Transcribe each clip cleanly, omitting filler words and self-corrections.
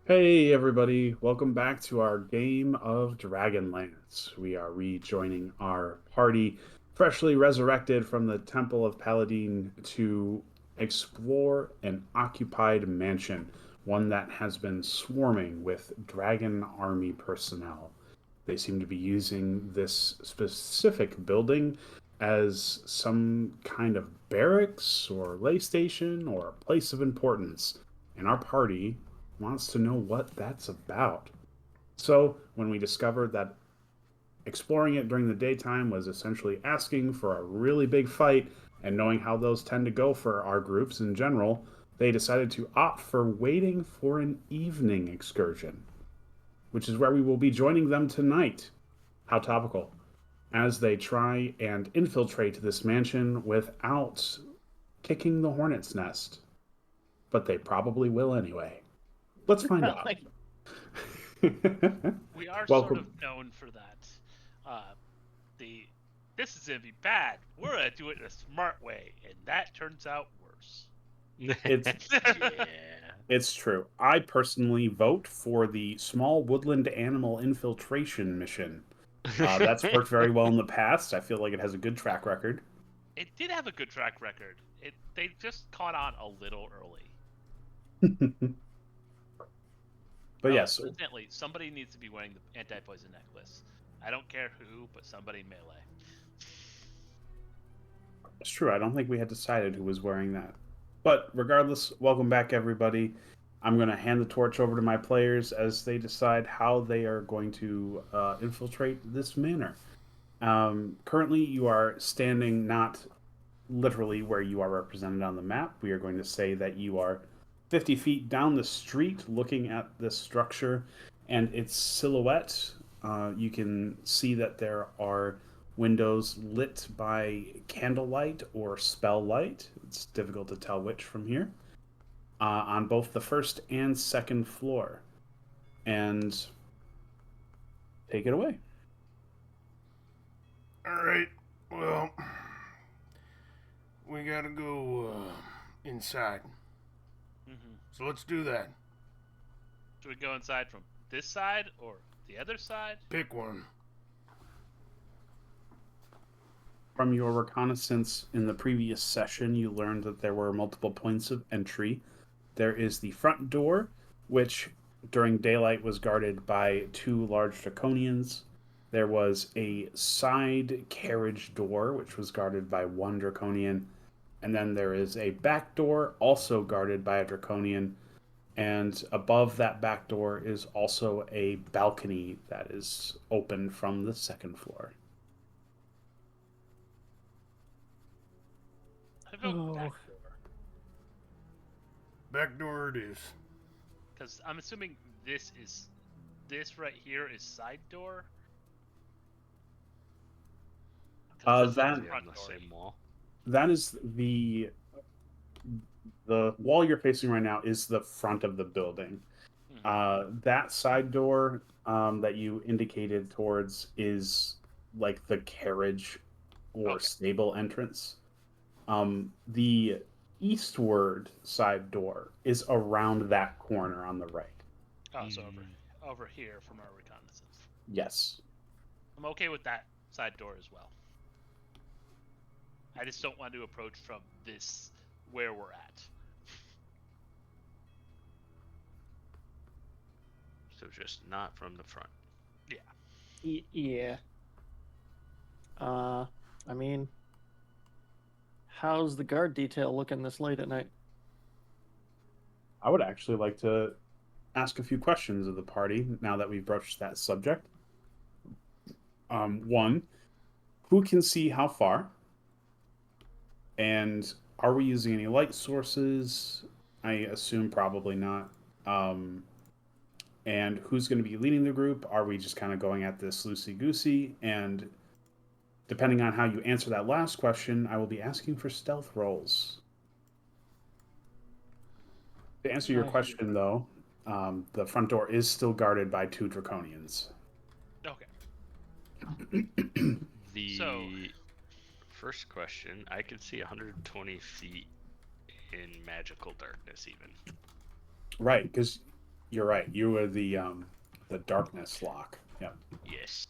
Hey everybody, welcome back to our game of Dragonlance. We are rejoining our party, freshly resurrected from the Temple of Paladine to explore an occupied mansion, one that has been swarming with dragon army personnel. They seem to be using this specific building as some kind of barracks or lay station or a place of importance. And our party wants to know what that's about. So, when we discovered that exploring it during the daytime was essentially asking for a really big fight, and knowing how those tend to go for our groups in general, they decided to opt for waiting for an evening excursion, which is where we will be joining them tonight. How topical. As they try and infiltrate this mansion without kicking the hornet's nest. But they probably will anyway. Let's find out. Like, We are sort of Welcome. known for that. Uh, the this is gonna be bad. We're gonna do it in a smart way, and that turns out worse. It's yeah. it's true. I personally vote for the small woodland animal infiltration mission. That's worked very well in the past. I feel like it has a good track record. It did have a good track record. They just caught on a little early. But Oh, yes, incidentally, somebody needs to be wearing the anti-poison necklace. I don't care who, but somebody melee. it's true. I don't think we had decided who was wearing that. But regardless, welcome back, everybody. I'm going to hand the torch over to my players as they decide how they are going to infiltrate this manor. Currently, you are standing not literally where you are represented on the map. We are going to say that you are 50 feet down the street looking at this structure and its silhouette. You can see that there are windows lit by candlelight or spell light. It's difficult to tell which from here. On both the first and second floor. And take it away. All right. Well, we gotta go inside. Mm-hmm. So let's do that. Should we go inside from this side or the other side? Pick one. From your reconnaissance in the previous session, you learned that there were multiple points of entry. There is the front door, which during daylight was guarded by two large draconians. There was a side carriage door, which was guarded by one draconian. And then there is a back door, also guarded by a draconian. And above that back door is also a balcony that is open from the second floor. I vote Oh, back door, Back door it is. because I'm assuming this right here is side door. 'Cause this is That the front on the door. same wall. that is the wall you're facing right now is the front of the building. That side door that you indicated towards is like the carriage or Okay. stable entrance. The eastward side door is around that corner on the right. Oh, so over here from our reconnaissance. Yes. I'm okay with that side door as well. I just don't want to approach from this where we're at. So just not from the front. Yeah. Yeah. I mean, how's the guard detail looking this late at night? I would actually like to ask a few questions of the party now that we've broached that subject. One, who can see how far? And are we using any light sources? I assume probably not. And who's going to be leading the group? Are we just kind of going at this loosey goosey? And depending on how you answer that last question, I will be asking for stealth rolls. To answer your question, though, the front door is still guarded by two draconians. Okay. The So- first question, I can see 120 feet in magical darkness even. Right, because You're right. You were the darkness lock. Yep. Yes.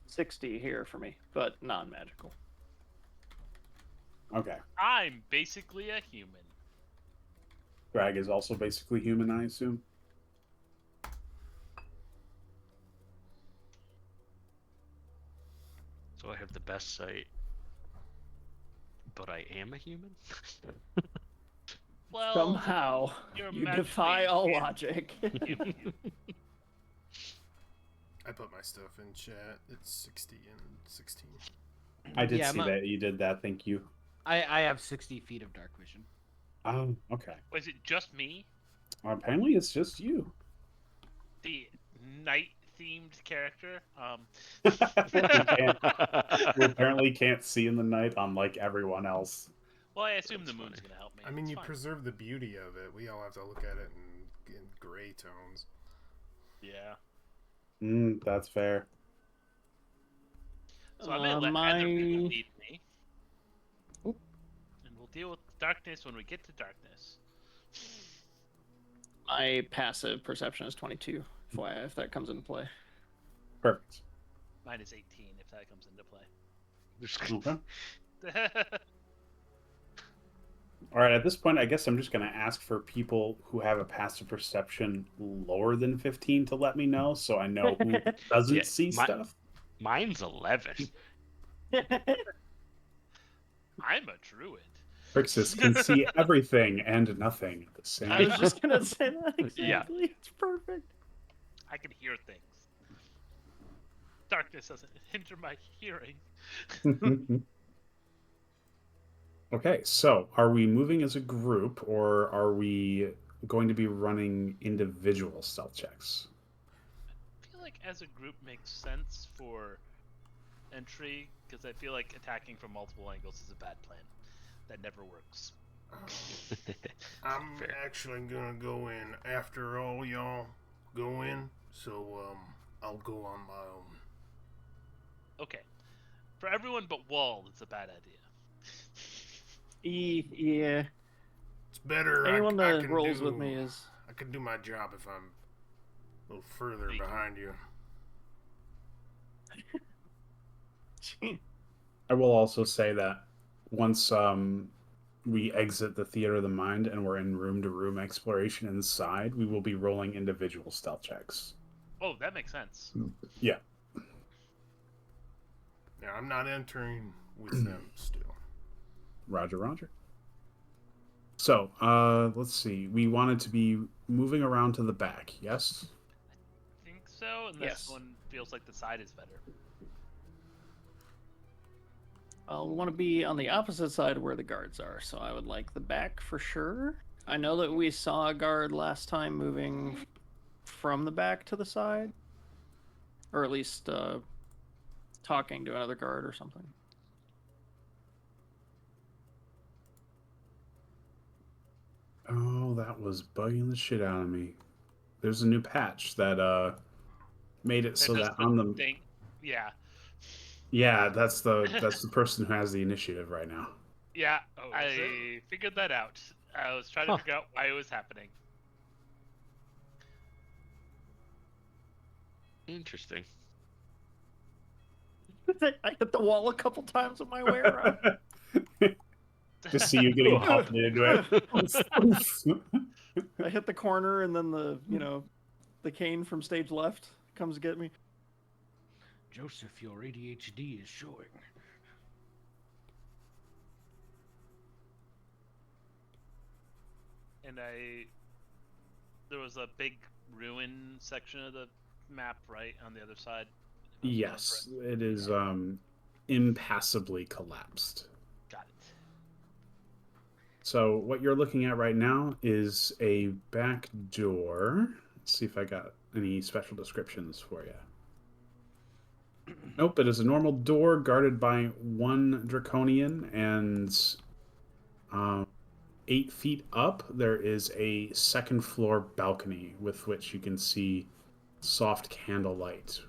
60 here for me, but non-magical. Okay. I'm basically a human. Drag is also basically human, I assume. So I have the best sight, but I am a human. Well, Somehow, you're you magically defy all in- logic. human. I put my stuff in chat. It's 60 and 16. I did Yeah, see that you did that. Thank you. I have 60 feet of dark vision. Oh, okay. Was it just me? Apparently, it's just you. The night-themed character? Who apparently can't see in the night, unlike everyone else. Well, I assume That's the moon's funny. gonna help me. I mean, It's you fine. preserve the beauty of it. We all have to look at it in gray tones. Yeah. That's fair. So I may let my other people lead me. Oop. And we'll deal with darkness when we get to darkness. my passive perception is 22. FYI, if that comes into play. Perfect. Mine is 18 if that comes into play. Okay. All right. At this point, I guess I'm just going to ask for people who have a passive perception lower than 15 to let me know, so I know who doesn't Yeah, see stuff. Mine's 11. I'm a druid. Crixus can see everything and nothing at the same I was time. just gonna say that exactly. Yeah. It's perfect. I can hear things. Darkness doesn't hinder my hearing. Okay, so are we moving as a group or are we going to be running individual stealth checks? I feel like as a group makes sense for entry because I feel like attacking from multiple angles is a bad plan. That never works. I'm Fair. actually gonna go in after all y'all go in, so I'll go on my own. Okay. For everyone but Wall, it's a bad idea. Yeah. It's better. Anyone I that can rolls do, with me is. I can do my job if I'm a little further Thank you. behind you. I will also say that once we exit the theater of the mind and we're in room to room exploration inside, we will be rolling individual stealth checks. Oh, that makes sense. Yeah. Yeah, I'm not entering with them still. Roger, Roger. So, let's see. We wanted to be moving around to the back, yes? I think so, and Yes. this one feels like the side is better. I'll want to be on the opposite side where the guards are, so I would like the back for sure. I know that we saw a guard last time moving from the back to the side, or at least talking to another guard or something. Oh, that was bugging the shit out of me. There's a new patch that made it so That's that on the thing. Yeah. yeah, that's the person who has the initiative right now. Yeah, Oh, is I figured that out. I was trying to Huh. figure out why it was happening. Interesting. I hit the wall a couple times on my way around. Just see you getting popped into it. I hit the corner, and then the cane from stage left comes to get me. Joseph, your ADHD is showing. And there was a big ruin section of the map, right, on the other side. Yes, it is impassively collapsed. Got it. So what you're looking at right now is a back door. Let's see if I got any special descriptions for you. Nope, it is a normal door guarded by one draconian, and 8 feet up there is a second floor balcony with which you can see soft candlelight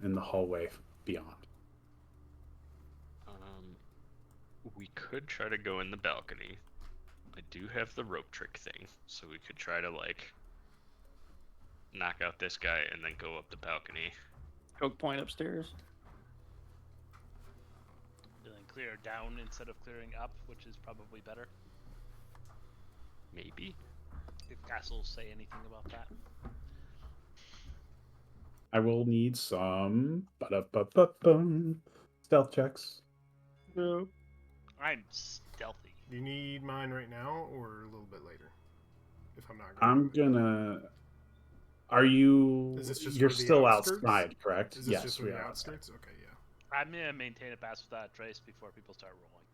in the hallway beyond. We could try to go in the balcony. I do have the rope trick thing, so we could try to like knock out this guy and then go up the balcony. Choke point upstairs. And then clear down instead of clearing up, which is probably better. Maybe. If castles say anything about that. I will need some stealth checks. No. I'm stealthy. Do you need mine right now or a little bit later? If I'm not I'm gonna. Are you? Is this just You're for the still outskirts? outside, correct? Is this Yes, just for we the are outside. outskirts? Okay, yeah. I'm gonna maintain a pass without a trace before people start rolling.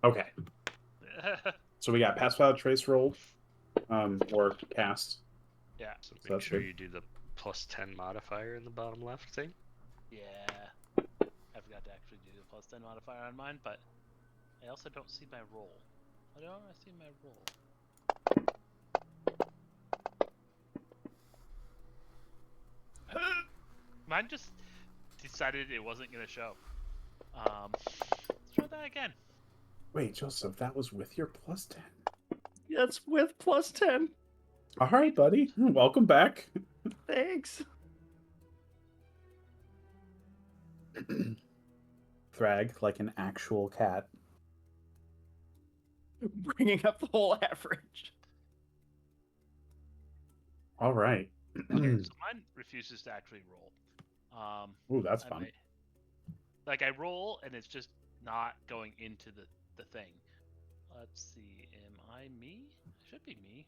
Okay. So we got pass without trace rolled, or cast. Yeah. So So make that's sure good. you do the +10 modifier in the bottom left thing. Yeah. I forgot to actually do the +10 modifier on mine, but I also don't see my roll. Why don't I see my roll? Mine just decided it wasn't gonna show. Let's try that again. Wait, Joseph, that was with your +10. That's with +10. All right, buddy. Welcome back. Thanks. Thrag like an actual cat. Bringing up the whole average. All right. Okay, so mine refuses to actually roll. Ooh, that's I fun. might- Like I roll and it's just not going into the thing. Let's see, am I me? Should be me.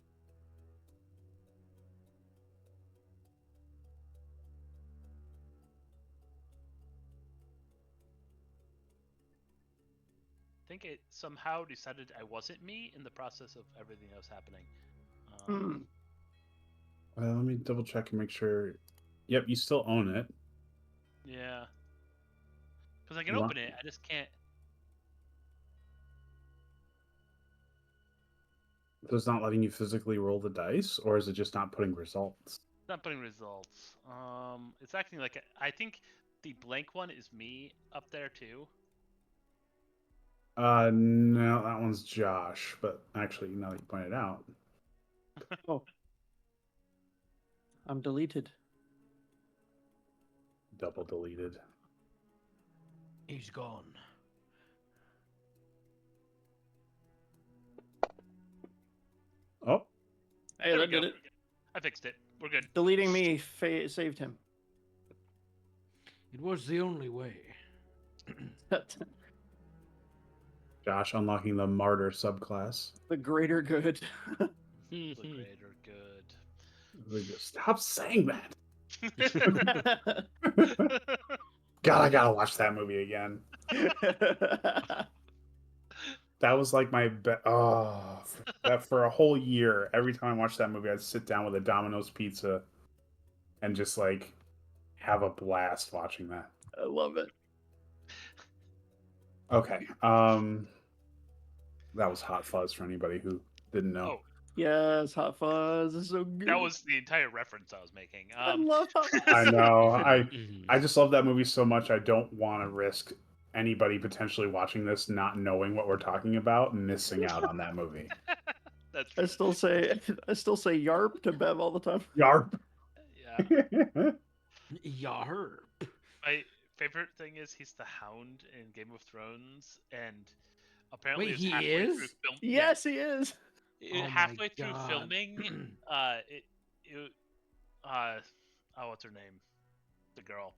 I think it somehow decided I wasn't me in the process of everything that was happening. Let me double check and make sure. Yep, you still own it. Yeah. Because I can You want- open it, I just can't. So it's not letting you physically roll the dice, or is it just not putting results? Not putting results. It's acting like I think the blank one is me up there too. No, that one's Josh. But actually, now that you point it out, Oh. I'm deleted. double deleted. He's gone. Oh, Hey, There we that did go. it. I fixed it. We're good. Deleting me saved him. It was the only way. Josh unlocking the martyr subclass. The greater good. The greater good. Stop saying that. God, I gotta watch that movie again. That was like my that for a whole year. Every time I watched that movie, I'd sit down with a Domino's pizza and just like have a blast watching that. I love it. Okay, that was Hot Fuzz for anybody who didn't know. Oh, Yes, Hot Fuzz is so good. that was the entire reference I was making. I love Hot Fuzz. I know. Mhm. I just love that movie so much. I don't want to risk anybody potentially watching this not knowing what we're talking about and missing out on that movie. That's I true. still say yarp to Bev all the time. Yarp. Yeah. Yar. My favorite thing is he's the Hound in Game of Thrones, and apparently Wait, it's he halfway is? through film. Yes, he is. Yeah, Oh my halfway through God. filming, what's her name? The girl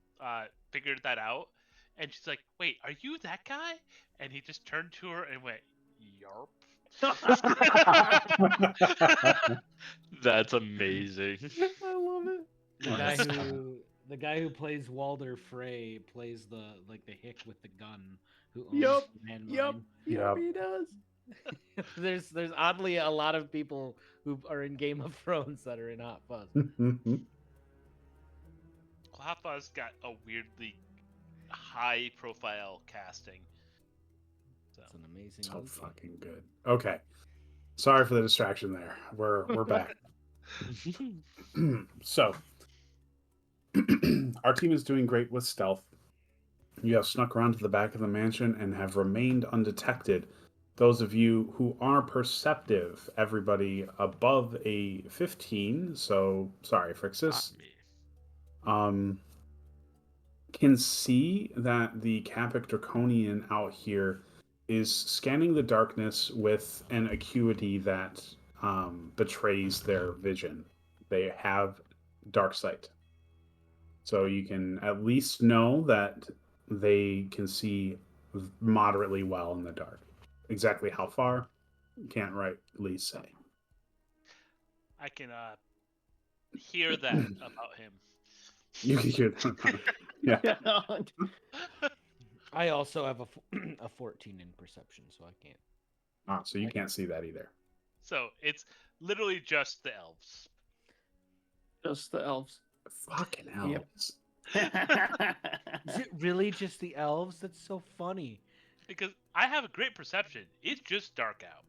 figured that out, and she's like, "Wait, are you that guy?" And he just turned to her and went, "Yarp." That's amazing. I love it. The guy who plays Walder Frey plays the hick with the gun who owns Yup, the landmine. Yup, Yup. he does. There's oddly a lot of people who are in Game of Thrones that are in Hot Fuzz. Hot Fuzz got a weirdly high-profile casting. So That's an amazing So movie. fucking good. Okay. Sorry for the distraction there. We're back. So our team is doing great with stealth. You have snuck around to the back of the mansion and have remained undetected. Those of you who are perceptive, everybody above a 15, so sorry, Not Frixis, me. um, can see that the Capic Draconian out here is scanning the darkness with an acuity that betrays their vision. They have dark sight. So you can at least know that they can see moderately well in the dark. Exactly how far, can't rightly say. I can hear that about him. You can hear them. Yeah. I also have a 14 in perception, so I can't. So you can't see that either. So it's literally just the elves. Just the elves. Fucking Yep. elves. Is it really just the elves? That's so funny. Because I have a great perception. It's just dark out.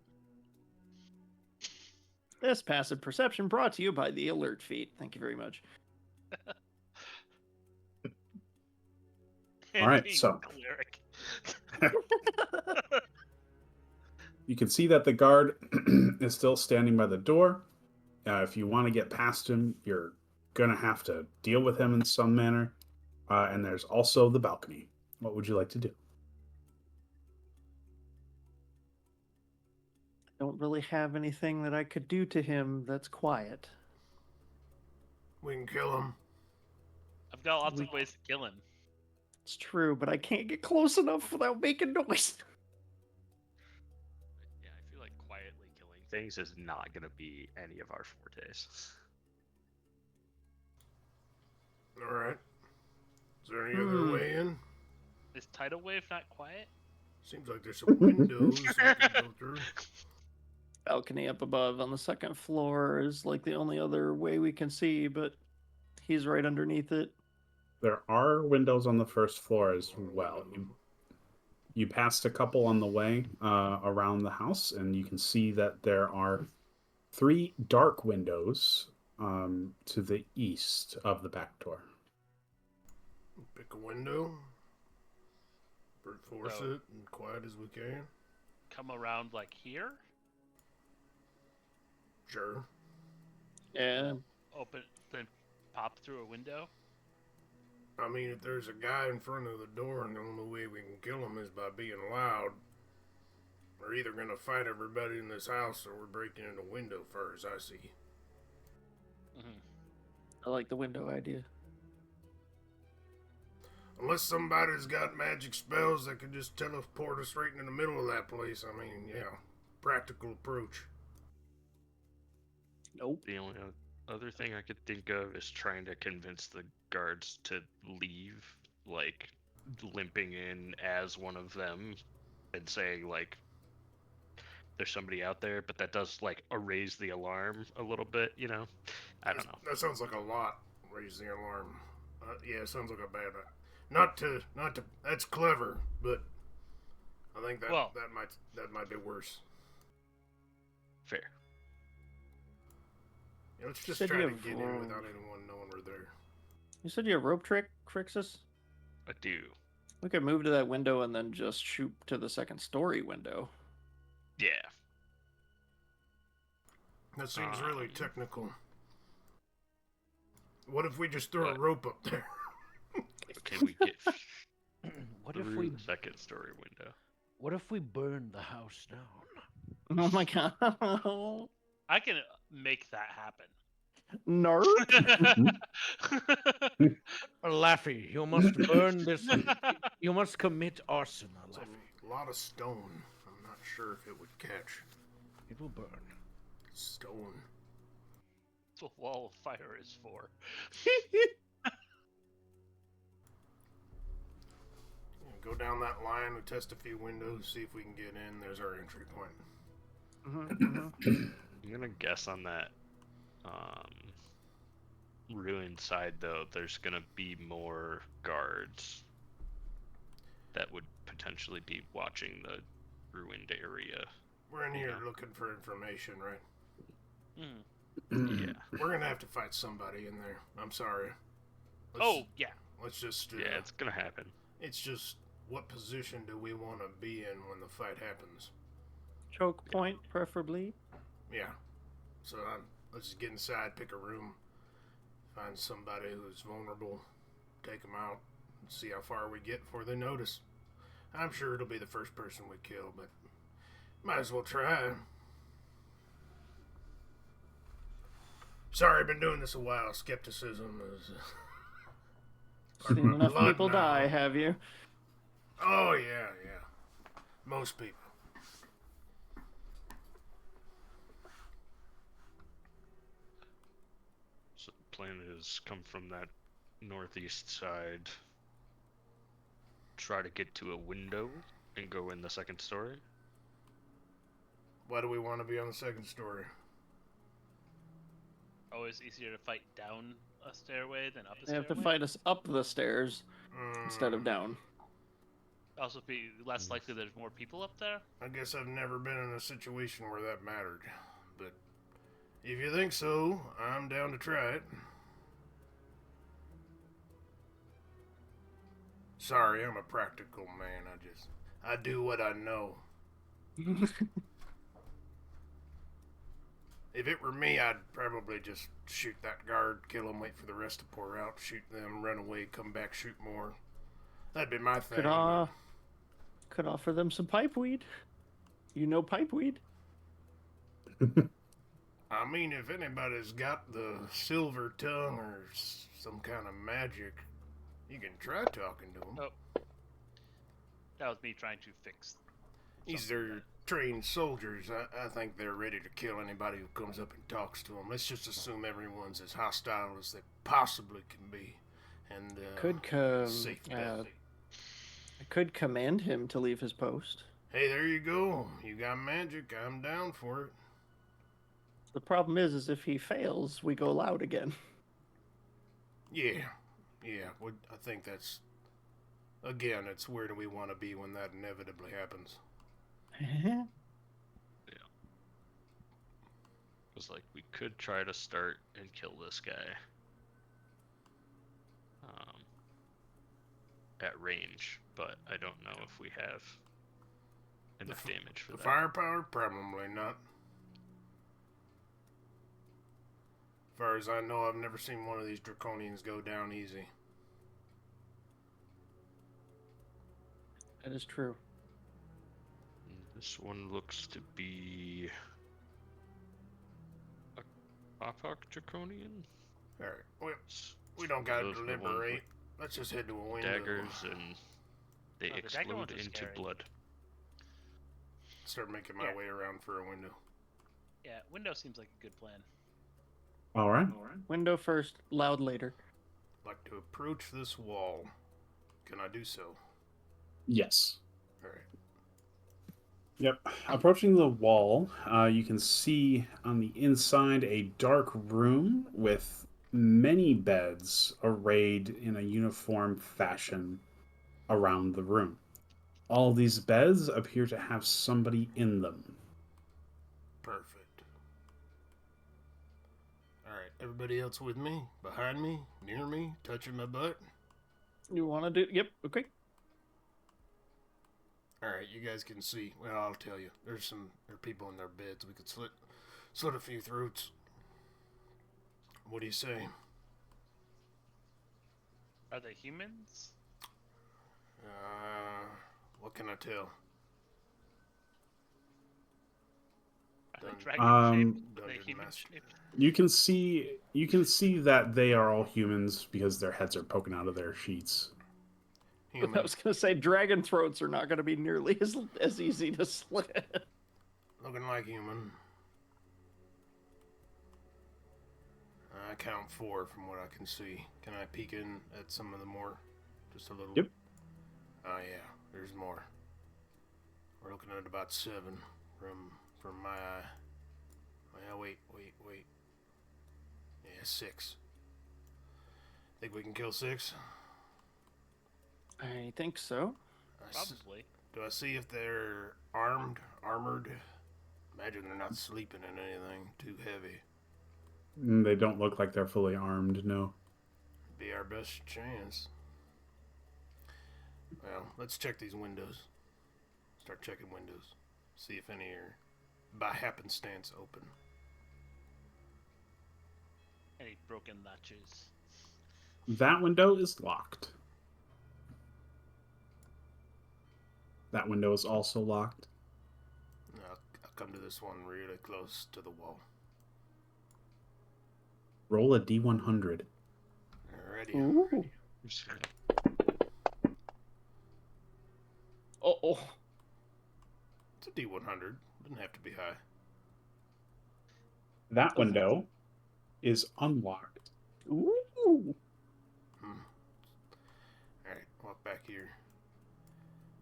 This passive perception brought to you by the alert feat. Thank you very much. All right, Being so cleric. you can see that the guard is still standing by the door. If you want to get past him, you're gonna have to deal with him in some manner. And there's also the balcony. What would you like to do? I don't really have anything that I could do to him that's quiet. We can kill him. I've got lots of ways to kill him. It's true, but I can't get close enough without making noise. Yeah, I feel like quietly killing things is not going to be any of our fortes. All right. Is there any other way in? Is tidal wave not quiet? Seems like there's some windows we can go through. Balcony up above on the second floor is like the only other way we can see, but he's right underneath it. There are windows on the first floor as well. You passed a couple on the way around the house, and you can see that there are 3 dark windows to the east of the back door. Pick a window. Brute force So- it and quiet as we can. Come around like here? Sure. Yeah. Open, then pop through a window? I mean, if there's a guy in front of the door and the only way we can kill him is by being loud, we're either going to fight everybody in this house or we're breaking in a window first, I see. I like the window idea. Unless somebody's got magic spells that can just teleport us right in the middle of that place. I mean, yeah, practical approach. Nope. The only other thing I could think of is trying to convince the guards to leave, like limping in as one of them and saying like there's somebody out there, but that does like raise the alarm a little bit, you know? I don't know. That sounds like a lot. Raise the alarm. Yeah, it sounds like a bad. Not to. That's clever, but I think that Well- that might be worse. Fair. Yeah, let's just Said try you to have, get in without anyone knowing we're there. You said you have rope trick, Crixus? I do. We could move to that window and then just shoot to the second story window. Yeah. That seems really technical. What if we just throw a What? rope up there? Can we get What if through we the second story window? What if we burn the house down? Oh my god. I can make that happen. Nerd? Laffy, you must burn this. You must commit arson, It's Laffy. a lot of stone. I'm not sure if it would catch. It will burn. Stone. That's what wall of fire is for. Go down that line, we test a few windows, see if we can get in. There's our entry point. I'm gonna guess on that ruined side though, there's gonna be more guards that would potentially be watching the ruined area. We're in here Yeah. looking for information, right? Yeah. We're gonna have to fight somebody in there. I'm sorry. Oh, yeah. Let's just. Yeah, it's gonna happen. It's just, what position do we want to be in when the fight happens? Choke point, preferably. Yeah. So let's just get inside, pick a room, find somebody who's vulnerable, take them out, and see how far we get before they notice. I'm sure it'll be the first person we kill, but might as well try. Sorry, I've been doing this a while. Skepticism is part of Seen my enough blood people now. die, have you? Oh, yeah. Most people. So the plan is come from that northeast side, try to get to a window, and go in the second story. Why do we want to be on the second story? Always easier to fight down a stairway than up a They have stairway. to fight us up the stairs instead of down. Also, be less likely there's more people up there. I guess I've never been in a situation where that mattered. But if you think so, I'm down to try it. Sorry, I'm a practical man. I do what I know. If it were me, I'd probably just shoot that guard, kill him, wait for the rest to pour out, shoot them, run away, come back, shoot more. That'd be my thing. Could offer them some pipeweed. You know pipeweed? I mean, if anybody's got the silver tongue or some kind of magic, you can try talking to them. Oh, that was me trying to fix. These are trained soldiers. I think they're ready to kill anybody who comes up and talks to them. Let's just assume everyone's as hostile as they possibly can be. And, safe bet. I could command him to leave his post. Hey, there you go. You got magic. I'm down for it. The problem is if he fails, we go loud again. Yeah. I think that's... Again, it's where do we want to be when that inevitably happens? Because, like, we could try to start and kill this guy. At range, but I don't know if we have enough damage for The that. firepower? Probably not. As far as I know, I've never seen one of these draconians go down easy. That is true. This one looks to be a Pophawk Draconian. Alright, we don't gotta Those are the ones with deliberate. Let's just head to a window. daggers and they Oh, the dagger ones explode are into scary. blood. Start making my way around for a window. Yeah, window seems like a good plan. All right. Window first, loud later. Like to approach this wall. Can I do so? Yes. Alright. Yep. Approaching the wall, you can see on the inside a dark room with many beds arrayed in a uniform fashion around the room. All these beds appear to have somebody in them. Perfect. Alright, everybody else with me? Behind me? Near me? Touching my butt? You want to do? Yep. Okay. Alright, you guys can see. Well, I'll tell you. There are people in their beds. We could slit a few throats. What do you say? Are they humans? What can I tell? Are they Dun- dragon shaped? Are they Dungeon human Master. shaped? You can see that they are all humans because their heads are poking out of their sheets. I Human. was gonna say dragon throats are not gonna be nearly as easy to slit. Looking like human. I count 4 from what I can see. Can I peek in at some of the more? Just a little? Yep. Oh yeah, there's more. We're looking at about 7 from my eye. Well, wait. Yeah, 6. Think we can kill 6? I think so. Probably. Do I see if they're armored? Imagine they're not sleeping in anything too heavy. They don't look like they're fully armed, no. Be our best chance. Well, let's check these windows. Start checking windows. See if any are, by happenstance, open. Any broken latches? That window is locked. That window is also locked. I'll come to this one really close to the wall. Roll a D100. Alrighty. Ooh. Oh. It's a D100. Doesn't have to be high. That window is unlocked. Ooh. Alright, walk back here.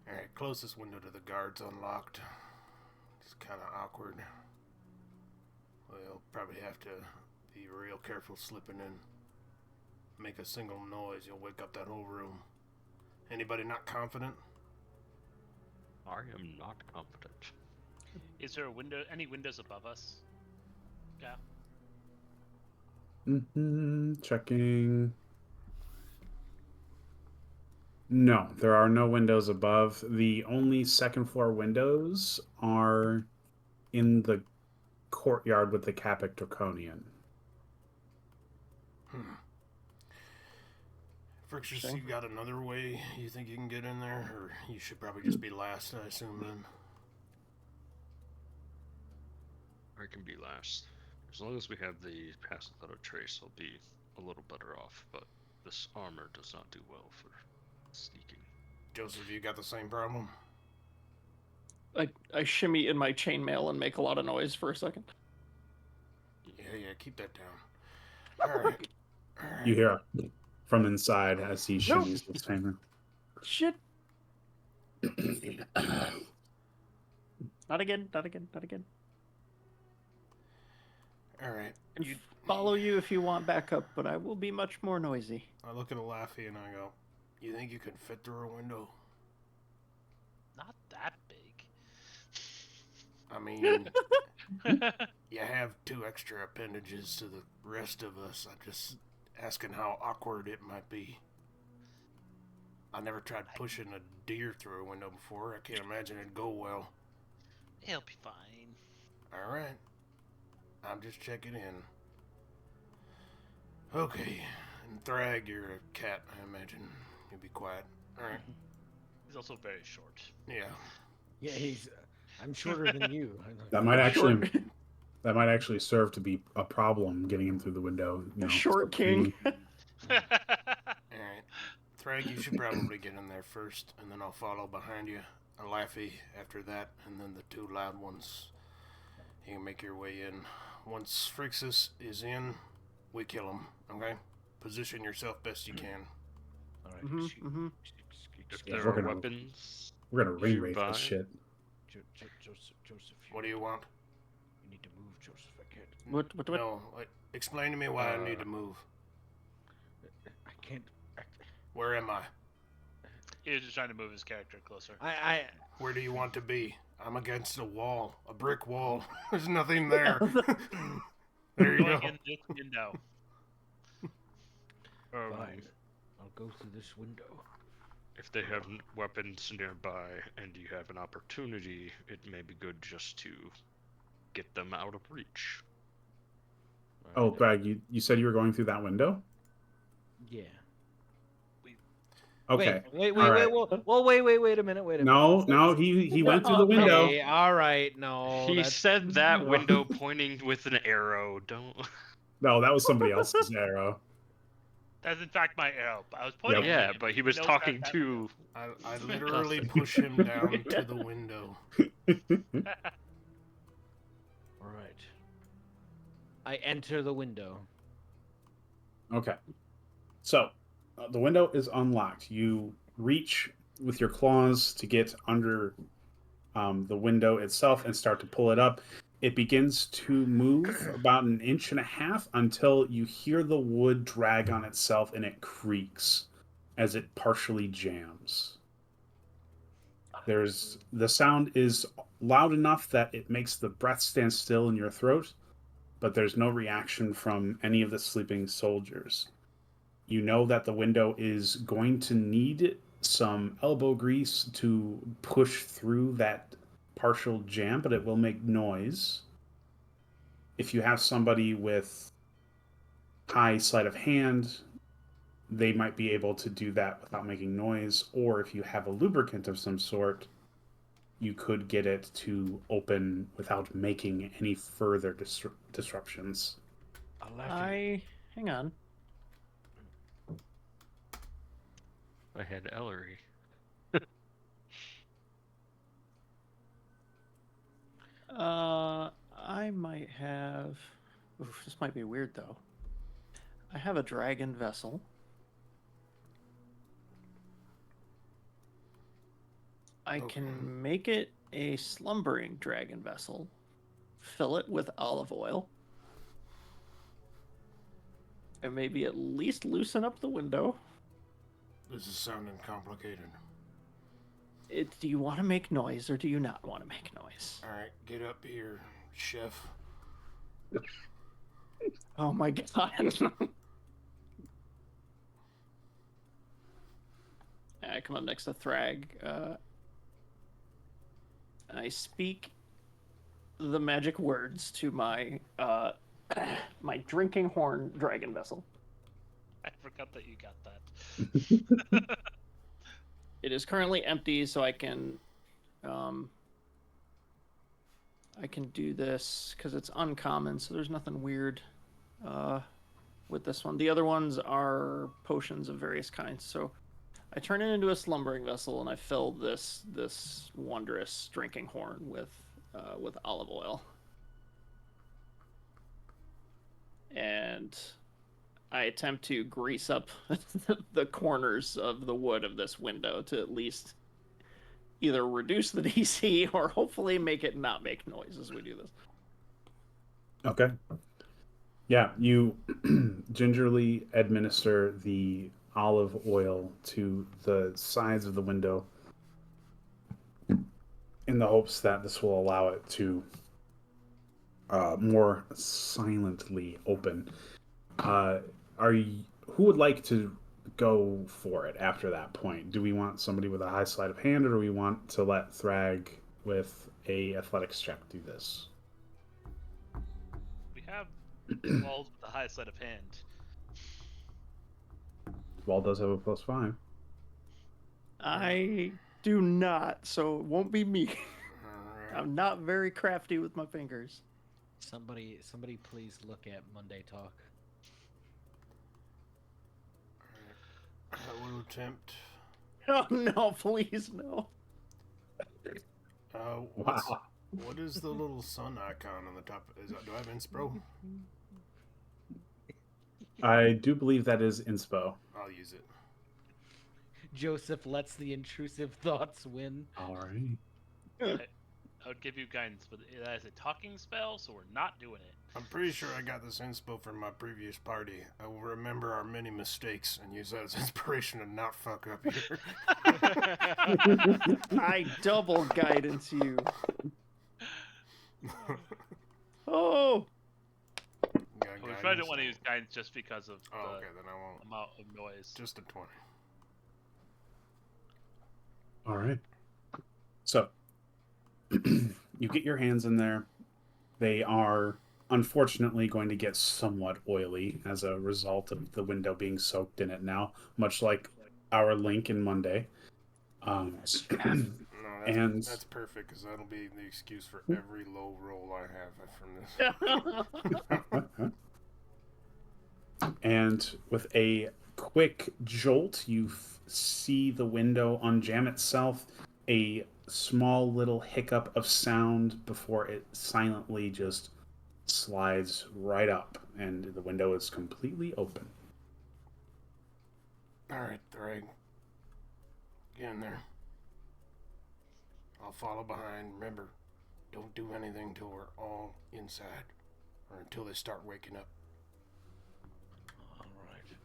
Alright, closest window to the guard's unlocked. It's kind of awkward. We'll probably have to be real careful slipping in. Make a single noise, you'll wake up that whole room. Anybody not confident? I am not confident. Is there a window? Any windows above us? Yeah. Checking. No, there are no windows above. The only second floor windows are in the courtyard with the Capic Draconian. Frixus, Okay. you got another way you think you can get in there? Or you should probably just be last, I assume, then. I can be last. As long as we have the pass without a trace, I'll be a little better off, but this armor does not do well for sneaking. Joseph, you got the same problem? I shimmy in my chainmail and make a lot of noise for a second. Yeah, keep that down. Alright. You hear from inside as he No. shimmies his hammer. Shit. Not again, not again, not again. Alright. And follow you if you want backup, but I will be much more noisy. I look at Laffy and I go, you think you could fit through a window? Not that big. I mean, you have 2 extra appendages to the rest of us. I'm just asking how awkward it might be. I never tried pushing a deer through a window before. I can't imagine it'd go well. It'll be fine. Alright. I'm just checking in. Okay. And Thrag, you're a cat, I imagine. You'll be quiet. Alright. He's also very short. Yeah. Yeah, he's. I'm shorter than you. That might actually serve to be a problem getting him through the window. You know, Short king. Alright. Thrag, you should probably get in there first, and then I'll follow behind you. A Laffy after that, and then the 2 loud ones. You can make your way in. Once Frixus is in, we kill him, okay? Position yourself best you can. All right. If Yeah, there we're are gonna- weapons, We're gonna ring Nearby. rate this shit. Joseph, What do you want? you need to move, Joseph. I can't. What? No, explain to me why I need to move. I can't. Where am I? He was just trying to move his character closer. Where do you want to be? I'm against a wall. A brick wall. There's nothing there. There you go. Going in this window. Fine. I'll go through this window. if they have weapons nearby and you have an opportunity, it may be good just to get them out of reach. Oh, Bragg, you said you were going through that window? Yeah. Okay. Wait, All right. wait a minute, No, he went through the window. Okay, all right, no. He that's- said that window pointing with an arrow. Don't. No, that was somebody else's arrow. That's in fact my arrow. But I was pointing. Yeah, at him. but he was knows talking that- to. I literally push him down to the window. All right. I enter the window. Okay. So, the window is unlocked. You reach with your claws to get under the window itself and start to pull it up. It begins to move about 1.5 inches until you hear the wood drag on itself and it creaks as it partially jams. The sound is loud enough that it makes the breath stand still in your throat, but there's no reaction from any of the sleeping soldiers. You know that the window is going to need some elbow grease to push through that partial jam, but it will make noise. If you have somebody with high sleight of hand, they might be able to do that without making noise. Or if you have a lubricant of some sort, you could get it to open without making any further disruptions. Hang on. I had Ellery. I might have. Oof, this might be weird though. I have a dragon vessel. I can make it a slumbering dragon vessel, fill it with olive oil, and maybe at least loosen up the window. This is sounding complicated. Do you want to make noise or do you not want to make noise? All right, get up here, chef. Oh my god. I come up next to Thrag. I speak the magic words to my my drinking horn dragon vessel. I forgot that you got that. It is currently empty, so I can do this because it's uncommon, so there's nothing weird with this one. The other ones are potions of various kinds, so I turn it into a slumbering vessel and I fill this wondrous drinking horn with olive oil. And I attempt to grease up the corners of the wood of this window to at least either reduce the DC or hopefully make it not make noise as we do this. Okay. Yeah, you gingerly administer the olive oil to the sides of the window in the hopes that this will allow it to more silently open. Who would like to go for it after that point? Do we want somebody with a high sleight of hand, or do we want to let Thrag with a athletics check do this? We have walls with the high sleight of hand. Wall does have a +5. I do not, so it won't be me. All right. I'm not very crafty with my fingers. Somebody, please look at Monday Talk. I will attempt. Oh no, please no. Wow. What is the little sun icon on the top? Do I have Inspro? I do believe that is inspo. I'll use it. Joseph lets the intrusive thoughts win. All right. I would give you guidance, but that is a talking spell, so we're not doing it. I'm pretty sure I got this inspo from my previous party. I will remember our many mistakes and use that as inspiration to not fuck up here. I double guidance you. Oh! We probably don't want to use guidance just because of Oh, the okay, then I won't. amount of noise. Just a 20. All right. So you get your hands in there. They are unfortunately going to get somewhat oily as a result of the window being soaked in it now, much like our link in Monday. No, And- that's perfect, because that'll be the excuse for every low roll I have from this. And with a quick jolt, you see the window unjam itself. A small little hiccup of sound before it silently just slides right up, and the window is completely open. Alright, Thrag. Get in there. I'll follow behind. Remember, don't do anything till we're all inside, or until they start waking up. Alright.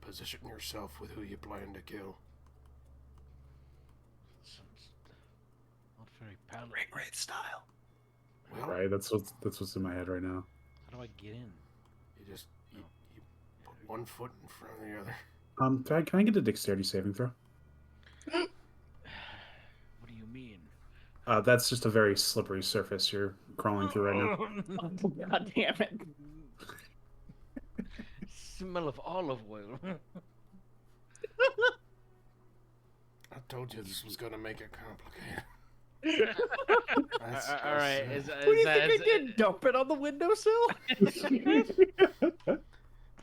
Position yourself with who you plan to kill. Sounds not very palatable. Raid style. Well, Right? That's what's in my head right now. How do I get in? you put one foot in front of the other. Can I get a dexterity saving throw? What do you mean? That's just a very slippery surface you're crawling through right now. Oh, God damn it. Smell of olive oil. I told you this was gonna make it complicated. All right, is What do you that think I did? Dump it on the windowsill?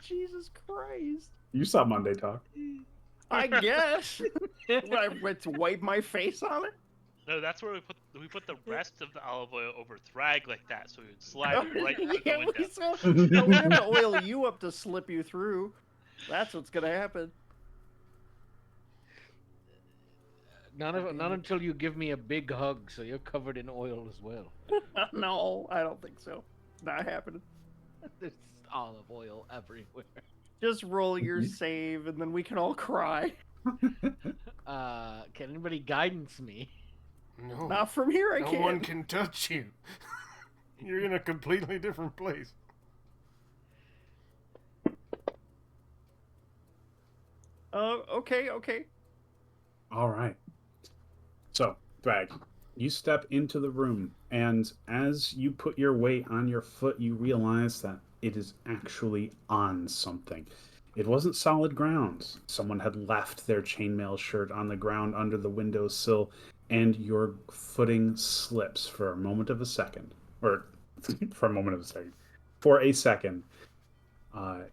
Jesus Christ. You saw Monday Talk. I guess. When I went to wipe my face on it? No, that's where we put the rest of the olive oil over Thrag like that, so we would slide right through the Yeah, window. we have to oil you up to slip you through. That's what's gonna happen. not until you give me a big hug, so you're covered in oil as well. No, I don't think so. Not happening. There's olive oil everywhere. Just roll your save, and then we can all cry. Can anybody guidance me? No, Not from here, I no can't. one can touch you. You're in a completely different place. Okay. All right. So, Drag, you step into the room, and as you put your weight on your foot, you realize that it is actually on something. It wasn't solid ground. Someone had left their chainmail shirt on the ground under the windowsill, and your footing slips for a moment of a second. Or, for a moment of a second. For a second.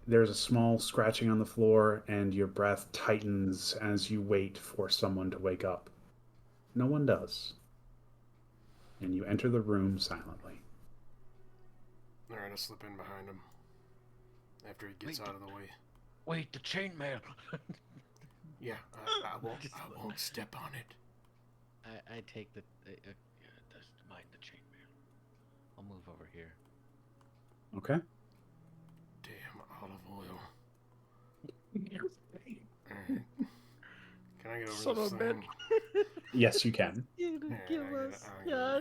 There's a small scratching on the floor, and your breath tightens as you wait for someone to wake up. No one does. And you enter the room silently. They're gonna slip in behind him after he gets Wait. out of the way. Wait, the chainmail. Yeah, I won't step on it. I take the mind the chainmail. I'll move over here. Okay? Damn olive oil. Alright. Can I get over Son this of a thing? Yes, you can. You Yeah,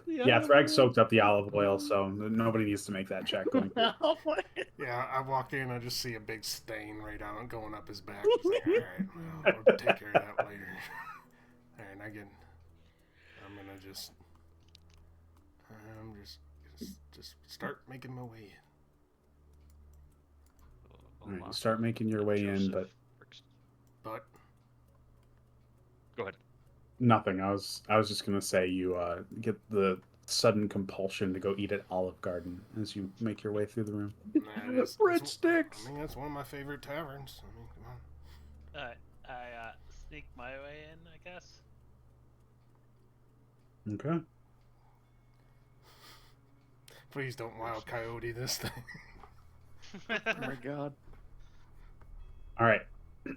Yeah, Thrag soaked up the olive oil, so nobody needs to make that check. Going forward. Yeah, I walk in, I just see a big stain right out going up his back. It's like, alright, well, we'll take care of that later. Alright, I'm gonna just start making my way in. All right, you start making your way in, but But Go ahead. nothing. I was just gonna say you get the sudden compulsion to go eat at Olive Garden as you make your way through the room. Breadsticks. I mean, that's one of my favorite taverns. I mean, come on. I sneak my way in, I guess. Okay. Please don't wild coyote this thing. Oh my God. All right.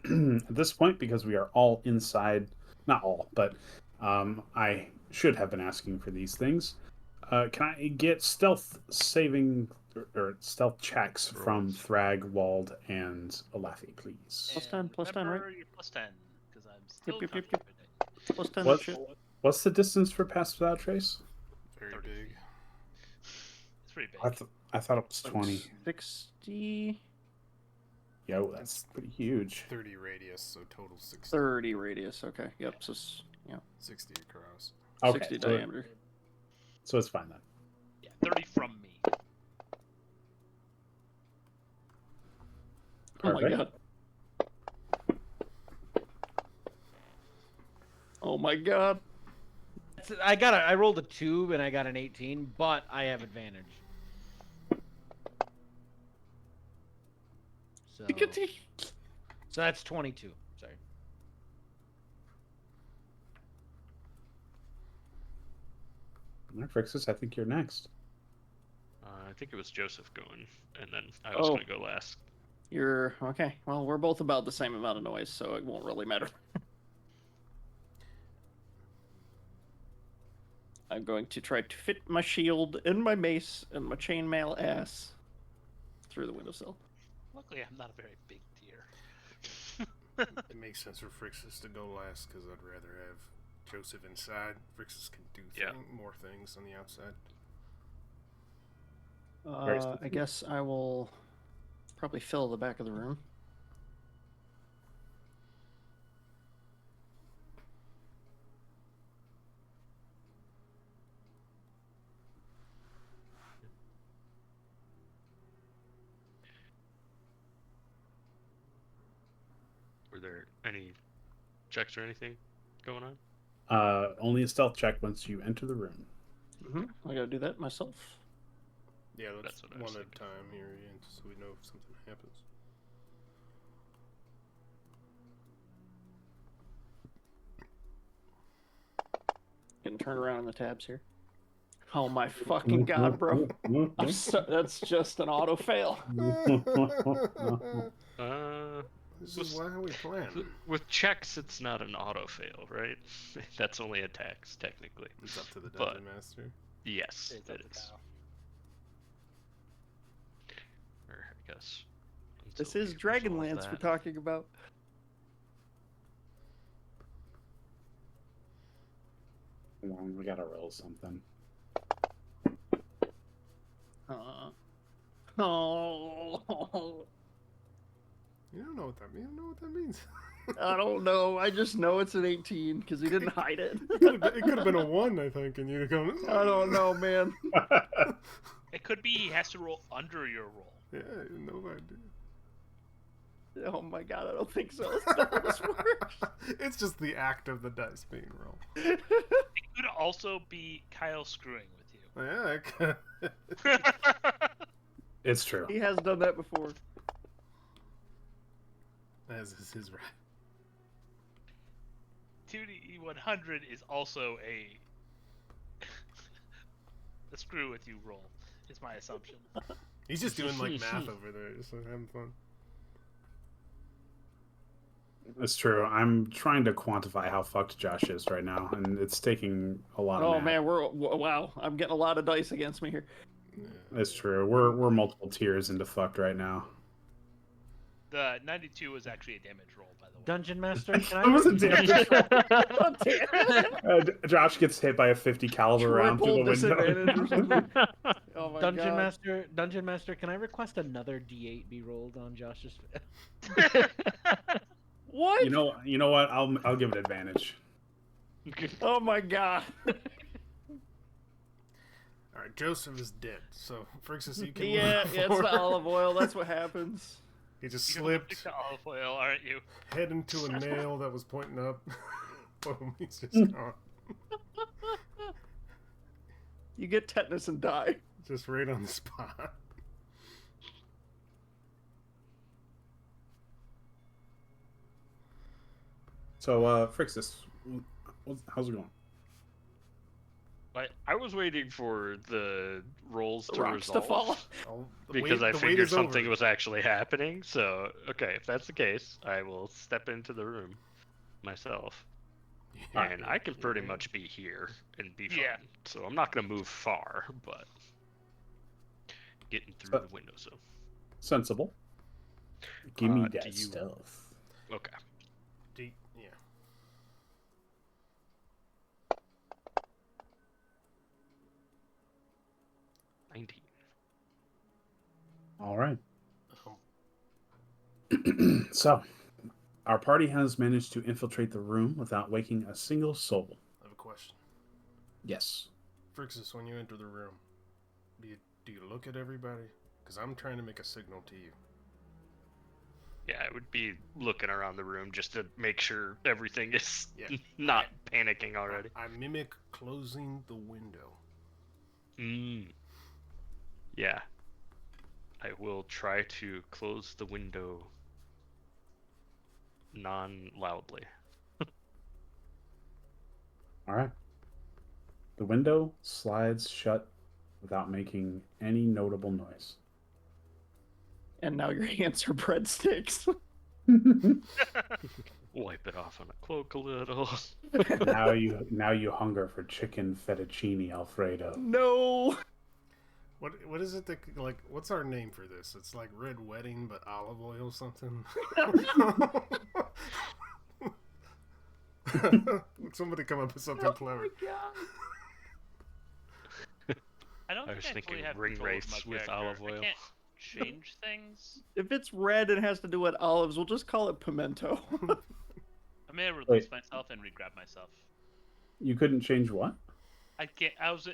At this point, because we are all inside, not all, but I should have been asking for these things. Can I get stealth saving or stealth checks from Thrag, Wald, and Alephi, please? Plus 10, plus 10, right? Remember your plus 10, because I'm still Yep. confident. Plus 10 What- shit. What's the distance for Pass Without Trace? Very 30 big. It's pretty big. I thought it was 20. 60, Yo, that's pretty huge. 30 radius, so total 60. 30 radius. Okay. Yep. So, 60 across. Okay, 60 so, diameter. so it's fine then. Yeah, 30 from me. Oh my Perfect. God. Oh my God. I rolled a 2 and I got an 18, but I have advantage. So that's 22. Sorry. All right, Frixus, I think you're next. I think it was Joseph going, and then I was Oh. going to go last. You're okay. Well, we're both about the same amount of noise, so it won't really matter. I'm going to try to fit my shield and my mace and my chainmail ass through the windowsill. Luckily, I'm not a very big deer. It makes sense for Frixus to go last because I'd rather have Joseph inside. Frixus can do Yeah. more things on the outside. I guess I will probably fill the back of the room. Any checks or anything going on? Only a stealth check once you enter the room. I gotta do that myself. Yeah, let's That's what I was one at a thinking. time here, Ian, so we know if something happens. Getting turned around on the tabs here. Oh my fucking god, bro! That's just an auto fail. This is why we plan. With checks, it's not an auto fail, right? That's only attacks, technically. It's up to the But- dungeon master. Yes, It's up it to is. Kyle. Or I guess. This until is we resolve Dragonlance we're that. talking about. Hold on, we gotta roll something. Oh, You don't know what that means. You don't know what that means. I don't know. I just know it's an 18 because he didn't hide it. It could have been a 1, I think, and you'd have gone. I don't know, man. It could be he has to roll under your roll. Yeah, no idea. Oh my god, I don't think so. That's not how this works. It's just the act of the dice being rolled. It could also be Kyle screwing with you. Yeah, it could. It's true. He has done that before. As is his right. 2D100 is also a screw with you roll. Is my assumption. He's just doing like math over there, just having fun. It's true. I'm trying to quantify how fucked Josh is right now, and it's taking a lot of Oh math. man, wow. I'm getting a lot of dice against me here. Yeah. It's true. We're multiple tiers into fucked right now. The 92 was actually a damage roll, by the way. Dungeon Master, can It was a I? Josh gets hit by a 50 caliber round through Triple the window. disadvantage or something. Oh my Dungeon god. Dungeon Master, can I request another D8 be rolled on Josh's? What? You know what? I'll give it advantage. Oh my god. Alright, Joseph is dead, so Frixus, you can Yeah, move it's forward. the olive oil. That's what happens. He just You're allergic slipped, to olive oil, aren't you? head into a nail that was pointing up. Boom, he's just gone. You get tetanus and die. Just right on the spot. So, Frixus, how's it going? I was waiting for the rolls The to rocks to resolve fall. Oh, the because wait- I the wait figured is over. something was actually happening. So, okay, if that's the case, I will step into the room myself. Yeah. And I can pretty much be here and be fine. Yeah. So I'm not gonna move far, but getting through So- the window. So Sensible. Give me do that you- stealth. okay. Yeah. $19. All right. Um, So, our party has managed to infiltrate the room without waking a single soul. I have a question. Yes. Frixus, when you enter the room, do you look at everybody? Because I'm trying to make a signal to you. Yeah, I would be looking around the room just to make sure everything is Yeah. not panicking already. I mimic closing the window. Yeah. I will try to close the window non-loudly. All right. The window slides shut without making any notable noise. And now your hands are breadsticks. Wipe it off on a cloak a little. now you hunger for chicken fettuccine Alfredo. No. What is it that like? What's our name for this? It's like red wedding, but olive oil something. Somebody come up with something clever. I don't I was think I fully thinking have ring control of wraiths my with character. olive I oil. can't change things. If it's red and has to do with olives, we'll just call it pimento. I may have Wait. released myself and re-grab myself. You couldn't change what? I can't. I was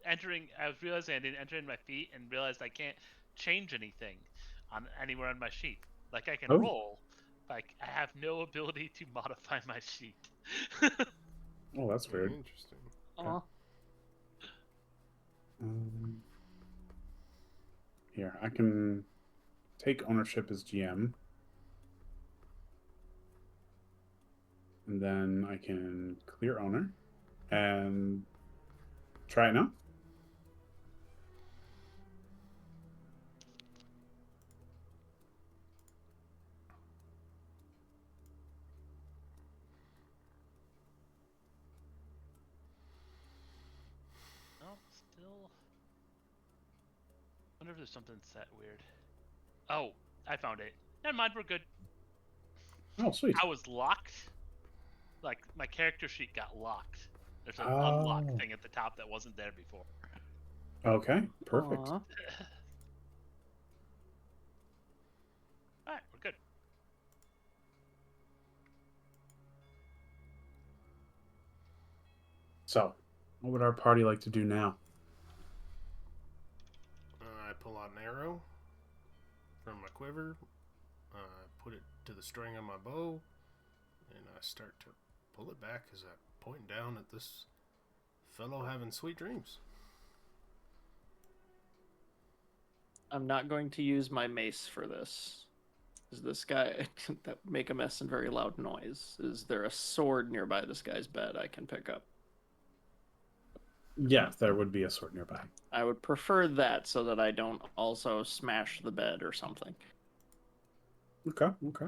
entering. I was realizing I didn't enter in my feet and realized I can't change anything on anywhere on my sheet. Like I can Oh. roll, Like, I have no ability to modify my sheet. Oh, that's Very weird. interesting. Aw. Um, Here, I can take ownership as GM. And then I can clear owner and try it now. No, still. Wonder if there's something set weird. Oh, I found it. Never mind, we're good. Oh, sweet. I was locked. Like, my character sheet got locked. There's an unlock Oh. thing at the top that wasn't there before. Okay, perfect. Aw. Alright, we're good. So, what would our party like to do now? I pull out an arrow from my quiver, put it to the string on my bow, and I start to pull it back as I point down at this fellow having sweet dreams. I'm not going to use my mace for this. Is this guy that would make a mess and very loud noise? Is there a sword nearby this guy's bed I can pick up? Yeah, there would be a sword nearby. I would prefer that so that I don't also smash the bed or something. Okay, okay.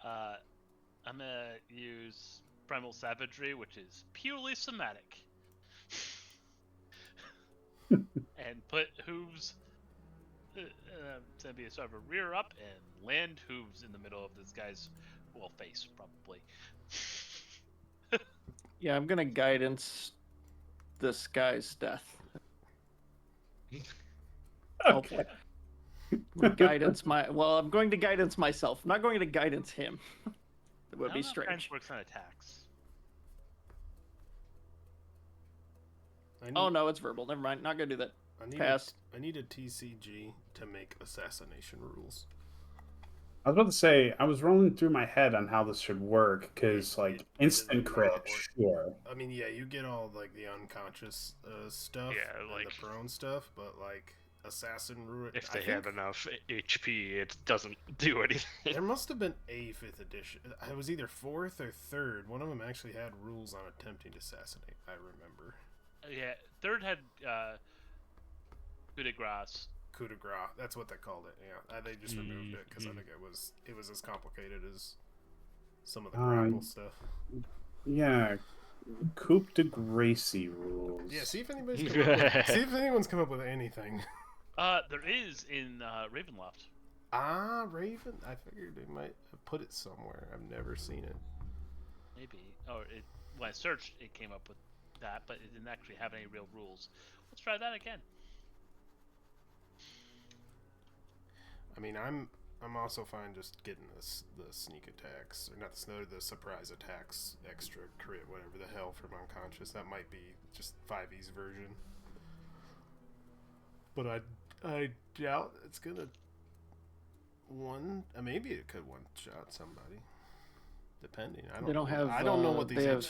I'm gonna use Primal Savagery, which is purely somatic. And put hooves to be a sort of a rear up and land hooves in the middle of this guy's, well, face, probably. Yeah, I'm gonna guidance this guy's death. Okay. Guidance I'm going to guidance myself. I'm not going to guidance him. It would I be don't know if French strange. works on attacks. Oh no, it's verbal. Never mind. Not gonna do that. Pass. I need a TCG to make assassination rules. I was about to say, I was rolling through my head on how this should work, because, like, It instant does crit, not work. sure. I mean, yeah, you get all like the unconscious stuff, Yeah, and like- the prone stuff, but like assassin root. If they have enough HP, it doesn't do anything. There must have been a 5th edition. It was either 4th or 3rd. One of them actually had rules on attempting to assassinate. I remember. Yeah, third had coup de grace. Coup de grace. That's what they called it. Yeah, they just removed it because I think it was as complicated as some of the grapple stuff. Yeah, Coupe de Gracie rules. Yeah, see if anyone's come up with anything. There is in Ravenloft. Ah, Raven. I figured they might have put it somewhere. I've never seen it. Maybe. Or when I searched, it came up with that, but it didn't actually have any real rules. Let's try that again. I mean, I'm also fine just getting the sneak attacks, or not the surprise attacks, extra crit, whatever the hell from unconscious. That might be just 5e's version. But I doubt it's gonna maybe it could one shot somebody. Depending. They don't have. I don't know what they have.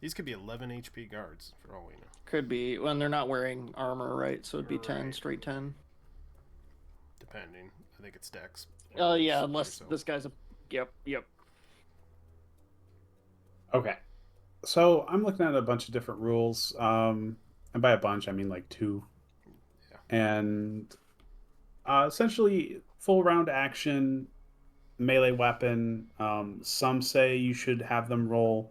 These could be 11 HP guards for all we know. Could be when they're not wearing armor, right? So it'd be 10, Right. straight 10. Depending. I think it's Dex. Oh yeah, Or unless so. this guy's a. Yep. Okay. So I'm looking at a bunch of different rules. And by a bunch, I mean like 2. Yeah. And essentially, full round action, melee weapon. Some say you should have them roll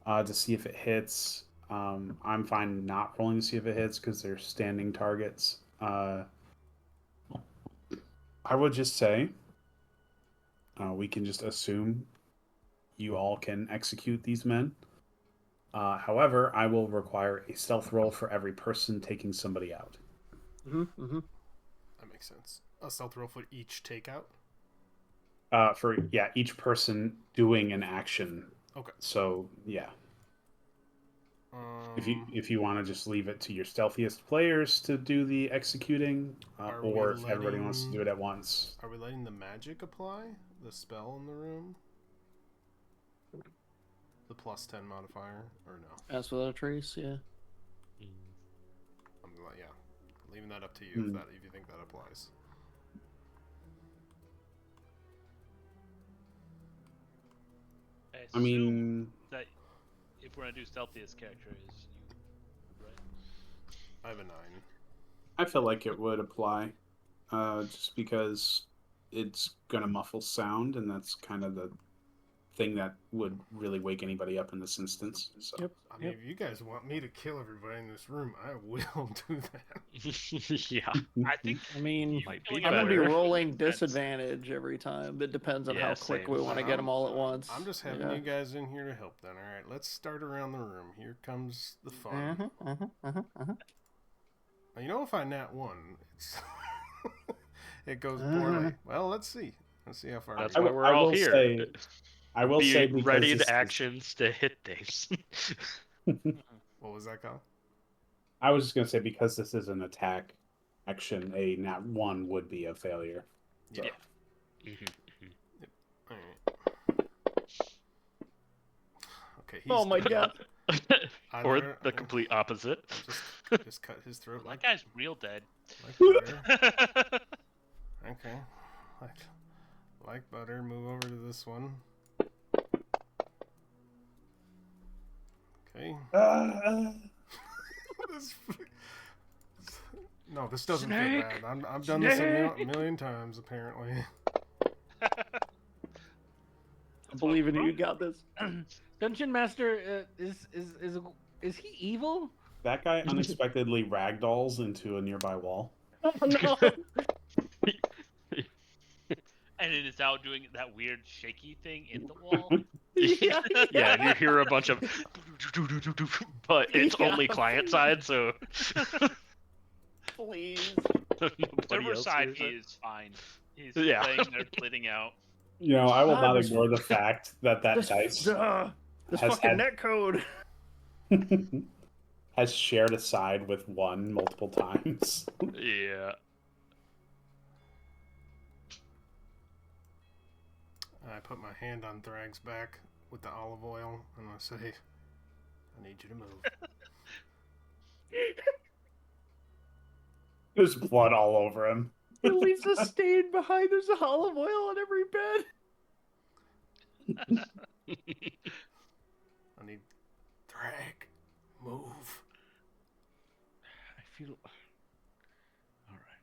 to see if it hits. I'm fine not rolling to see if it hits because they're standing targets. I would just say we can just assume you all can execute these men. However, I will require a stealth roll for every person taking somebody out. Mm-hmm. That makes sense. A stealth roll for each takeout? For each person doing an action. Okay. So yeah. If you want to just leave it to your stealthiest players to do the executing, Are or we if everybody wants to letting- do it at once. Are we letting the magic apply? The spell in the room? The +10 modifier? Or no? As without a trace, yeah. Yeah. Leaving that up to you Hmm. if you think that applies. I mean, that if we're gonna do stealthiest character is you, right? I have a 9. I feel like it would apply, just because it's gonna muffle sound, and that's kind of the thing that would really wake anybody up in this instance. So. Yep. I mean, if you guys want me to kill everybody in this room, I will do that. Yeah. I think I mean, Might feeling be I'm gonna be better. rolling Defense. disadvantage every time. It depends on Yeah, how quick same. we want to get them all at once. I'm just having Yeah. you guys in here to help then. Alright, let's start around the room. Here comes the fun. Now, you know, if I nat 1, it's it goes poorly. Well, let's see. Let's see how far That's we why go. we're I all will here. say- I will Be say because ready this to is- actions to hit things. What was that, Kyle? I was just gonna say because this is an attack action, a nat 1 would be a failure. So. Yeah. Mhm. Alright. Okay, he's Oh my dead. god. Or the complete opposite. Just cut his throat that like guy's real dead. butter. Okay. Like butter. Move over to this one. Okay. No, this doesn't Snake! fit bad. I've done this a million times, apparently. I believe in you. You got this. Dungeon Master is he evil? That guy unexpectedly ragdolls into a nearby wall. Oh no! And it is out doing that weird shaky thing in the wall. Yeah, Yeah, and you hear a bunch of, but it's Yeah. only client side, so Please. nobody Server else side, hears he it. is fine. He's Yeah. laying there bleeding out. You know, I will God, not this- ignore the fact that that dice This has fucking had- netcode. has shared a side with 1 multiple times. Yeah. I put my hand on Thrag's back with the olive oil, and I say, I need you to move. There's blood all over him. It leaves a stain behind. There's olive oil on every bed. I need Thrag, move. I feel. All right.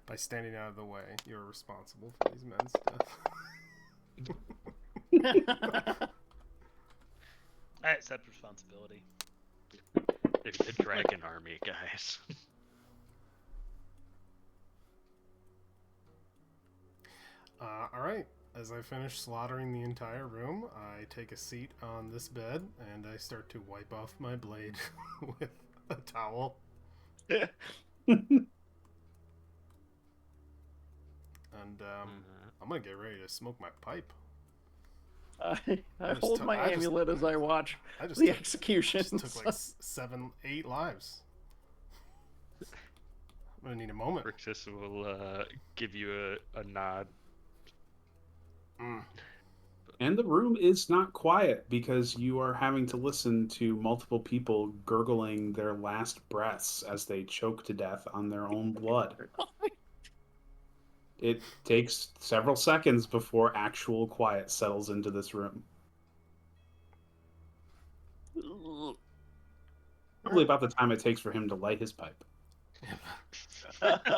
By standing out of the way, you're responsible for these men's death. I accept responsibility. There's the dragon army, guys. Alright, as I finish slaughtering the entire room, I take a seat on this bed and I start to wipe off my blade with a towel. And I'm gonna get ready to smoke my pipe. I just hold took- my I just- amulet as I watch I just the took, executions. just took like 7, 8 lives. I'm gonna need a moment. Rixus will give you a nod. Mm. And the room is not quiet because you are having to listen to multiple people gurgling their last breaths as they choke to death on their own blood. It takes several seconds before actual quiet settles into this room. Probably about the time it takes for him to light his pipe.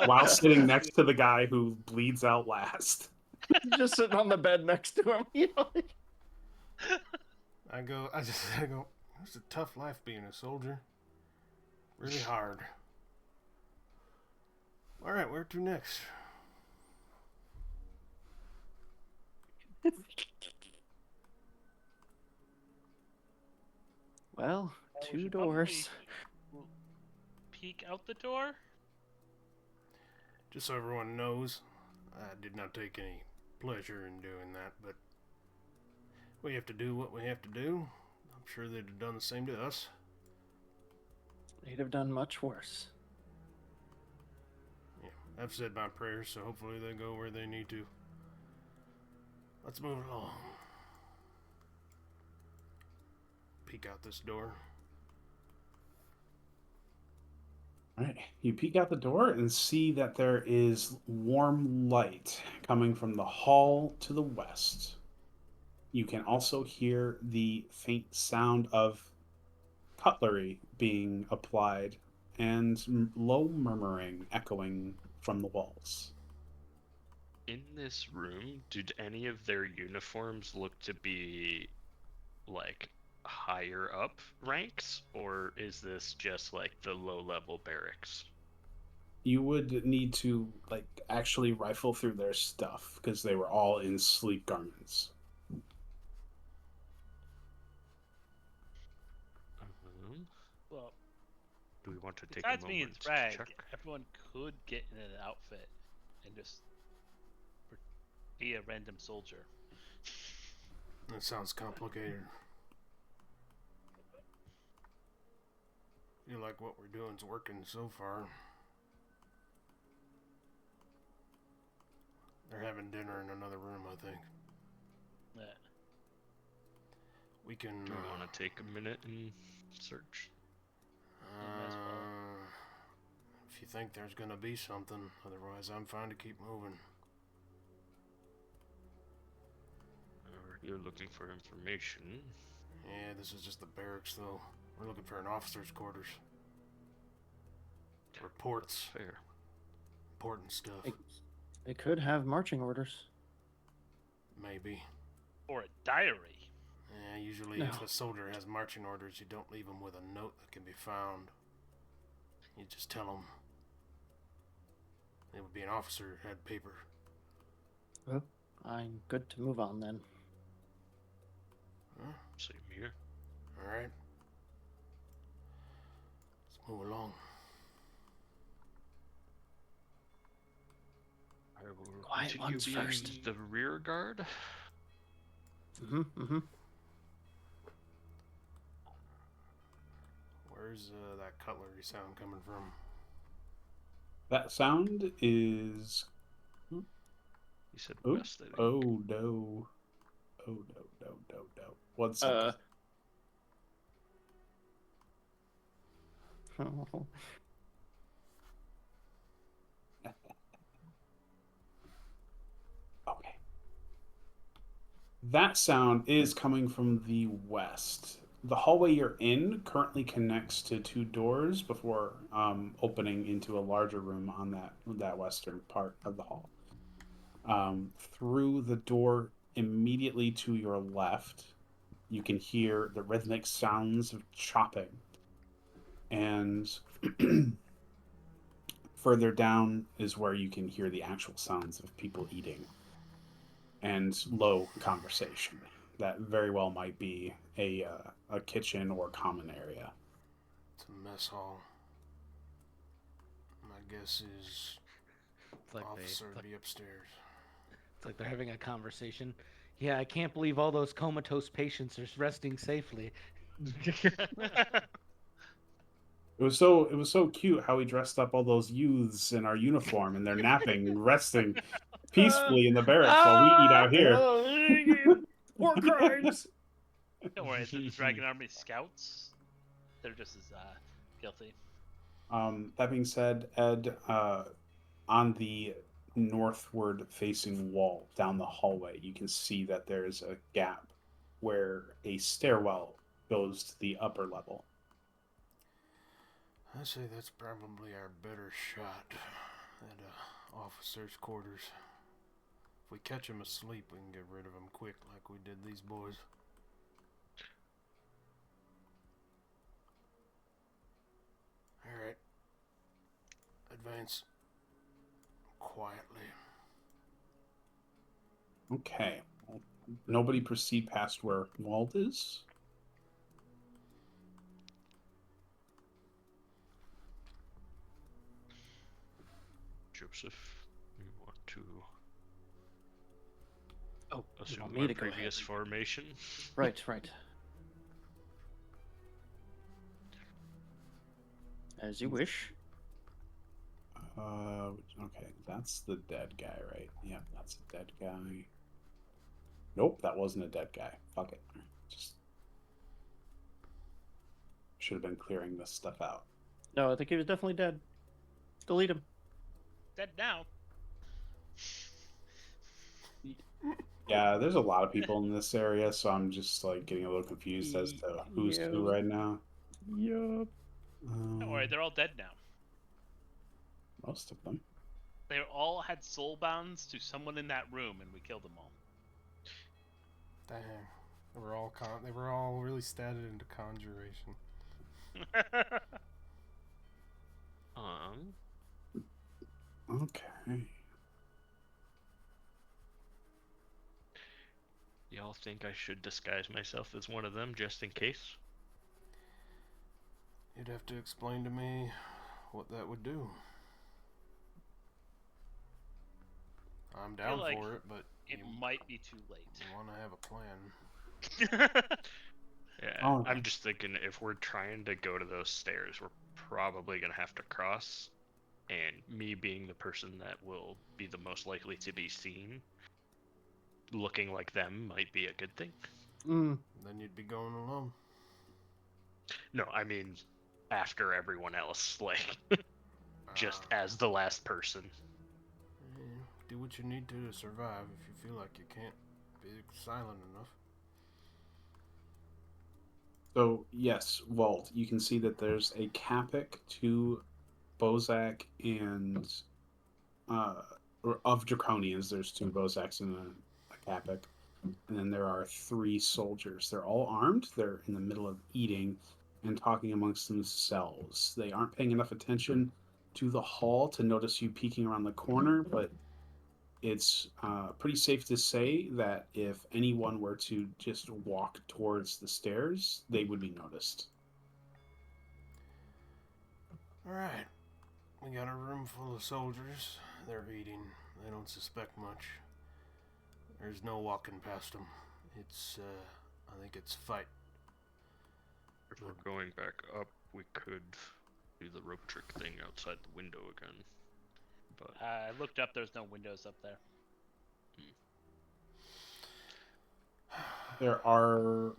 While sitting next to the guy who bleeds out last. Just sitting on the bed next to him. You know? I go, it's a tough life being a soldier. Really hard. Alright, where to next? Well, We two should doors. probably peek out the door. Just so everyone knows, I did not take any pleasure in doing that, but we have to do what we have to do. I'm sure they'd have done the same to us. They'd have done much worse. Yeah, I've said my prayers, so hopefully they go where they need to. Let's move along. Peek out this door. All right. You peek out the door and see that there is warm light coming from the hall to the west. You can also hear the faint sound of cutlery being applied and low murmuring echoing from the walls. In this room, did any of their uniforms look to be like higher up ranks, or is this just like the low level barracks? You would need to like actually rifle through their stuff because they were all in sleep garments. Well, Do we want to take a besides being moment to Thrag, check? everyone could get in an outfit and just be a random soldier. That sounds complicated. Feel like what we're doing's working so far. They're having dinner in another room, I think. Yeah. We can. Do we want to take a minute and search? might as well. If you think there's gonna be something, otherwise I'm fine to keep moving. Or you're looking for information? Yeah, this is just the barracks, though. We're looking for an officer's quarters. Reports, Fair. important stuff. They could have marching orders. Maybe. Or a diary. Yeah, usually No. if a soldier has marching orders, you don't leave them with a note that can be found. You just tell them. It would be an officer who had paper. Well, I'm good to move on then. Huh? Same here. Alright. Let's move along. I will Quiet continue ones being first. the rear guard. Where's that cutlery sound coming from? That sound is. You said Oh, west, I think. oh no. Oh no. One second. Okay. That sound is coming from the west. The hallway you're in currently connects to two doors before opening into a larger room on that western part of the hall. Through the door immediately to your left, you can hear the rhythmic sounds of chopping. And further down is where you can hear the actual sounds of people eating and low conversation. That very well might be a kitchen or common area. It's a mess hall. My guess is It's like officer would be upstairs. it's like they're having a conversation. Yeah, I can't believe all those comatose patients are resting safely. It was so cute how we dressed up all those youths in our uniform and they're napping and resting peacefully in the barracks while we eat out here. War crimes. Don't worry, the Dragon Army scouts, they're just as guilty. That being said, Ed, on the northward facing wall down the hallway, you can see that there's a gap where a stairwell goes to the upper level. I say that's probably our better shot at officer's quarters. If we catch him asleep, we can get rid of him quick like we did these boys. Alright. Advance. Quietly. Okay. Well, nobody proceed past where Walt is. Joseph, you want to Oh, you Assume want me our to go ahead? previous formation. Right, right. As you wish. Okay, that's the dead guy, right? Yep, that's a dead guy. Nope, that wasn't a dead guy. Fuck it. Just should have been clearing this stuff out. No, I think he was definitely dead. Delete him. Dead now. Yeah, there's a lot of people in this area, so I'm just like getting a little confused as to who's who right now. Yup. Don't worry, they're all dead now. Most of them. They all had soul bounds to someone in that room, and we killed them all. Dang. They were all really statted into conjuration. Okay. Y'all think I should disguise myself as one of them just in case? You'd have to explain to me what that would do. I'm down like for it, but It you might be too late. want to have a plan. Yeah, Oh. I'm just thinking if we're trying to go to those stairs, we're probably gonna have to cross, and me being the person that will be the most likely to be seen, looking like them might be a good thing. Then you'd be going alone. No, I mean after everyone else, like just Ah. as the last person. Yeah, do what you need to survive if you feel like you can't be silent enough. So yes, Walt, you can see that there's a Capic, two Bozak, and or of Draconians, there's two Bozaks and a Capic. And then there are three soldiers. They're all armed. They're in the middle of eating and talking amongst themselves. They aren't paying enough attention to the hall to notice you peeking around the corner, but it's pretty safe to say that if anyone were to just walk towards the stairs, they would be noticed. Alright. We got a room full of soldiers. They're eating. They don't suspect much. There's no walking past them. It's, I think it's fight. If we're going back up, we could do the rope trick thing outside the window again. But I looked up. There's no windows up there. There are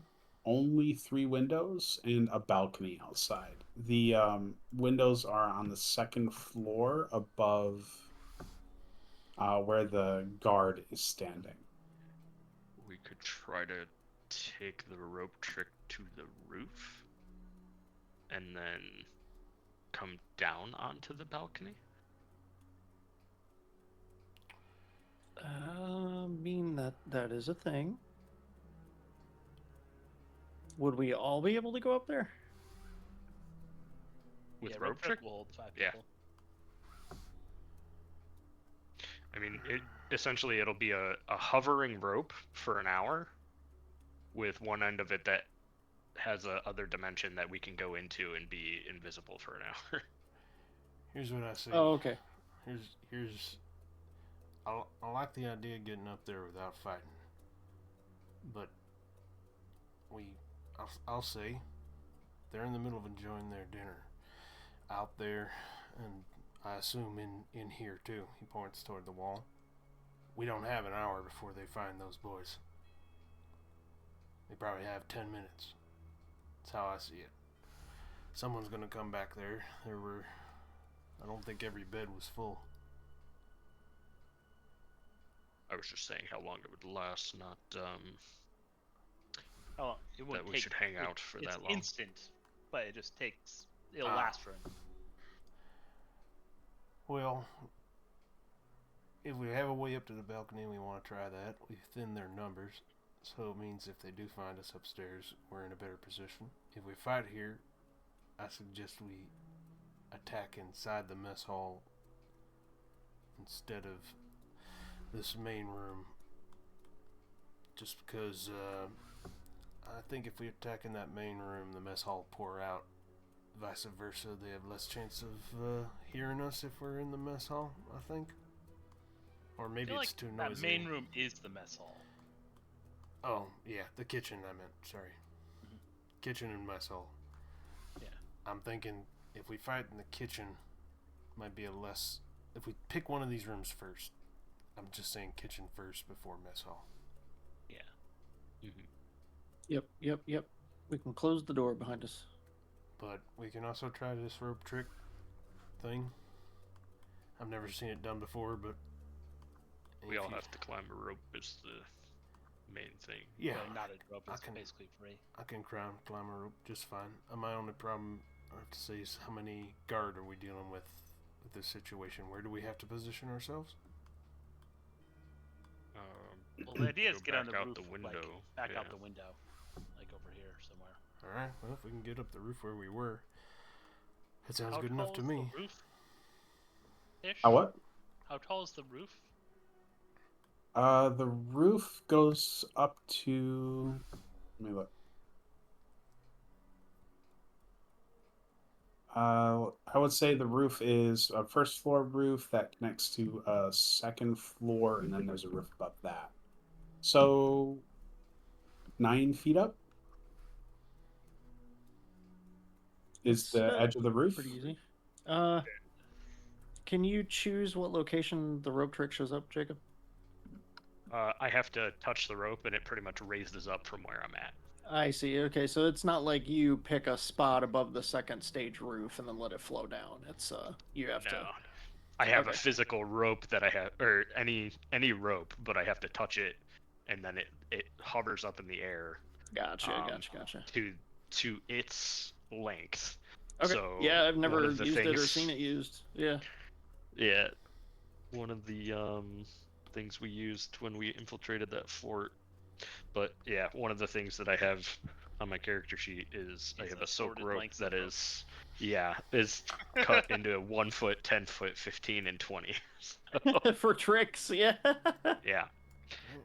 only three windows and a balcony outside. The windows are on the second floor above where the guard is standing. we could try to take the rope trick to the roof and then come down onto the balcony. I mean, that is a thing. Would we all be able to go up there? With Yeah, rope trick? will hold 5 Yeah. people. I mean, essentially it'll be a hovering rope for an hour with one end of it that has a other dimension that we can go into and be invisible for an hour. Here's what I see. Oh, okay. I like the idea of getting up there without fighting. But I'll say they're in the middle of enjoying their dinner out there, and I assume in here too. He points toward the wall. We don't have an hour before they find those boys. They probably have 10 minutes. That's how I see it. Someone's gonna come back there. I don't think every bed was full. I was just saying how long it would last, not Oh, it won't that we take, should hang out for that long. It's instant, but it just takes. It'll Ah. last for. Well, if we have a way up to the balcony, we want to try that. We thin their numbers, so it means if they do find us upstairs, we're in a better position. If we fight here, I suggest we attack inside the mess hall instead of this main room. Just because I think if we attack in that main room, the mess hall will pour out. Vice versa, they have less chance of hearing us if we're in the mess hall, I think. Or maybe I feel it's like too that noisy. main room is the mess hall. Oh, yeah, the kitchen, I meant. Sorry. Kitchen and mess hall. Yeah. I'm thinking if we fight in the kitchen, might be a less. If we pick one of these rooms first, I'm just saying kitchen first before mess hall. Yeah. Yep. We can close the door behind us. But we can also try this rope trick thing. I've never seen it done before, but We if all you- have to climb a rope is the main thing. Yeah, The knotted rope I is can- basically free. I can climb a rope just fine. My only problem I have to say is how many guard are we dealing with this situation? Where do we have to position ourselves? Well, the idea is Go get on back the out roof, the window. like back yeah. out the window, like over here somewhere. All right. Well, if we can get up the roof where we were, that sounds How good tall enough to is me. The roof? Ish? What? How tall is the roof? The roof goes up to. Let me look. I would say the roof is a first floor roof that connects to a second floor, and then there's a roof above that. So 9 feet up is It's, the edge of the roof. Pretty easy. Can you choose what location the rope trick shows up, Jacob? I have to touch the rope, and it pretty much raises up from where I'm at. I see. Okay, so it's not like you pick a spot above the second stage roof and then let it flow down. It's you have No, to. I have a Okay. physical rope that I have, or any rope, but I have to touch it, and then it hovers up in the air Gotcha. to its length. Okay. So Yeah, I've one never of the used it or things- seen it used. Yeah. Yeah, one of the things we used when we infiltrated that fort. But yeah, one of the things that I have on my character sheet is I It's have a a silk corded rope length that of rope. is cut into 1 foot, 10 foot, 15, and 20. For tricks, yeah. Yeah.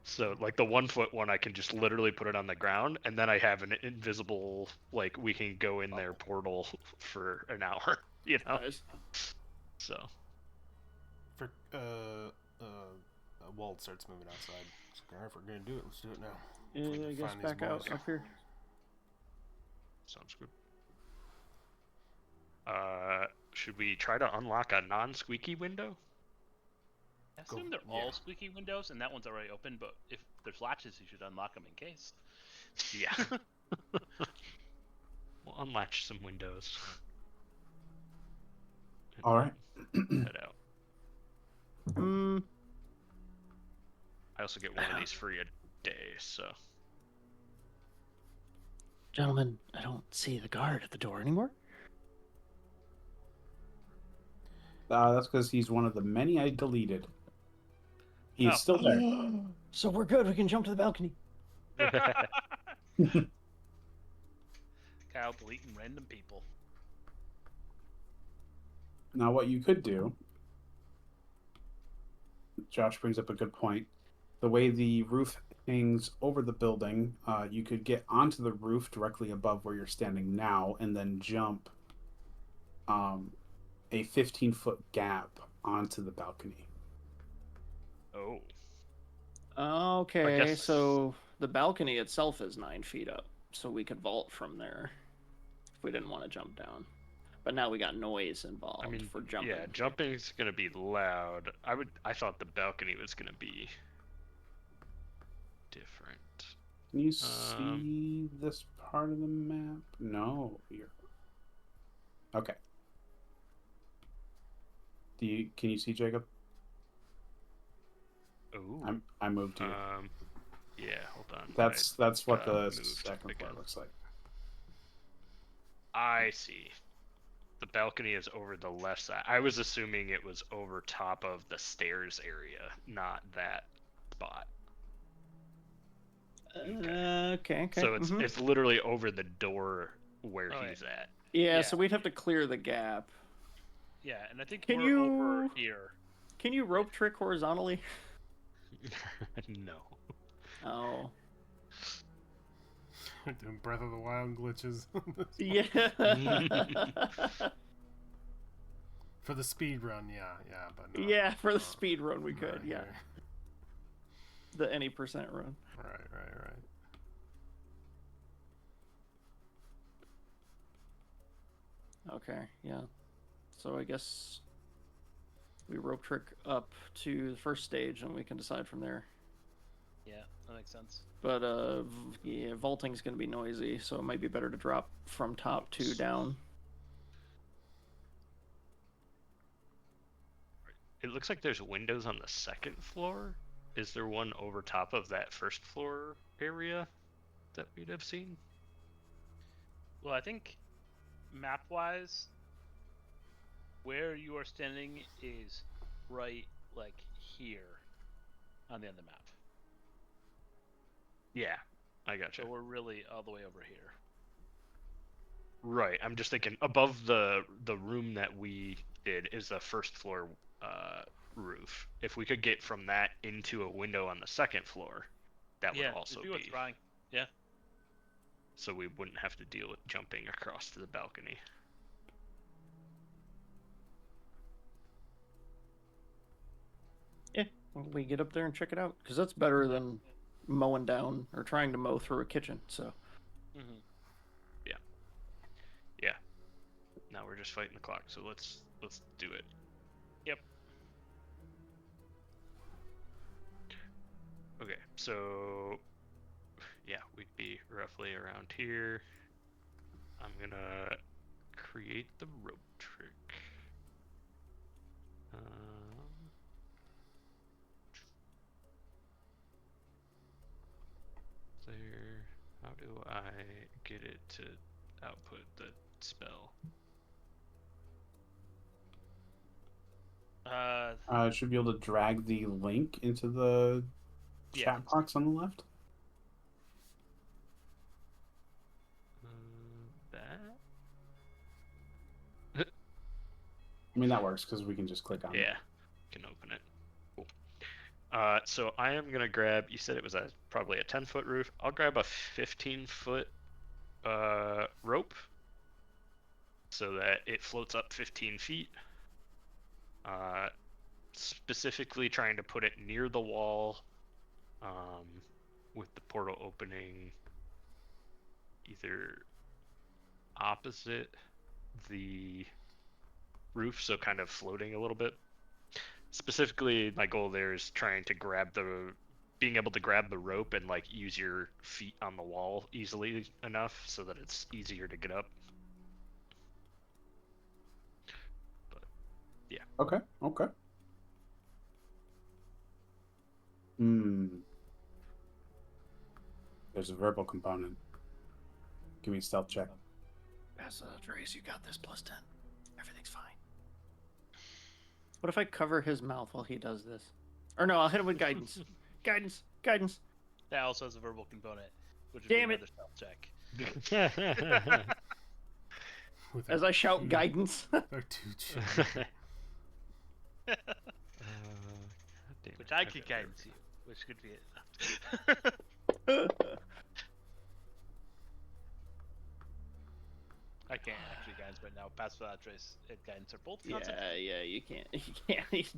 So like the 1 foot one, I can just literally put it on the ground, and then I have an invisible, like, we can go in their portal for an hour. Nice. So For Wald starts moving outside. It's like, all right, if we're gonna do it, let's do it now. Yeah, We I can guess find these back out boys. up here. sounds good. Should we try to unlock a non-squeaky window? I Go- assume they're yeah. all squeaky windows, and that one's already open. But if there's latches, you should unlock them in case. Yeah. We'll unlatch some windows. And All right. Head out. Hmm. I also get one of these free a day, so. Gentlemen, I don't see the guard at the door anymore. That's because he's one of the many I deleted. He's Oh. still there. So we're good. We can jump to the balcony. Kyle deleting random people. Now, what you could do, Josh brings up a good point. The way the roof hangs over the building, you could get onto the roof directly above where you're standing now, and then jump a 15-foot gap onto the balcony. Oh. Okay, guess- so the balcony itself is 9 feet up, so we could vault from there if we didn't want to jump down. But now we got noise involved I mean, for jumping. yeah, jumping's gonna be loud. I thought the balcony was gonna be different. Can you see this part of the map? No, you're okay. Can you see Jacob? Oh. I moved you. Yeah, hold on. That's what the moved second floor again. looks like. I see. The balcony is over the left side. I was assuming it was over top of the stairs area, not that spot. Okay. So it's literally over the door where Oh, he's at. Yeah, Yeah. so we'd have to clear the gap. Yeah, and I think Can we're over you- here. Can you rope trick horizontally? No. Oh. We're doing Breath of the Wild glitches. Yeah. For the speed run, yeah, but not, Yeah, for the not- speed run we not could, yeah. here. the any percent run. Right. Okay, yeah. So I guess we rope trick up to the first stage, and we can decide from there. Yeah, that makes sense. But yeah, vaulting's gonna be noisy, so it might be better to drop from top to down. It looks like there's windows on the second floor. Is there one over top of that first floor area that we'd have seen? Well, I think map-wise, where you are standing is right, like, here on the end of the map. Yeah, I gotcha. So we're really all the way over here. Right, I'm just thinking above the room that we did is the first floor roof. If we could get from that into a window on the second floor, that would also be what's trying. Yeah. So we wouldn't have to deal with jumping across to the balcony. Yeah, we get up there and check it out, because that's better than mowing down or trying to mow through a kitchen. So. Mm-hmm. Yeah. Now we're just fighting the clock, so let's do it. Yep. Okay, so yeah, we'd be roughly around here. I'm gonna create the rope trick. There. How do I get it to output the spell? It should be able to drag the link into the chat box on the left. That? I mean, that works because we can just click on it. Yeah, can open it. Cool. So I am gonna grab. You said it was probably a 10-foot roof. I'll grab a 15-foot rope, so that it floats up 15 feet. Specifically trying to put it near the wall, with the portal opening either opposite the roof, so kind of floating a little bit. Specifically, my goal there is trying to being able to grab the rope and like use your feet on the wall easily enough so that it's easier to get up. But yeah. Okay. There's a verbal component. Give me a stealth check. Pass Trace, you got this, +10. Everything's fine. What if I cover his mouth while he does this? Or no, I'll hit him with guidance. Guidance. That also has a verbal component, which would Damn be it. another stealth check. As I shout guidance. Which I could guidance you, which could be it. I can't actually guidance right now. Pass without trace and guidance are both concepts. Yeah, you can't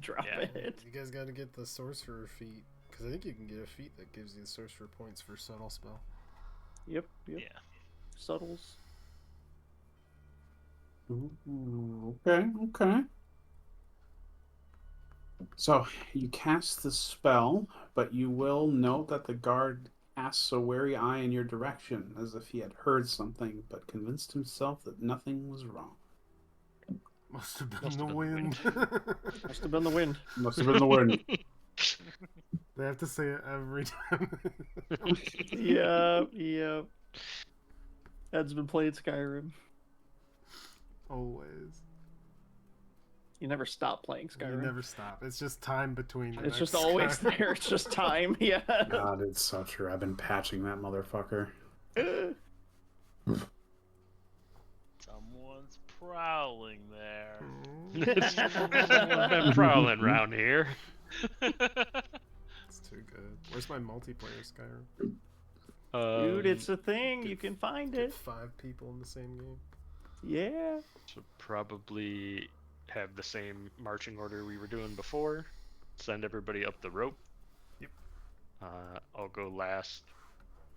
drop it. You guys got to get the sorcerer feat, because I think you can get a feat that gives you the sorcerer points for subtle spell. Yep. Yeah. Subtles. Ooh, okay. So you cast the spell, but you will note that the guard casts a wary eye in your direction, as if he had heard something, but convinced himself that nothing was wrong. Must have been the wind. Must have been the wind. Must have been the wind. They have to say it every time. Yep. Ed's been playing Skyrim. Always. You never stop playing Skyrim. You never stop. It's just time between. It's just always there. It's just time. Yeah. God, it's so true. I've been patching that motherfucker. Someone's prowling there. I've been prowling around here. It's too good. Where's my multiplayer Skyrim? Dude, it's a thing. You can find Get it. 5 people in the same game. Yeah. So probably have the same marching order we were doing before. Send everybody up the rope. Yep. I'll go last,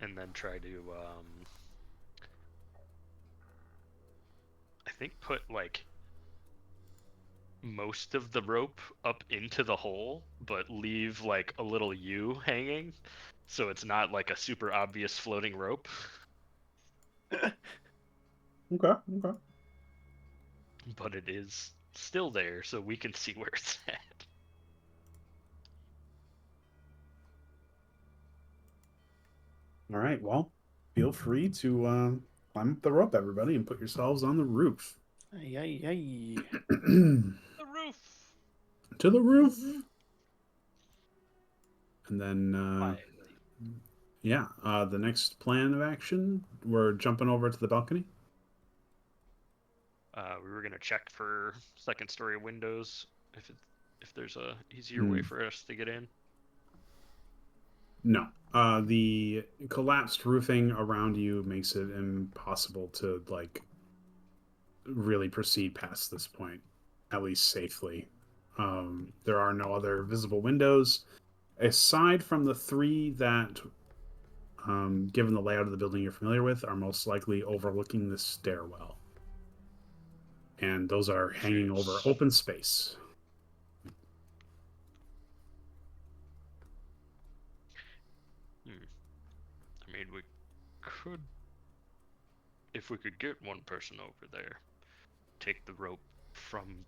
and then try to I think put like most of the rope up into the hole, but leave like a little U hanging, so it's not like a super obvious floating rope. Okay. Okay. But it is still there, so we can see where it's at. All right. Well, feel free to climb up the rope, everybody, and put yourselves on the roof. Ay, ay, ay. To The roof. the roof. And then, Quietly. yeah, the next plan of action, we're jumping over to the balcony. We were gonna check for second story windows if there's a easier way for us to get in. No. The collapsed roofing around you makes it impossible to like really proceed past this point, at least safely. There are no other visible windows aside from the three that, given the layout of the building you're familiar with, are most likely overlooking the stairwell. And those are hanging over open space. I mean, we could, if we could get one person over there, take the rope from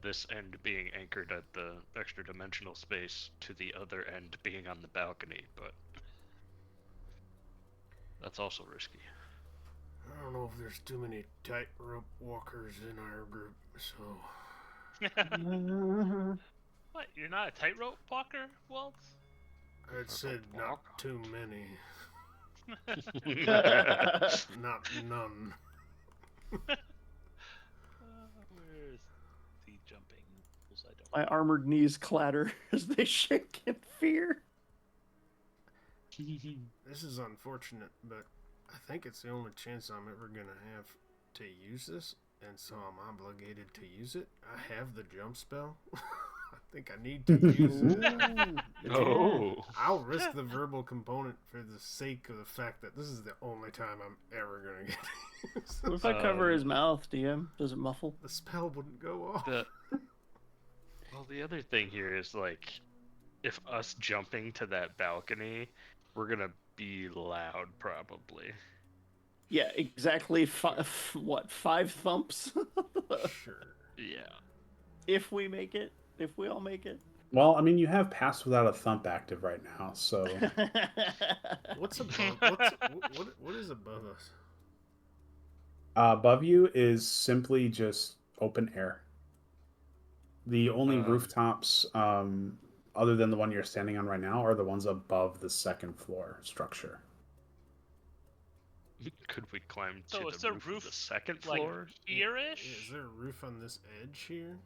this end being anchored at the extra dimensional space to the other end being on the balcony, but that's also risky. I don't know if there's too many tightrope walkers in our group, so What? You're not a tightrope walker, Walt? I said not too many. Ay, Not none. Where's the jumping rules? I don't. My armored knees clatter as they shake in fear. This is unfortunate, but I think it's the only chance I'm ever gonna have to use this, and so I'm obligated to use it. I have the jump spell. I think I need to use it. Oh. I'll risk the verbal component for the sake of the fact that this is the only time I'm ever gonna get to use What it. if I cover his mouth, DM? Does it muffle? The spell wouldn't go off. Well, the other thing here is like, if us jumping to that balcony, we're gonna be loud probably. Yeah, exactly. What, 5 thumps? Sure. Yeah. If we make it. If we all make it. Well, I mean, you have Pass Without a Thump active right now, so What's above? What is above us? above you is simply just open air. The only rooftops, other than the one you're standing on right now, are the ones above the second floor structure. Could we climb to So is the the roof, roof of the second like floor? here-ish? Is there a roof on this edge here?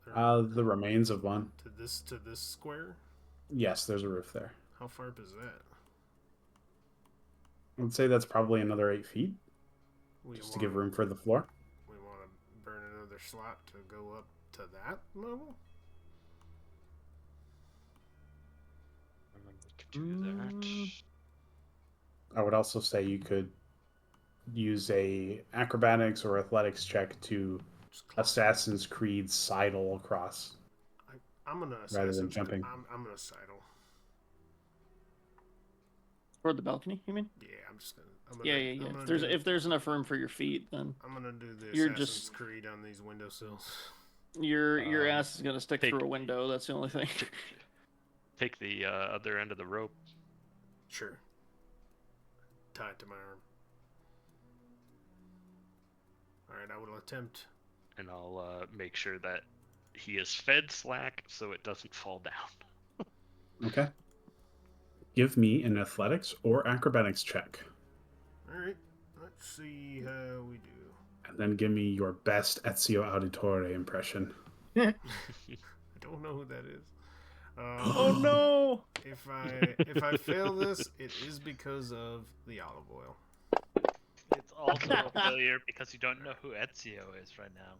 The remains of one. To this square? Yes, there's a roof there. How far up is that? I would say that's probably another 8 feet, We just to give room for the floor. We want to burn another slot to go up to that level? Do that. I would also say you could use a acrobatics or athletics check to Assassin's Creed sidle across. I'm gonna rather than jumping. I'm gonna sidle. Toward the balcony, you mean? Yeah, I'm gonna Yeah. I'm gonna If there's enough room for your feet, then I'm gonna do the You're Assassin's just- Creed on these windowsills. your ass is gonna stick take- through a window. That's the only thing. Take the other end of the rope. Sure. Tie it to my arm. Alright, I will attempt. And I'll make sure that he is fed slack so it doesn't fall down. Okay. Give me an athletics or acrobatics check. Alright, let's see how we do. And then give me your best Ezio Auditore impression. I don't know who that is. Oh no! If I fail this, it is because of the olive oil. It's also a failure because you don't know who Ezio is right now.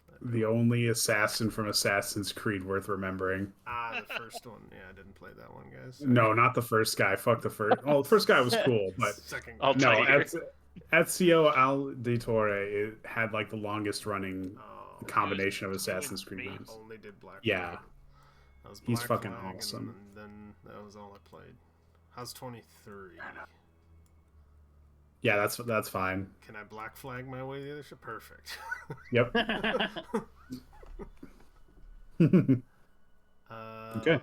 Let's The only assassin from Assassin's Creed worth remembering. Ah, the first one. Yeah, I didn't play that one, guys. No, not the first guy. Fuck the first. Well, the first guy was cool, but Second I'll guy. tell no, you. Ezio Auditore it had like the longest running Oh, combination of It was you and Assassin's Creed me. games. only did Black Yeah, Flag. That was he's Black fucking Flag, awesome. And then that was all I played. How's 23? Yeah, that's fine. Can I Black Flag my way to the other ship? Perfect. Yep. Okay.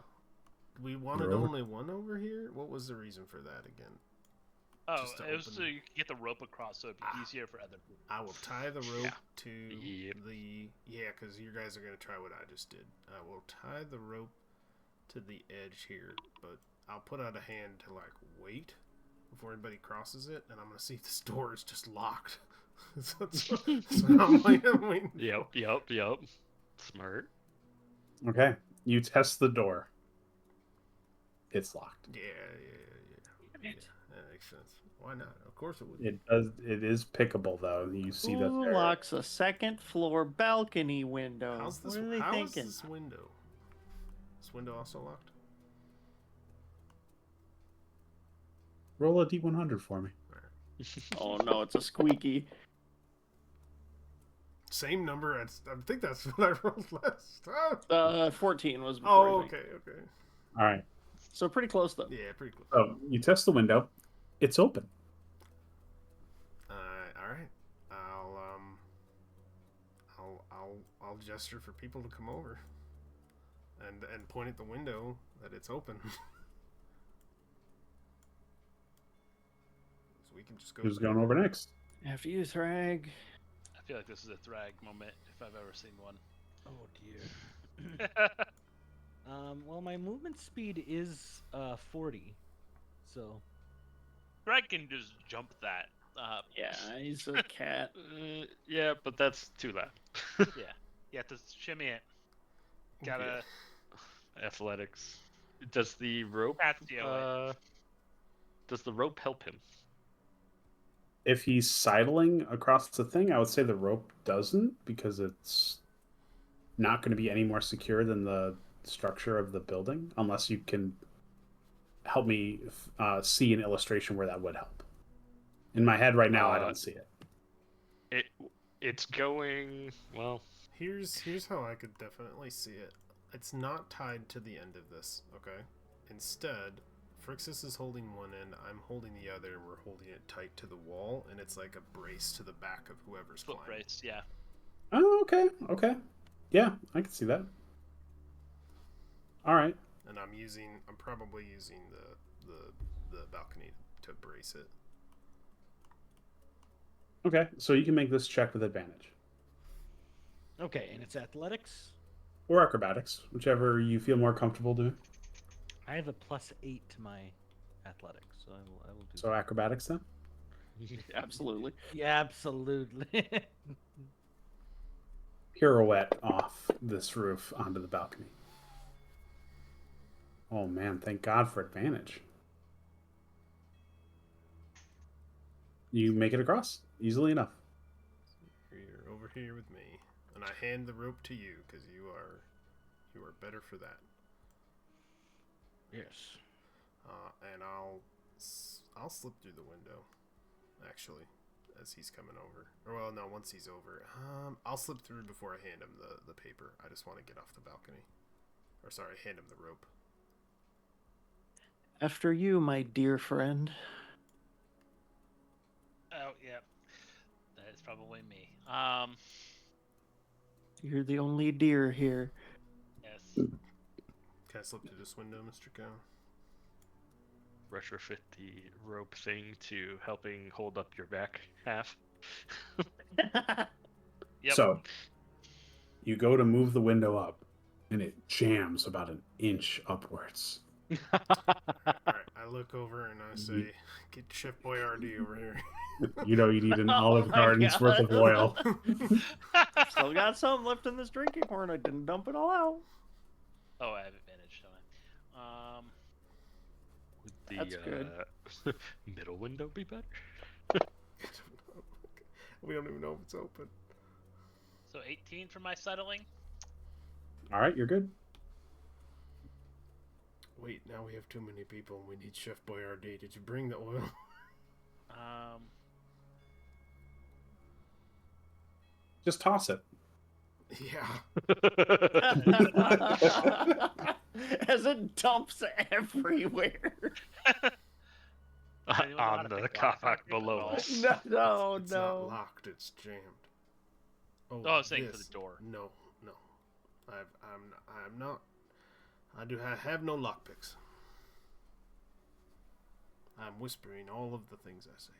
We wanted We're over. only one over here? What was the reason for that again? Oh, Just to it was open- so you could get the rope across, so it'd be easier for other people. I will tie the rope to Yep. the... Yeah, because you guys are going to try what I just did. I will tie the rope to the edge here, but I'll put out a hand to, like, wait before anybody crosses it, and I'm going to see if this door is just locked. that's what I'm waiting Yep, yep, yep. Smart. Okay. You test the door. It's locked. Yeah. Damn it. That makes sense. Why not? Of course it would. It does. It is pickable though. You see that Who there. locks a second floor balcony window? How's this? What are they How is thinking? this window? This window also locked? Roll a d100 for me. Oh no, it's a squeaky. Same number. I think that's what I rolled last time. 14 was before. Oh, I think. okay. All right. So pretty close though. Yeah, pretty close. So you test the window. It's open. All right. I'll gesture for people to come over, and point at the window that it's open. So we can just go. Who's through. going over next? After you, Thrag. I feel like this is a Thrag moment if I've ever seen one. Oh dear. Well, my movement speed is 40, so Thrag can just jump that. Yeah, he's a cat. Yeah, but that's too loud. Yeah, you have to shimmy it. Gotta. Athletics. Does the rope? That's the way. Does the rope help him? If he's sidling across the thing, I would say the rope doesn't because it's not going to be any more secure than the structure of the building, unless you can help me see an illustration where that would help. In my head right now, I don't see it. It's going well. Here's how I could definitely see it. It's not tied to the end of this, okay? Instead, Frixis is holding one end, I'm holding the other, and we're holding it tight to the wall, and it's like a brace to the back of whoever's Foot climbing. brace, yeah. Oh, okay. Yeah, I can see that. All right. And I'm probably using the balcony to brace it. Okay, so you can make this check with advantage. okay. And it's athletics. Or acrobatics, whichever you feel more comfortable doing. I have a +8 to my athletics, so I will do. So acrobatics then? Absolutely. Yeah, absolutely. Pirouette off this roof onto the balcony. Oh man, thank God for advantage. You make it across easily enough. You're over here with me, and I hand the rope to you because you are better for that. Yes. And I'll slip through the window, actually, as he's coming over. Or well, no, once he's over, I'll slip through before I hand him the paper. I just want to get off the balcony, or sorry, hand him the rope. After you, my dear friend. Oh, yeah. That is probably me. You're the only deer here. Yes. Can I slip through this window, Mr. Cow? Retrofit the rope thing to helping hold up your back half. Yep. So you go to move the window up, and it jams about an inch upwards. Alright, I look over and I say, get Chef Boyardee over here. You know you need an Oh Olive my Garden's worth of God. oil. Still got some left in this drinking horn. I didn't dump it all out. Oh, I have advantage, don't I? Would That's good. Middle window be better? We don't even know if it's open. So 18 for my settling. All right, you're good. Wait, now we have too many people and we need Chef Boyardee. Did you bring the oil? Just toss it. Yeah. As it dumps everywhere. Anyone know how On to the pick car locks at below all? us. No, It's not no. locked, it's jammed. Oh, I was saying for the door. No. I'm not. I have no lockpicks. I'm whispering all of the things I say.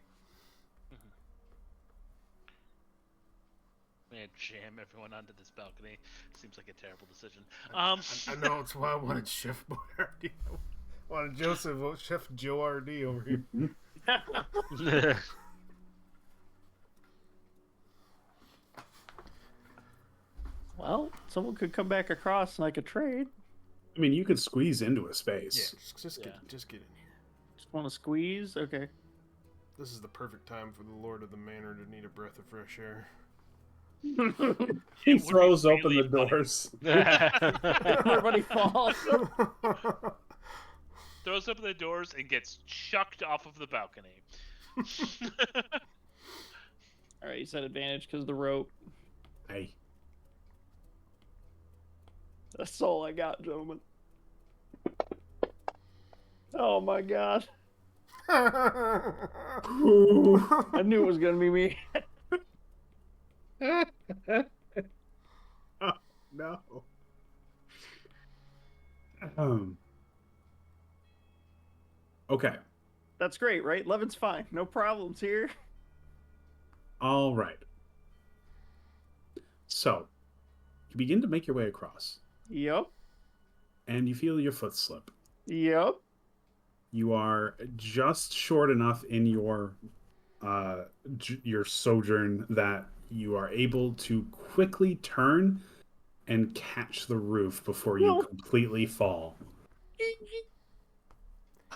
I'm gonna jam everyone onto this balcony. Seems like a terrible decision. I know, it's why I wanted Chef Boyardee. I wanted Chef Joe R.D. over here. Well, someone could come back across and I could trade. I mean, you could squeeze into a Yeah, space. just get in here. Just want to squeeze? Okay. This is the perfect time for the Lord of the Manor to need a breath of fresh air. He would be throws open really the funny. doors. Everybody falls. Throws open the doors and gets chucked off of the balcony. All right, you said advantage because the rope. Hey, That's all I got, gentlemen. Oh my god. I knew it was gonna be me. oh, no. Okay. That's great, right? Levin's fine. No problems here. All right. So, you begin to make your way across, Yep. and you feel your foot slip. Yep. You are just short enough in your sojourn that you are able to quickly turn and catch the roof before you No. completely fall.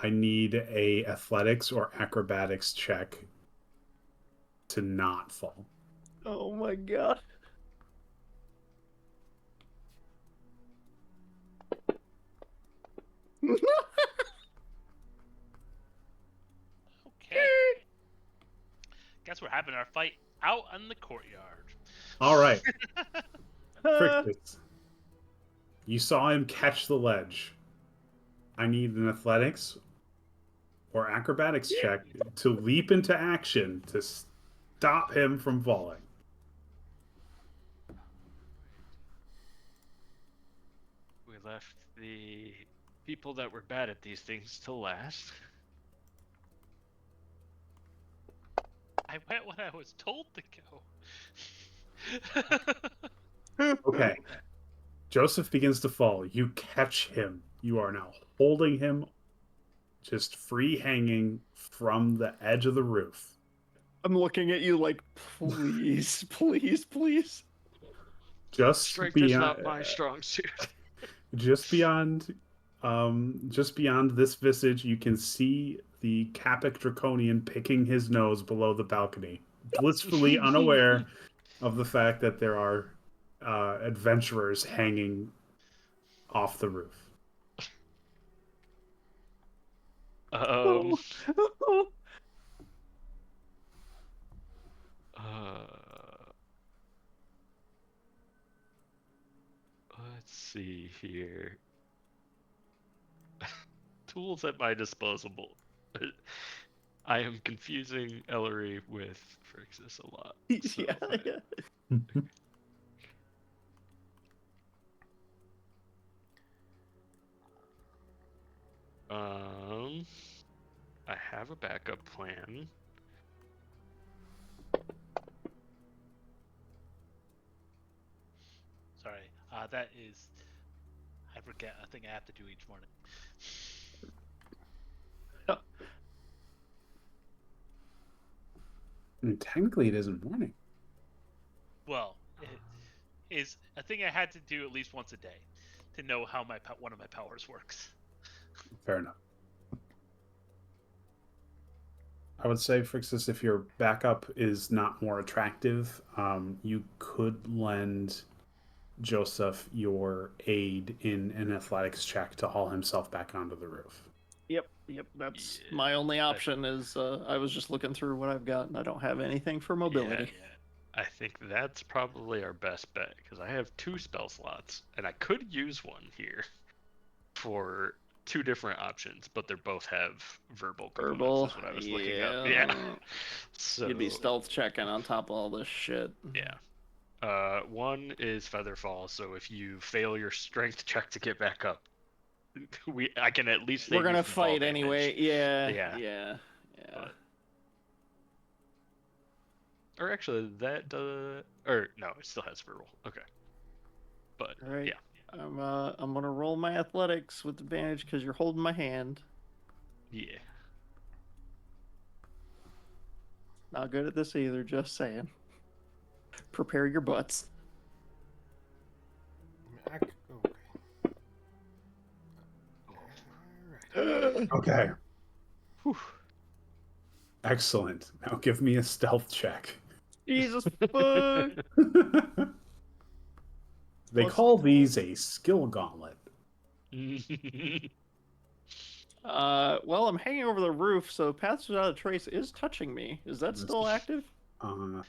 I need a athletics or acrobatics check to not fall. Oh my god. Okay. Guess we're having our fight out in the courtyard. All right. Frictus, you saw him catch the ledge. I need an athletics or acrobatics check to leap into action to stop him from falling. We left the people that were bad at these things to last. I went when I was told to go. Okay. Joseph begins to fall. You catch him. You are now holding him just free hanging from the edge of the roof. I'm looking at you like, please, please, please. Just Strength is not beyond, my strong suit. just beyond this visage, you can see the Capic Draconian picking his nose below the balcony, blissfully unaware of the fact that there are adventurers hanging off the roof. Um, let's see here. Tools at my disposal. I am confusing Ellery with Frixis a lot. So Yeah. I have a backup plan. Sorry, that is. I forget. I think I have to do each morning. I mean, technically, it isn't morning. Well, it is a thing I had to do at least once a day to know how one of my powers works. Fair enough. I would say, Frixus, if your backup is not more attractive, you could lend Joseph your aid in an athletics check to haul himself back onto the roof. Yep. That's Yeah, my only option. Is I was just looking through what I've got, and I don't have anything for mobility. I think that's probably our best bet because I have 2 spell slots and I could use one here for 2 different options, but they both have verbal components. Is what I was looking up. Yeah. So You'd be stealth checking on top of all this shit. yeah. One is Featherfall, so if you fail your strength check to get back up, I can at least We're save gonna you from fall fight anyway. damage. Yeah. But- Or actually, that does. Or no, it still has verbal. Okay. But All right. yeah, I'm gonna roll my athletics with advantage because you're holding my hand. yeah. Not good at this either. Just saying. Prepare your butts. Okay. Alright. Okay. Whew. Excellent. Now give me a stealth check. Jesus fuck. They Plus call 2. these a skill gauntlet. Well, I'm hanging over the roof, so Paths Without a Trace is touching me. Is that still active? Uh-huh.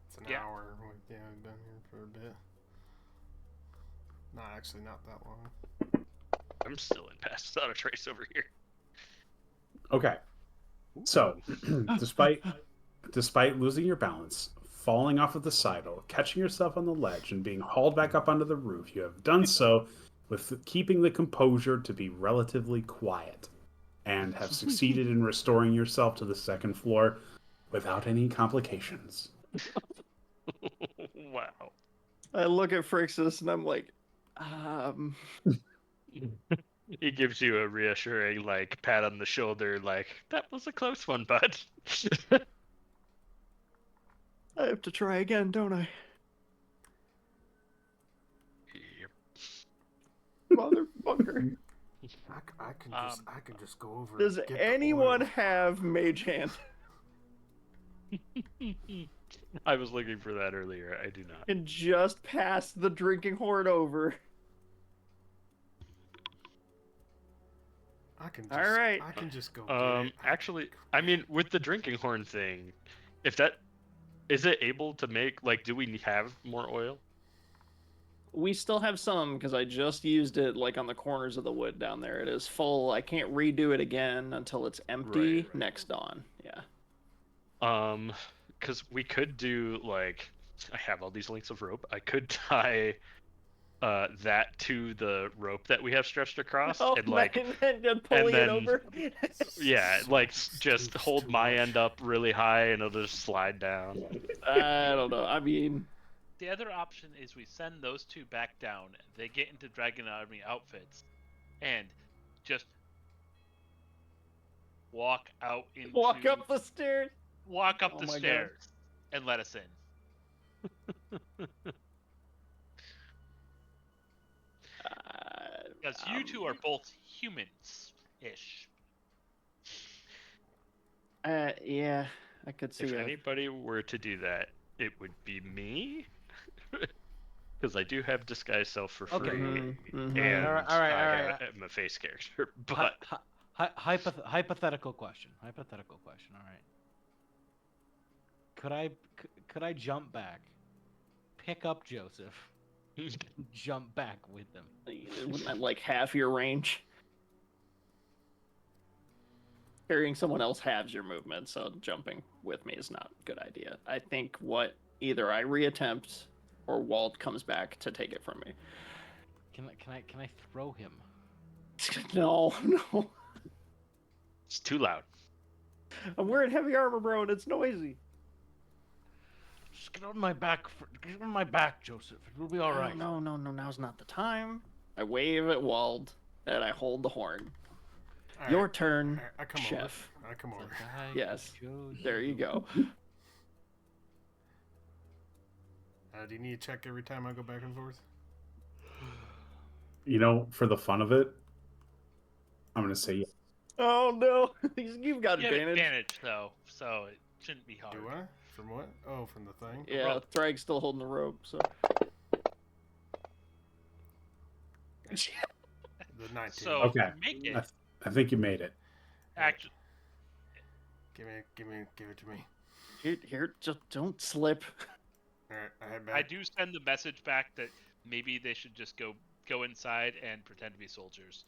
It's an Yeah. hour. Yeah, we've been here for a bit. Not actually, not that long. I'm still in Pass Without a Trace over here. Okay. So, despite losing your balance, falling off of the sidle, catching yourself on the ledge, and being hauled back up onto the roof, you have done so with keeping the composure to be relatively quiet, and have succeeded in restoring yourself to the second floor without any complications. Wow. I look at Frixus and I'm like, He gives you a reassuring, like, pat on the shoulder, like, that was a close one, bud. I have to try again, don't I? Yep. Motherfucker. I can just go over. Does and get the anyone oil. have Mage Hand? I was looking for that earlier. I do not. And just pass the drinking horn over. I can just, All right. I can just go. Get it. Actually, I mean, with the drinking horn thing, if that is it able to make, like, do we have more oil? We still have some because I just used it like on the corners of the wood down there. It is full. I can't redo it again until it's empty Right. next dawn. Yeah. Because we could do, like, I have all these lengths of rope. I could tie that to the rope that we have stretched across, and like, and pulling then- it over. yeah, like just hold my end up really high, and it'll just slide down. I don't know. I mean, The other option is we send those 2 back down. They get into Dragon Army outfits, and just walk out into walk up the stairs. walk up Oh the my God. stairs and let us in. Because you 2 are both humans-ish. Yeah, I could see If it. anybody were to do that, it would be me, because I do have disguise self for free, Okay. Mhm. and All right. I am a face character. But Hypothetical question. Hypothetical question. All right. Could I jump back, pick up Joseph, jump back with them? Wouldn't that like half your range? Carrying someone else halves your movement, so jumping with me is not a good idea. I think what either I reattempt or Walt comes back to take it from me. Can I throw him? No. it's too loud. I'm wearing heavy armor, bro, and it's noisy. Just get on my back. Get on my back, Joseph. It will be all right. No, now's not the time. I wave at Wald and I hold the horn. All Your right. turn, All right, I come Chef. over. I come over. Yes. There you go. Do you need to check every time I go back and forth? You know, for the fun of it, I'm going to say yes. Oh no! You've got You have advantage. advantage though, so it shouldn't be hard. Do I? From what? Oh, from the thing? Yeah, rope. Thrag's still holding the rope, so. The 19. So Okay. make I, it. I think you made it. Actually, Give it to me. Here, just don't slip. Alright, I head I back. do send the message back that maybe they should just go inside and pretend to be soldiers.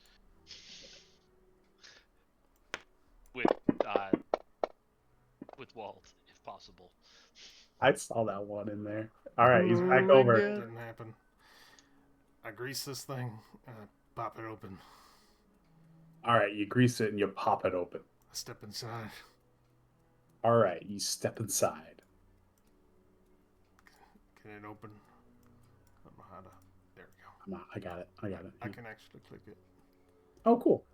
With uh, with Walt, if possible. I saw that one in there. All right, he's Oh back my over. God. Doesn't happen. I grease this thing and I pop it open. All right, you grease it and you pop it open. I step inside. All right, you step inside. Can it open? I don't know how to. There we go. Come on, I got it. I got it. I can actually click it. Oh, cool.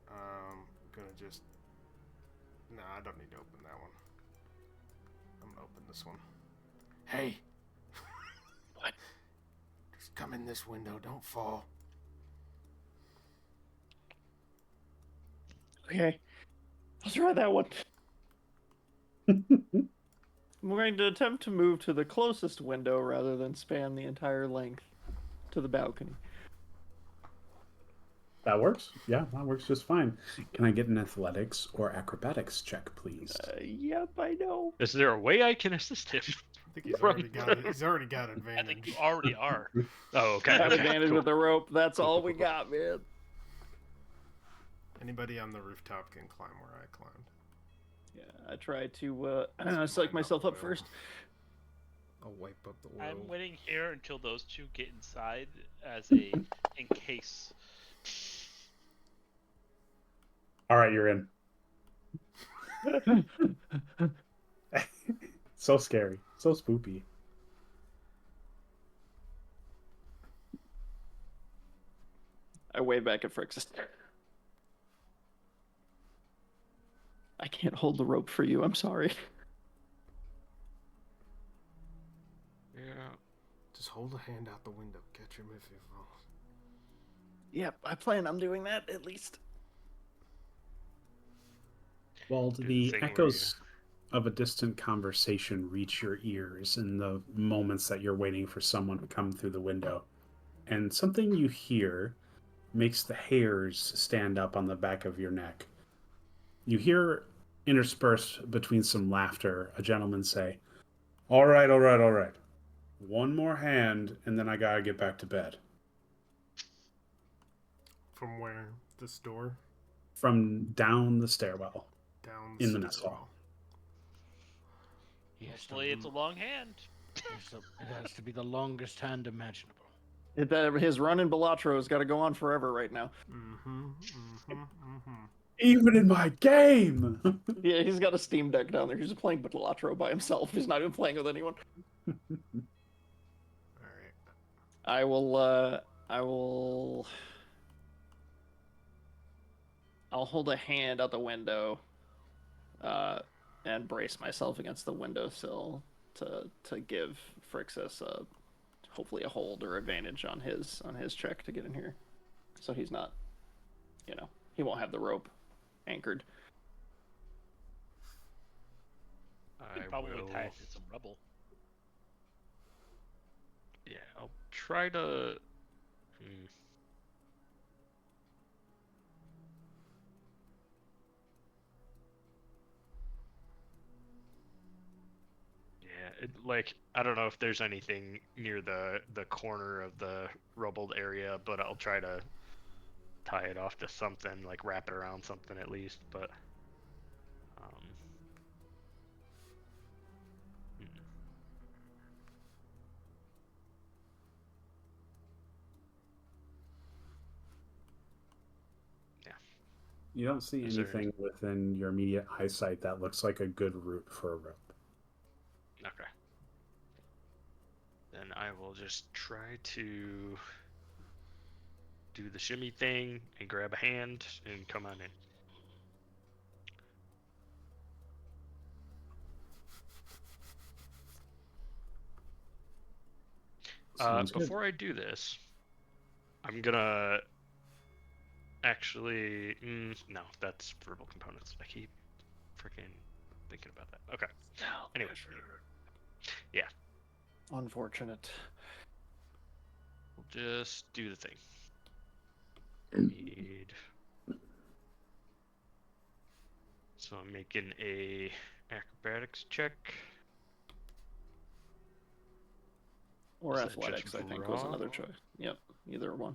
Gonna just. No, I don't need to open that one. I'm gonna open this one. Hey! What? Just come in this window, don't fall. Okay. I'll try that one. We're going to attempt to move to the closest window rather than span the entire length to the balcony. That works. Yeah, that works just fine. Can I get an athletics or acrobatics check, please? Yep, I know. Is there a way I can assist him? I think he's From already got it. He's already got I think advantage. you already are. Oh, okay. Got okay, advantage cool. with the rope. That's Cool, all cool, we cool. got, man. Anybody on the rooftop can climb where I climbed. Yeah, I try to psych myself up first. I'll wipe up the oil. I'm waiting here until those two get inside as a in case. All right, you're in. So scary. So spoopy. I wave back at Frixus. I can't hold the rope for you. I'm sorry. Yeah. Just hold a hand out the window. Catch him if he falls. Yep, I plan on doing that at least. Well, Do the thing where echoes of a distant conversation reach your ears in the moments that you're waiting for someone to come through the window. And something you hear makes the hairs stand up on the back of your neck. You hear, interspersed between some laughter, a gentleman say, all right, all right, all right. One more hand, and then I gotta get back to bed. From where? The store? From down the stairwell. Down In the mess hall. stairwell. He has to Hopefully, it's a long hand. it has to be the longest hand imaginable. His run in Bellatro's got to go on forever right now. Even in my game! Yeah, he's got a Steam Deck down there. He's just playing Bellatro by himself. He's not even playing with anyone. Alright. I'll hold a hand out the window, and brace myself against the windowsill to give Frixus hopefully a hold or advantage on his check to get in here, so he's not, he won't have the rope anchored. You could probably tie it to some rubble. Yeah, I'll try to. Yeah, I don't know if there's anything near the corner of the rubbled area, but I'll try to tie it off to something, like wrap it around something at least. But You don't see Is there- anything within your immediate eyesight that looks like a good route for a rope. okay. Then I will just try to do the shimmy thing and grab a hand and come on in. Sounds good. Before I do this, I'm gonna Actually, no, that's verbal components. I keep freaking thinking about that. Okay. Anyway. Yeah. Unfortunate. We'll just do the thing. Need. So I'm making a acrobatics check. Or Is that athletics, just I think, was another raw? choice. Yep, either one.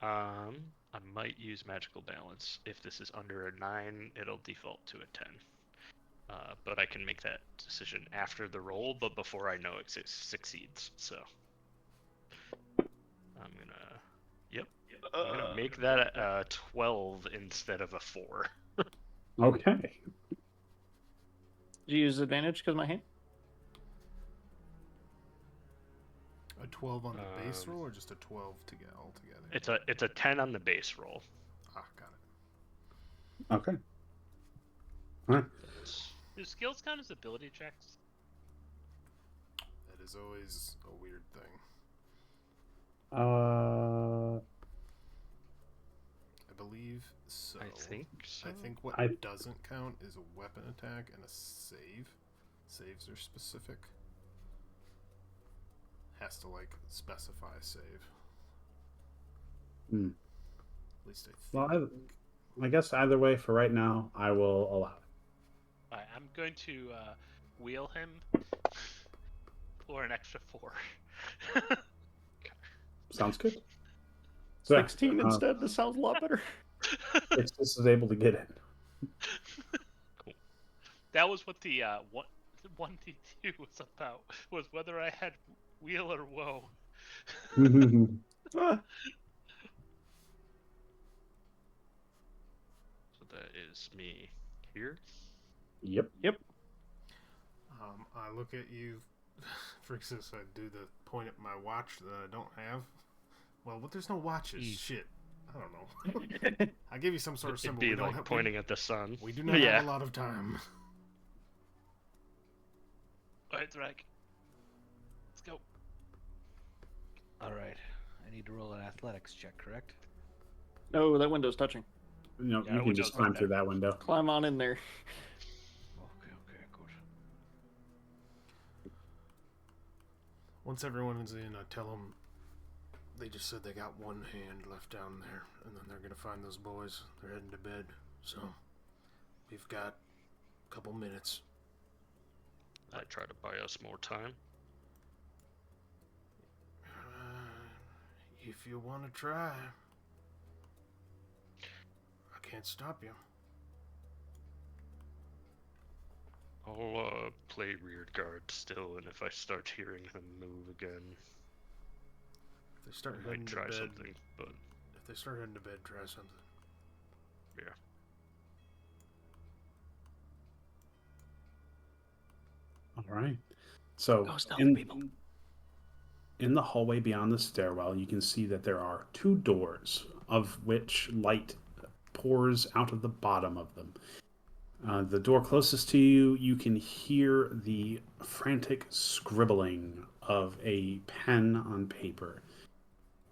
I might use magical balance. If this is under a 9, it'll default to a 10. But I can make that decision after the roll, but before I know it succeeds. So I'm gonna, yep, I'm gonna make that a 12 instead of a 4. Okay. Did you use advantage because of my hand? A 12 on the base roll, or just a 12 altogether? It's a 10 on the base roll. Ah, got it. Okay. All right. Do skills count as ability checks? That is always a weird thing. I believe so. I think so. I think what doesn't count is a weapon attack and a save. Saves are specific. Has to like specify a save. Hmm. At least I think. Well, I guess either way, for right now, I will allow it. Alright, I'm going to wheel him for an extra 4. Sounds good. So, 16 instead. This sounds a lot better. if this is able to get in. Cool. That was what the 1d2 was about, was whether I had wheel or woe. Ah, So that is me here. Yep. I look at you, for instance, I do the point at my watch that I don't have. Well, there's no watches. Shit. I don't know. I give you some sort of symbol. It'd be like pointing at the sun. We do not have a lot of time. Alright, Drag. Let's go. Alright. I need to roll an athletics check, correct? no, that window's touching. You Yeah, can just climb through that window. Climb on in there. Okay, good. Once everyone's in, I tell them they just said they got one hand left down there, and then they're going to find those boys. They're heading to bed. So we've got a couple minutes. I try to buy us more time. If you want to try, I can't stop you. I'll play rear guard still, and if I start hearing them move again, If they start I heading might to try bed, something. But if they start heading to bed, try something. yeah, All right. So Go stealth, people. in the hallway beyond the stairwell, you can see that there are 2 doors, of which light pours out of the bottom of them. The door closest to you, you can hear the frantic scribbling of a pen on paper.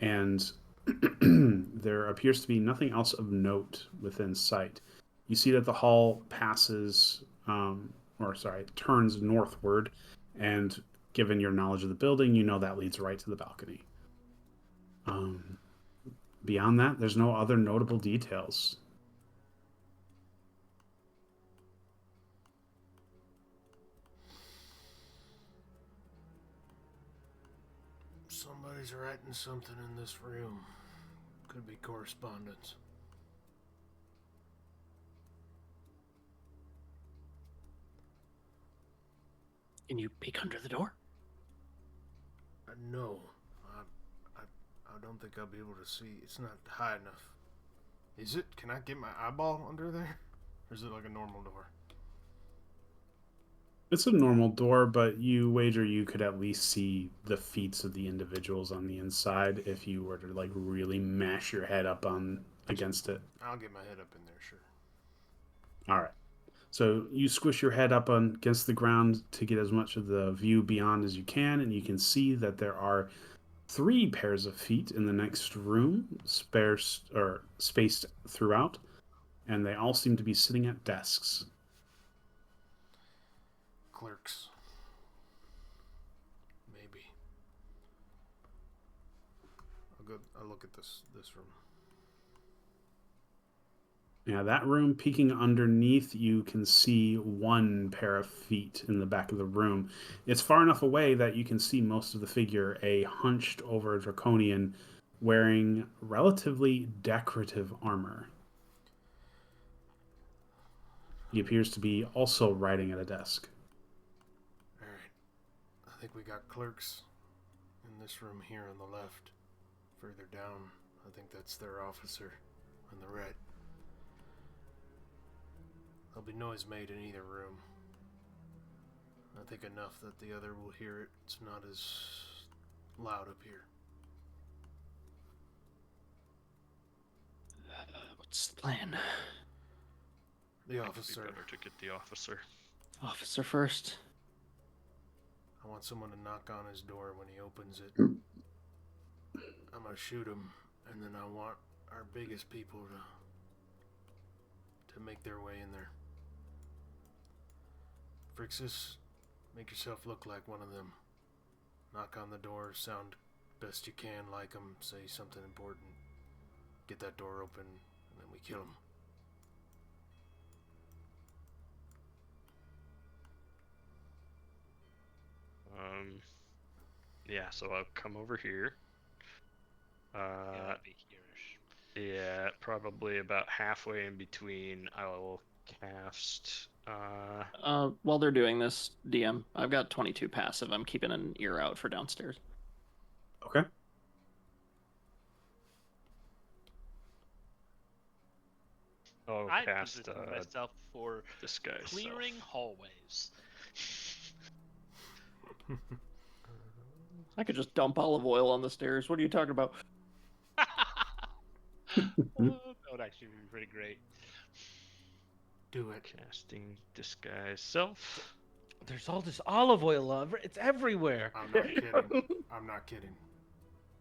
And there appears to be nothing else of note within sight. You see that the hall turns northward, and given your knowledge of the building, you know that leads right to the balcony. Beyond that, there's no other notable details. Somebody's writing something in this room. Could be correspondence. Can you peek under the door? No. I don't think I'll be able to see. It's not high enough. Is it? Can I get my eyeball under there? Or is it like a normal door? It's a normal door, but you wager you could at least see the feet of the individuals on the inside if you were to like really mash your head up on against it. I'll get my head up in there, sure. All right. So you squish your head up against the ground to get as much of the view beyond as you can, and you can see that there are 3 pairs of feet in the next room, spaced throughout, and they all seem to be sitting at desks. Clerks. Maybe. I'll look at this room. Yeah, that room, peeking underneath, you can see 1 pair of feet in the back of the room. It's far enough away that you can see most of the figure, a hunched over draconian wearing relatively decorative armor. He appears to be also writing at a desk. Alright. I think we got clerks in this room here on the left. Further down, I think that's their officer on the right. There'll be noise made in either room. I think enough that the other will hear it. It's not as loud up here. What's the plan? The It'd be officer. better to get the officer. Officer first. I want someone to knock on his door when he opens it. I'm gonna shoot him, and then I want our biggest people to make their way in there. Frixus, make yourself look like one of them. Knock on the door, sound best you can like them, say something important. Get that door open, and then we kill him. Yeah, so I'll come over here. Yeah, that'd be here-ish. Yeah, probably about halfway in between. I'll cast. While they're doing this, DM, I've got 22 passive. I'm keeping an ear out for downstairs. Okay. I'll I cast position myself for disguise clearing self. hallways. I could just dump olive oil on the stairs. What are you talking about? That would actually be pretty great. Do it. Casting disguise self. There's all this olive oil. It's everywhere. I'm not kidding. I'm not kidding.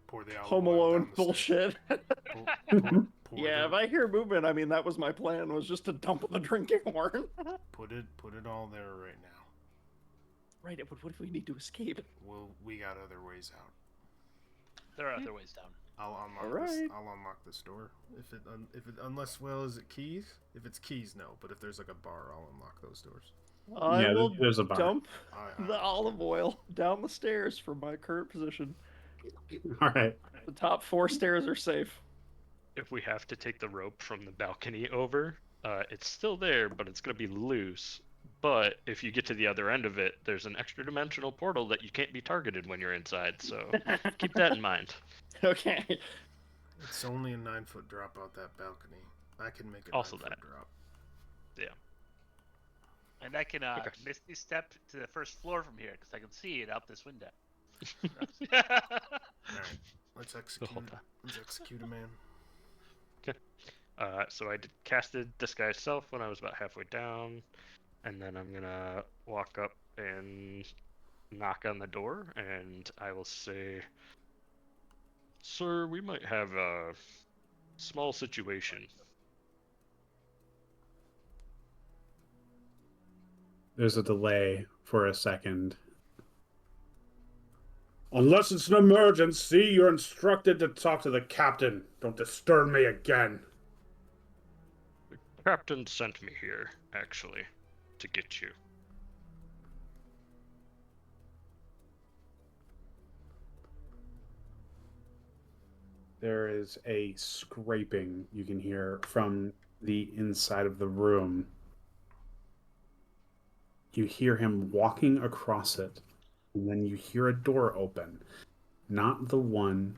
Pour the olive Home oil Alone down the stairs. bullshit. Pour Yeah, if I hear movement, I mean, that was my plan, was just to dump the drinking horn. Put it all there right now. Right, but what if we need to escape? Well, we got other ways out. There are other ways down. I'll unlock Alright. this. I'll unlock this door. Unless, well, is it keys? If it's keys, no. But if there's like a bar, I'll unlock those doors. I Yeah, will there's a bar. dump I the olive oil down the stairs from my current position. All right. The top 4 stairs are safe. If we have to take the rope from the balcony over, it's still there, but it's going to be loose. But if you get to the other end of it, there's an extra dimensional portal that you can't be targeted when you're inside. So keep that in mind. Okay. It's only a 9-foot drop out that balcony. I can make a Also 9-foot that. drop. And I can Okay. misty step to the first floor from here because I can see it out this window. All right, let's The execute. whole time. Let's execute a man. So I casted disguise self when I was about halfway down, and then I'm gonna walk up and knock on the door, and I will say, "Sir, we might have a small situation." There's a delay for a second. Unless it's an emergency, you're instructed to talk to the captain. Don't disturb me again. The captain sent me here, actually, to get you. There is a scraping you can hear from the inside of the room. You hear him walking across it, and then you hear a door open. Not the one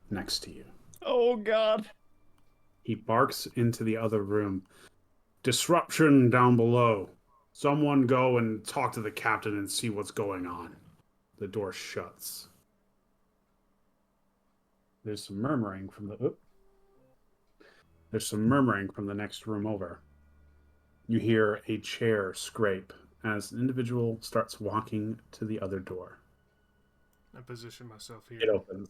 next to you. Oh, God. He barks into the other room. Disruption down below. Someone go and talk to the captain and see what's going on. The door shuts. There's some murmuring from the next room over. You hear a chair scrape as an individual starts walking to the other door. I position myself here. It opens.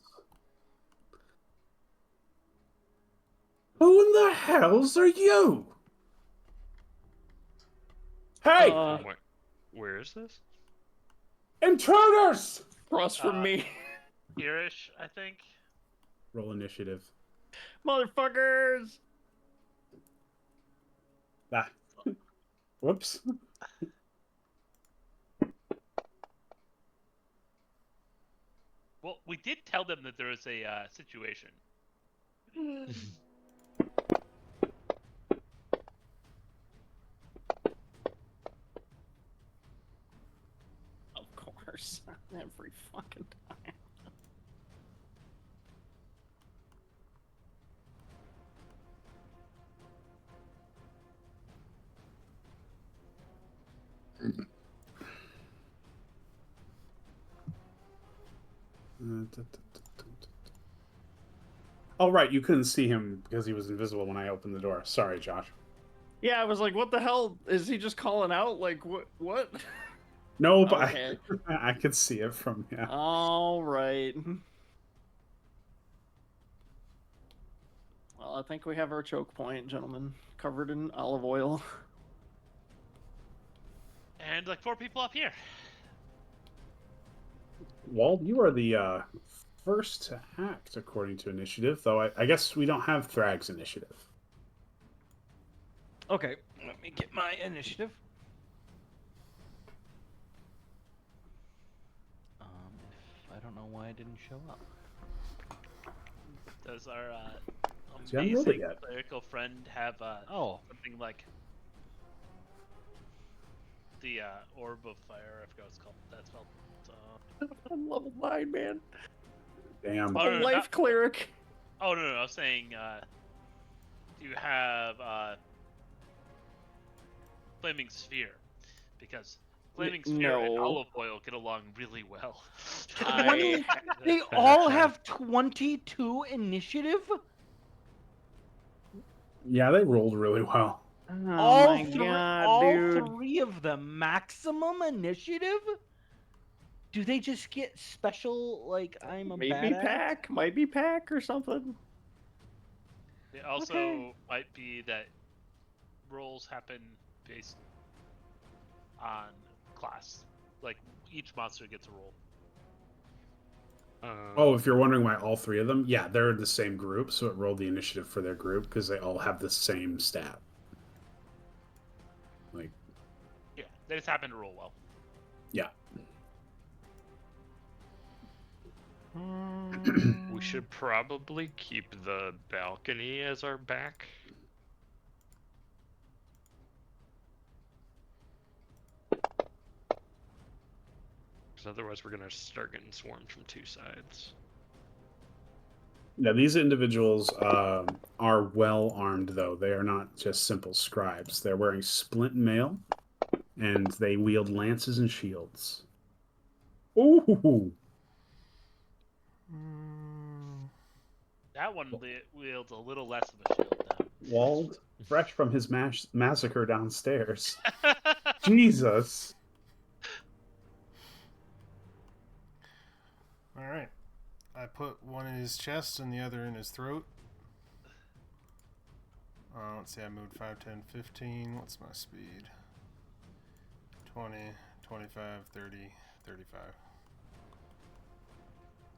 Who in the hells are you? Hey! Where is this? Intruders! Cross from me. Irish, I think. Roll initiative. Motherfuckers! Ah. Whoops. Well, we did tell them that there was a situation. Of course. Every fucking time. Oh, right. You couldn't see him because he was invisible when I opened the door. Sorry, Josh. Yeah, I was like, what the hell? Is he just calling out? Like, what? Nope. Okay. I could see it from, yeah. All right. Well, I think we have our choke point, gentlemen. Covered in olive oil. And like 4 people up here. Wald, you are the first to act according to initiative, though I guess we don't have Thrag's initiative. Okay, let me get my initiative. If I don't know why I didn't show up. Does our See, I haven't rolled it amazing yet. clerical friend have something like the orb of fire? I forgot what it's called. That's called. I'm level 9, man. Damn. Oh, A no, life not- cleric. Oh no, I was saying, do you have flaming sphere? Because flaming sphere and No. olive oil get along really well. I- They all have 22 initiative? Yeah, they rolled really well. Oh all my god, all dude. 3 of them maximum initiative? Do they just get special, like, I'm a Maybe badass? pack. Might be pack or something. It also Okay. might be that rolls happen based on class. Like each monster gets a roll. Oh, if you're wondering why all 3 of them, yeah, they're in the same group, so it rolled the initiative for their group because they all have the same stat. Like, Yeah, they just happen to roll well. yeah. We should probably keep the balcony as our back. Because otherwise we're going to start getting swarmed from 2 sides. Yeah, these individuals are well armed, though. They are not just simple scribes. They're wearing splint mail, and they wield lances and shields. Ooh! That one wields a little less of a shield now. Wald, fresh from his massacre downstairs. Jesus! Alright. I put one in his chest and the other in his throat. Let's see, I moved 5, 10, 15. What's my speed? 20, 25, 30, 35.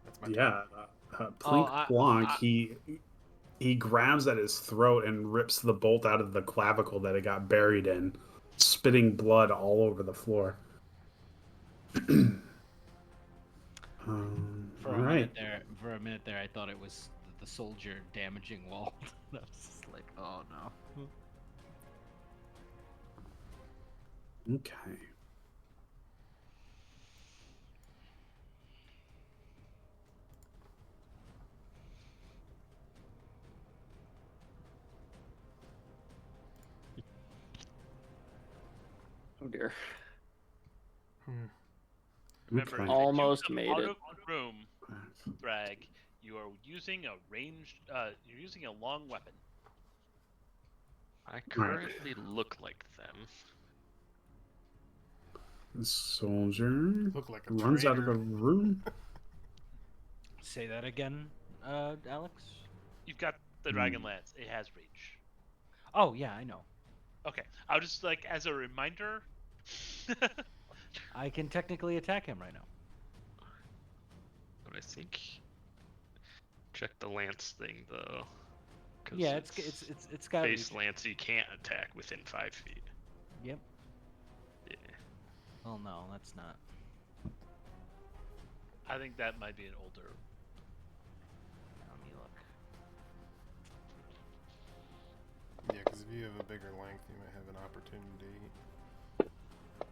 That's my Yeah, Oh, Plink Blanc, he grabs at his throat and rips the bolt out of the clavicle that it got buried in, spitting blood all over the floor. For all a right. minute there, I thought it was the soldier damaging Walt. I was just like, oh no. Okay. Oh dear. Remember, Okay. if you Almost jump made out it. of the room, Drag, you are using a ranged. You're using a long weapon. I currently look like them. The soldier Look like a runs out of traitor. the room. say that again, Alex? You've got the Hmm. Dragonlance. It has reach. Oh yeah, I know. Okay, I'll just like as a reminder. I can technically attack him right now. But I think check the lance thing though. 'Cause Yeah, it's got face reach. lance. You can't attack within 5 feet. Yep. Yeah. Well, no, that's not. I think that might be an older. Let me look. Yeah, because if you have a bigger length, you might have an opportunity.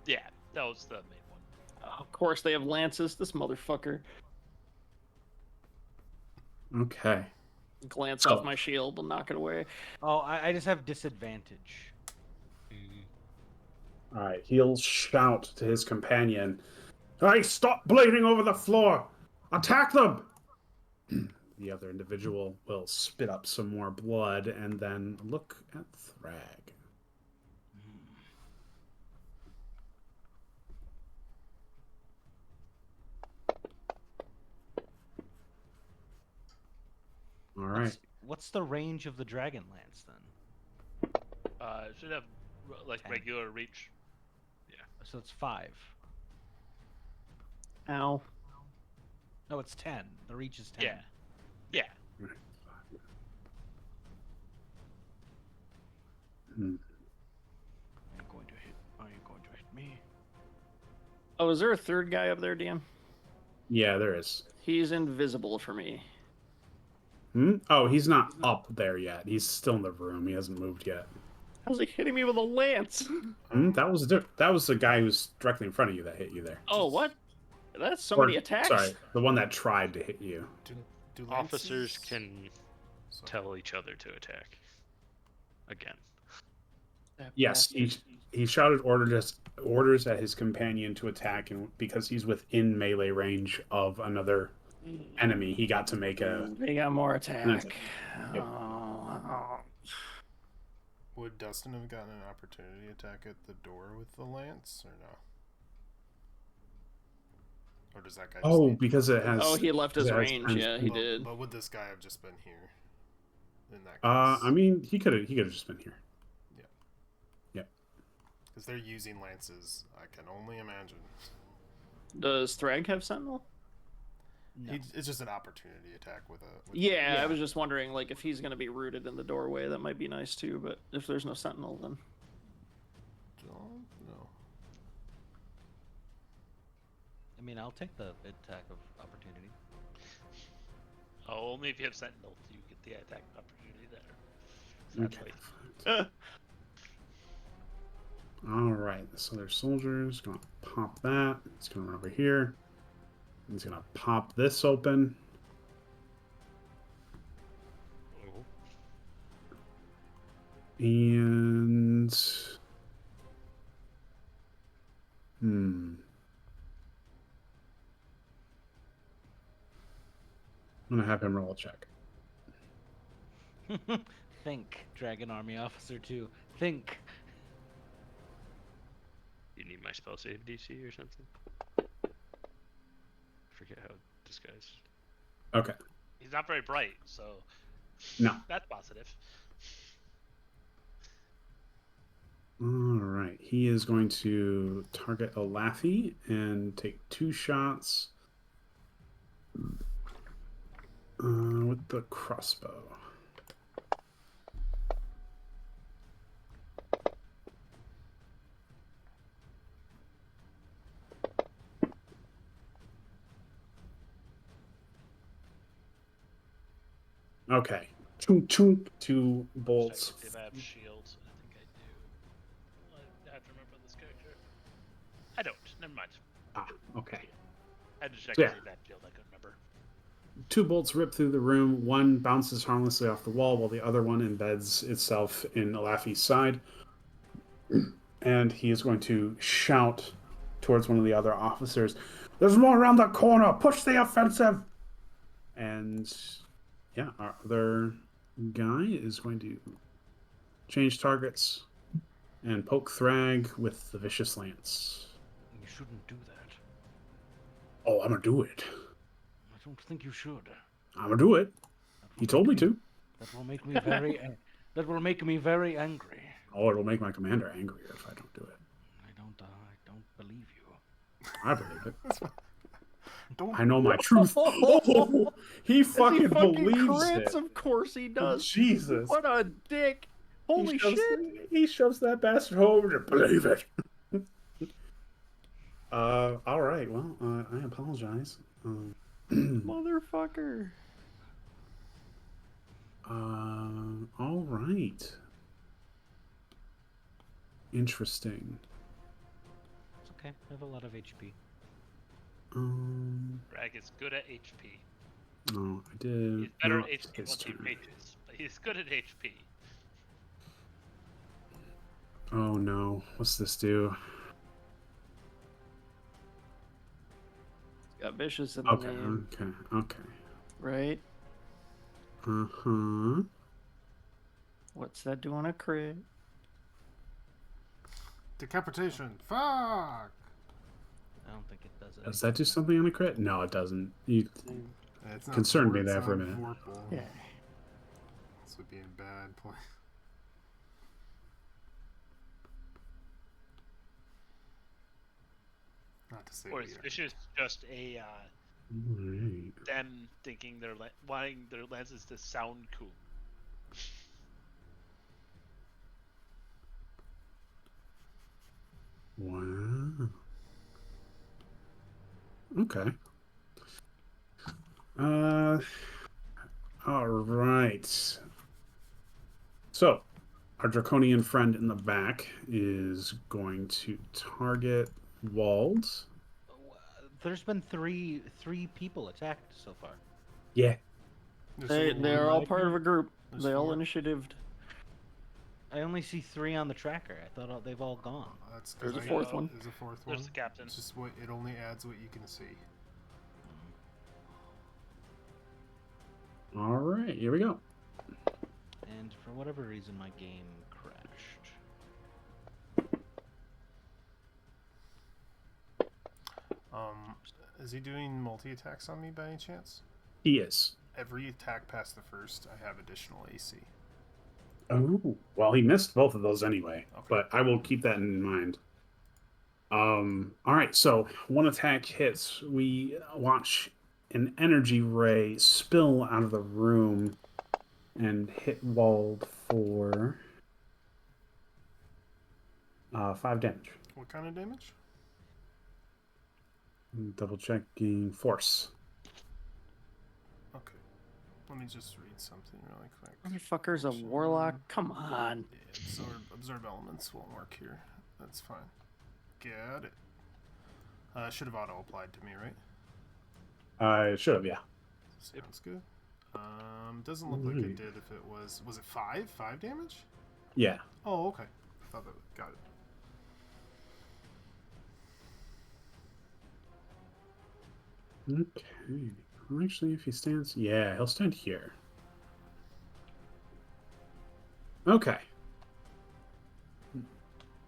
Yeah, that was the main one. Of course, they have lances. This motherfucker. Okay. Glance So- off my shield, will knock it away. Oh, I just have disadvantage. All right. He'll shout to his companion, "Hey, stop bleeding over the floor! Attack them!" The other individual will spit up some more blood and then look at Thrag. All right. What's the range of the Dragonlance then? It should have like 10. regular reach. So it's 5. Ow. No, it's 10. The reach is 10. Yeah. Yeah. Hmm. I'm going to hit. Are you going to hit me? Oh, is there a third guy up there, DM? Yeah, there is. He's invisible for me. Oh, he's not up there yet. He's still in the room. He hasn't moved yet. How's he hitting me with a lance? That was the guy who's directly in front of you that hit you there. Oh, what? That's so Or, many attacks. Sorry, the one that tried to hit you. Do Officers lances- can Sorry. tell each other to attack. Again. Yes, he shouted orders at his companion to attack, and because he's within melee range of another enemy, he got to make a. They got more attack. Yep. Oh. Would Dustin have gotten an opportunity attack at the door with the lance, or no? Or does that guy just Oh, need- because it has. Oh, he left his it has range. range. Yeah, he but, did. But would this guy have just been here? In that case? I mean, he could have just been here. Because they're using lances, I can only imagine. Does Thrag have Sentinel? No. It's just an opportunity attack with a. Yeah, I was just wondering, like, if he's going to be rooted in the doorway, that might be nice too. But if there's no Sentinel, then No. I mean, I'll take the attack of opportunity. Oh, only if you have Sentinel do you get the attack opportunity there. Okay. Sadly. All right, this other soldier's gonna pop that. He's gonna run over here. He's gonna pop this open. Oh. And I'm gonna have him roll a check. Think, Dragon Army Officer 2. Think. You need my spell save DC or something? Forget how disguised. Okay. He's not very bright, so No. that's positive. All right. He is going to target Olafi and take 2 shots with the crossbow. Okay. Chunk, chunk, 2 bolts. Check if I have shields. I think I do. I have to remember this character. I don't. Never mind. Ah, okay. I had to check Yeah. if I had shield. I couldn't remember. 2 bolts rip through the room. One bounces harmlessly off the wall, while the other one embeds itself in Olafi's side. And he is going to shout towards one of the other officers, "There's more around that corner! Push the offensive!" And yeah, our other guy is going to change targets and poke Thrag with the vicious lance. You shouldn't do that. Oh, I'm gonna do it. But don't think you should. I'm gonna do it. That He will told me make to. That will make me very. That will make me very angry. Oh, it'll make my commander angrier if I don't do it. I don't believe you. I believe it. Don't. I know my truth. Oh, he As he fucking fucking believes crits, it. of course he does. Jesus. What a dick. Holy shit. He shoves that bastard home to believe it. All right. Well, I apologize. Motherfucker. All right. Interesting. It's okay. I have a lot of HP. Drag is good at HP. No, I did. He's better no, at it's HP his once he turn. rages, but he's good at HP. Oh no. What's this do? It's got vicious in the Okay, name, okay. right? Uh-huh. What's that do on a crit? Decapitation. Fuck. I don't think it does it. Does that do something on a crit? No, it doesn't. You It's not concerned me Vorpal, there it's for a not minute. Vorpal. Yeah. This would be in bad place. Not to say Or we is are. vicious just a Alright. them thinking they're wanting their lenses to sound cool? Wow. Okay. All right. So, our draconian friend in the back is going to target Wald. There's been three people attacked so far. Yeah. They're all part of a group. There's They all four. initiatived. I only see 3 on the tracker. I thought they've all gone. That's There's a I- fourth one. There's a fourth one. There's the captain. It's just what it only adds what you can see. All right. Here we go. And for whatever reason, my game crashed. Is he doing multi attacks on me by any chance? He is. Every attack past the first, I have additional AC. Oh. Well, he missed both of those anyway, Okay. but I will keep that in mind. All right. So, one attack hits. We watch an energy ray spill out of the room and hit Wald for 5 damage. What kind of damage? Double checking force. Okay. Let me just read something really quick. Motherfucker's a warlock. Come on. Yeah, absorb elements won't work here. That's fine. Got it. Should have auto applied to me, right? I should have, yeah. Sounds good. Doesn't look like it did if it was it 5? 5 damage? Yeah. Oh, okay. I thought that got it. Okay. Well, actually, if he stands, yeah, he'll stand here. Okay.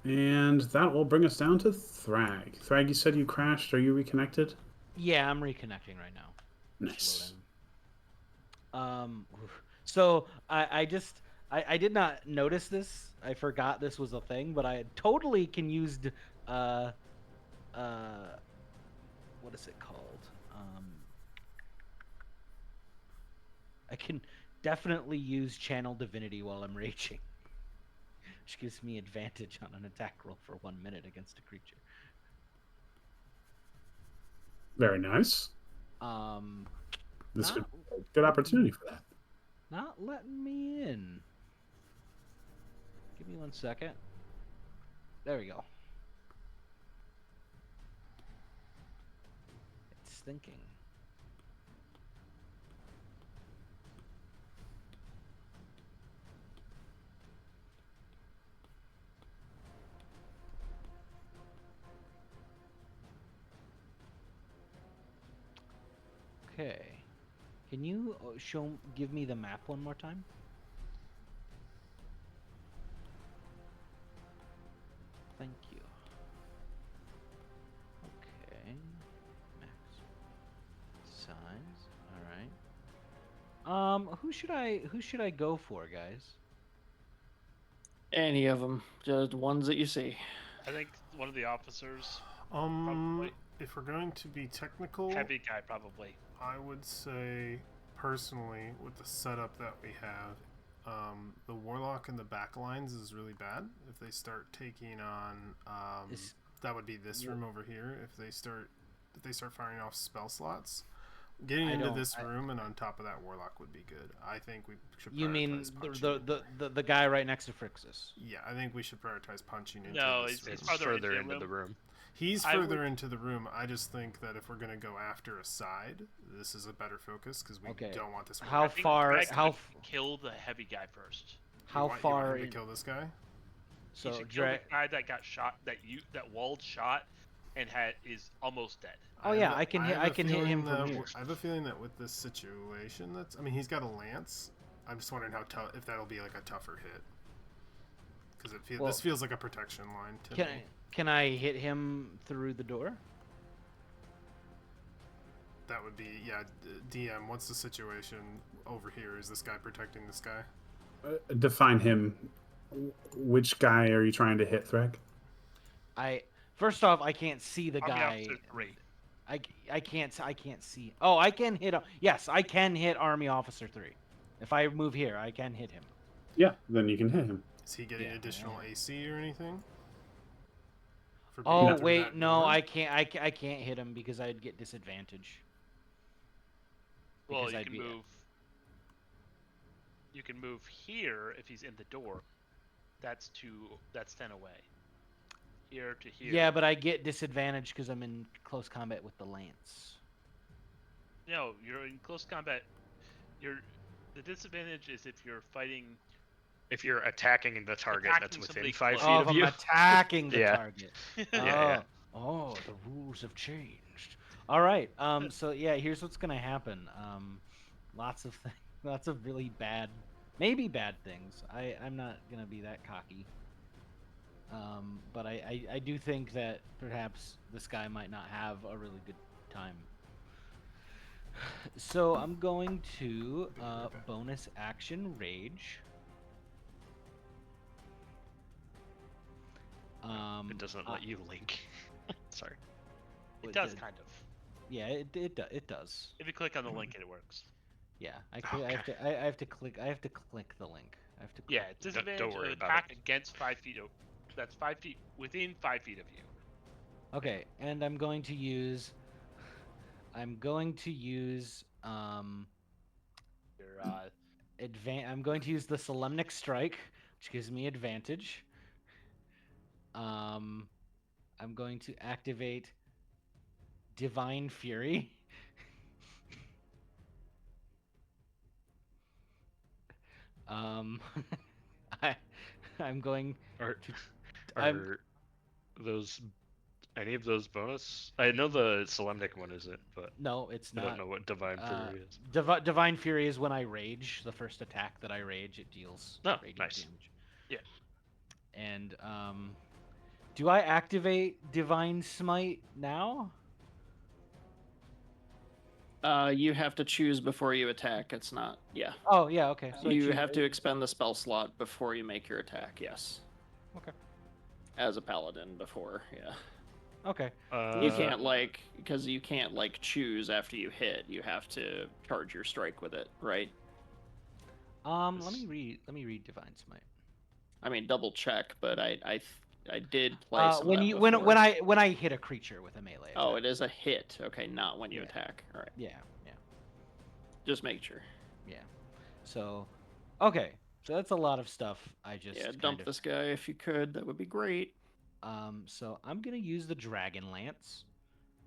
And that will bring us down to Thrag. Thrag, you said you crashed. Are you reconnected? Yeah, I'm reconnecting right now. Nice. So I did not notice this. I forgot this was a thing, but I totally can used what is it called? I can definitely use channel divinity while I'm raging, which gives me advantage on an attack roll for 1 minute against a creature. Very nice. This could be a good opportunity for that. Not letting me in. Give me 1 second. There we go. It's thinking. Okay. Can you give me the map one more time? Thank you. Okay. Max size. Who should I go for, guys? Any of them, just ones that you see. I think one of the officers, Um, probably. if we're going to be technical, Heavy guy, probably. I would say, personally, with the setup that we have, the warlock in the back lines is really bad. If they start taking on, that would be this room over here. If they start firing off spell slots, getting into this room and on top of that warlock would be good. I think we should. You mean prioritize punching. the guy right next to Frixus? Yeah, I think we should prioritize punching into No, this it's room. farther into into the room. He's I further would- into the room. I just think that if we're gonna go after a side, this is a better focus because we Okay. don't want this. How I think far? Greg How would kill the heavy guy first. how you want far? him to kill this guy? So You should kill the guy that got shot, that walled shot, and is almost dead. Oh yeah, I can hit him from that, here. I have a feeling that with this situation, I mean, he's got a lance. I'm just wondering how tough, if that'll be like a tougher hit. Because this feels like a protection line to me. Can I hit him through the door? That would be, yeah. DM, what's the situation over here? Is this guy protecting this guy? Define him. Which guy are you trying to hit, Threk? First off, I can't see the Army guy. Officer 3. I can't see. Oh, I can hit. Yes, I can hit Army Officer 3. If I move here, I can hit him. Yeah, then you can hit him. Is he getting additional AC or anything? For being Oh through wait, that no, door? I can't. I can't hit him because I'd get disadvantage. Well, Because you I'd can be- move. You can move here if he's in the door. That's 10 away. Here to here. Yeah, but I get disadvantage because I'm in close combat with the lance. No, you're in close combat. The disadvantage is if you're fighting. If you're attacking the target Attacking that's within somebody 5 close. feet Oh, of if I'm you. attacking the Yeah. target. Yeah. Oh, the rules have changed. All right. So yeah, here's what's gonna happen. Lots of lots of really bad, maybe bad things. I'm not gonna be that cocky. But I do think that perhaps this guy might not have a really good time. So I'm going to bonus action rage. It doesn't let you link. Sorry. It does kind of. Yeah, it does. If you click on the link, it works. Yeah, I Okay. have to click the link. I have to click. Yeah, disadvantage don't worry of about attack it. against 5 feet. That's 5 feet within 5 feet of you. Okay, and I'm going to use Your I'm going to use the Solemnic Strike, which gives me advantage. I'm going to activate Divine Fury. I'm going Are, I'm- those any of those bonus? I know the Solemnic one isn't, but no, it's I not. don't know what Divine Fury is. Divine Fury is when I rage. The first attack that I rage, it deals Oh, radiant nice. damage. Yeah. And do I activate Divine Smite now? You have to choose before you attack. It's not. Yeah. Oh yeah, okay. So I You choose- have to expend the spell slot before you make your attack. Yes. Okay. As a paladin before, yeah. Okay. You can't because you can't choose after you hit. You have to charge your strike with it, right? Let me read Divine Smite. I mean, double check, but I did play some when of that you before. when I hit a creature with a melee. Oh, attack. it is a hit. Okay, not when you Yeah. attack. All right, Yeah. just make sure. So, okay. So that's a lot of stuff. I just Yeah, kind dump of- this guy if you could. That would be great. So I'm gonna use the Dragonlance.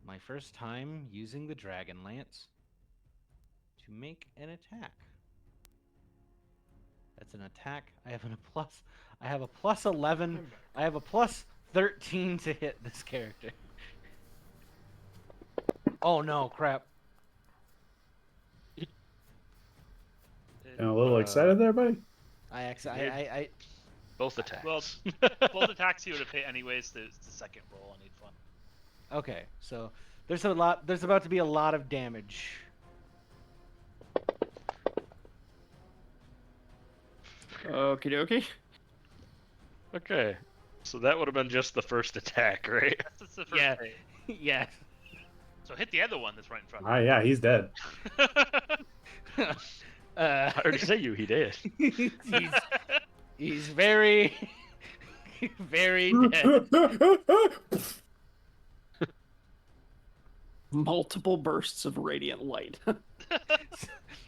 My first time using the Dragonlance to make an attack. That's an attack. I have a plus 11. I have a plus 13 to hit this character. Oh no, crap. And a little excited there, buddy? I Both attacks. Well, both attacks you would have hit anyways. There's the second roll on each one. okay. So there's about to be a lot of damage. Okie dokie. Okay. So that would have been just the first attack, right? That's the first Yeah. hit. Yeah. So hit the other one that's right in front Ah, yeah, he's dead. of you. I I already say you, he did. he's very very dead. Multiple bursts of radiant light.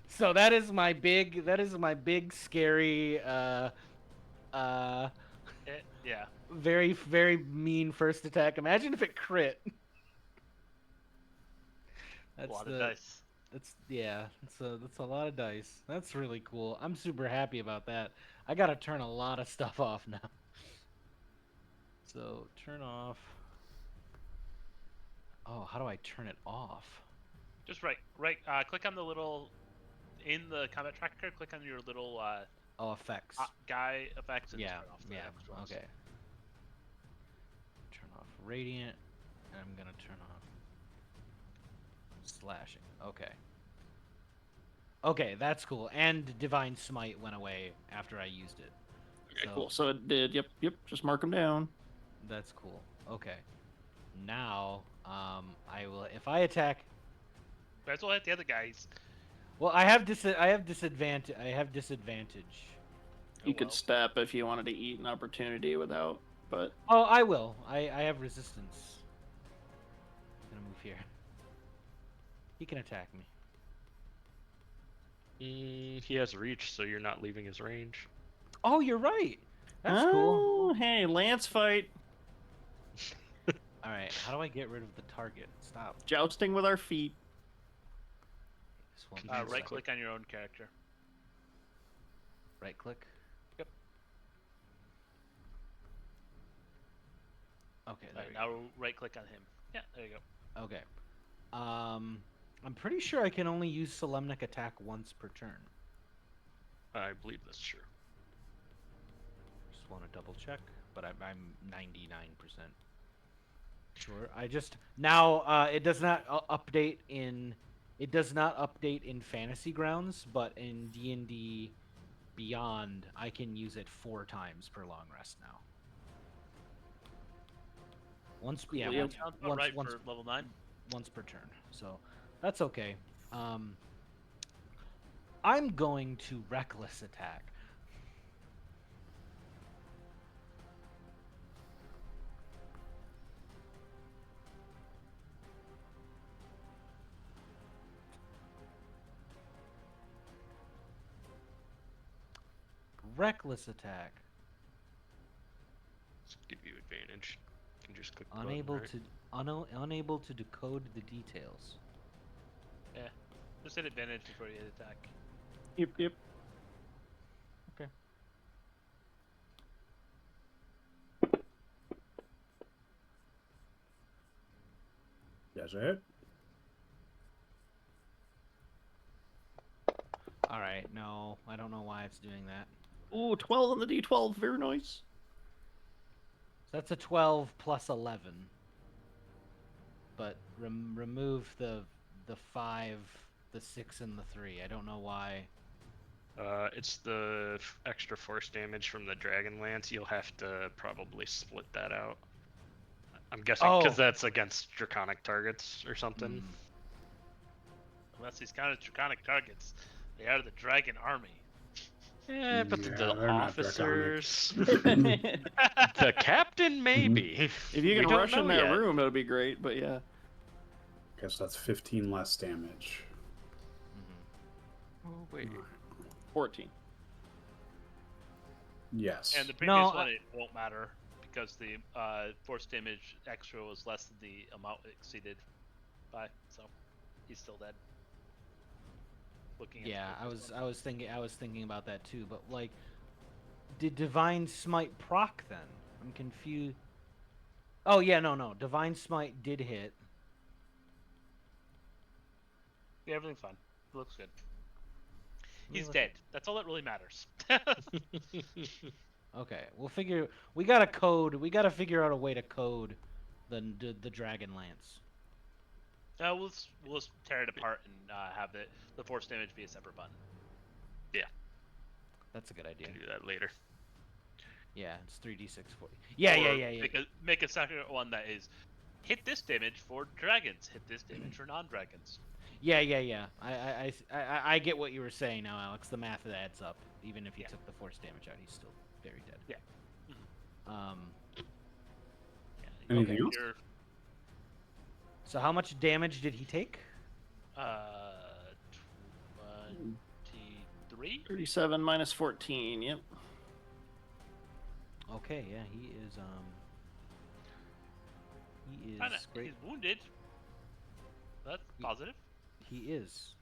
So that is my big scary Yeah. very very mean first attack. Imagine if it crit. A That's lot the of dice. that's a lot of dice. That's really cool. I'm super happy about that. I gotta turn a lot of stuff off now. So turn off. Oh, how do I turn it off? Just click on the little in the combat tracker. Click on your little Oh, effects. guy effects and Yeah, turn off the yeah. extra ones. Okay. Turn off radiant. And I'm gonna turn off slashing. Okay. Okay, that's cool. And divine smite went away after I used it. Okay, cool. So it did. Yep. Just mark them down. That's cool. Okay. Now, I will. If I attack, Might as well hit the other guys. well, I have disadvantage. I have disadvantage. You Oh, could well. step if you wanted to eat an opportunity without, but Oh, I will. I have resistance. I'm gonna move here. He can attack me. He has reach, so you're not leaving his range. Oh, you're right. That's cool. Oh, hey, lance fight. All right. How do I get rid of the target? Stop. Jousting with our feet. This one. Right click on your own character. Right click. Yep. Okay. There Alright, we now right click on him. Yeah, there you go. go. Okay. I'm pretty sure I can only use Solemnic attack once per turn. I believe that's true. Just want to double check, but I'm 99% sure. I just now it does not update in Fantasy Grounds, but in D&D Beyond, I can use it 4 times per long rest now. Once, yeah, Yeah, once, Sounds about right once, for level 9. once per turn. So that's okay. I'm going to reckless attack. Reckless attack. Let's give you advantage. You can just click the Unable button, to unable to decode the details. Yeah. Just hit advantage before you hit attack. Yep. Okay. Yes, it. All right. No, I don't know why it's doing that. Ooh, 12 on the D12. Very nice. So that's a 12 plus 11. But remove the 5, the 6, and the 3. I don't know why. It's the extra force damage from the Dragonlance. You'll have to probably split that out. I'm guessing because Oh. that's against draconic targets or something. Unless these kind of draconic targets, they are the dragon army. Yeah, but Yeah, the they're not officers, If the captain, maybe. you We can don't rush in know that yet. room, that'd be great, but yeah. Guess that's 15 less damage. Oh wait. 14. Yes. And the previous No, one, it won't matter because the force damage extra was less than the amount exceeded by, so he's still dead. Looking at Yeah, the previous one. I was thinking about that too. But like, did Divine Smite proc then? I'm confused. Oh yeah, no. Divine Smite did hit. Yeah, everything's fine. It looks good. me He's look dead. That's all that really matters. Okay, we got a code. We got to figure out a way to code the Dragonlance. We'll just tear it apart and have the force damage be a separate button. That's a good idea. Can do that later. Yeah, it's 3d6 40. Yeah, Or yeah. Make a second one that is hit this damage for dragons, hit this damage for non-dragons. Yeah. I get what you were saying now, Alex. The math adds up. Even if he took the force damage out, he's still very dead. Yeah. Anything Okay, else? So how much damage did he take? 23. 37 minus 14. Yep. Okay, yeah, he is great. He's wounded. That's positive. He is.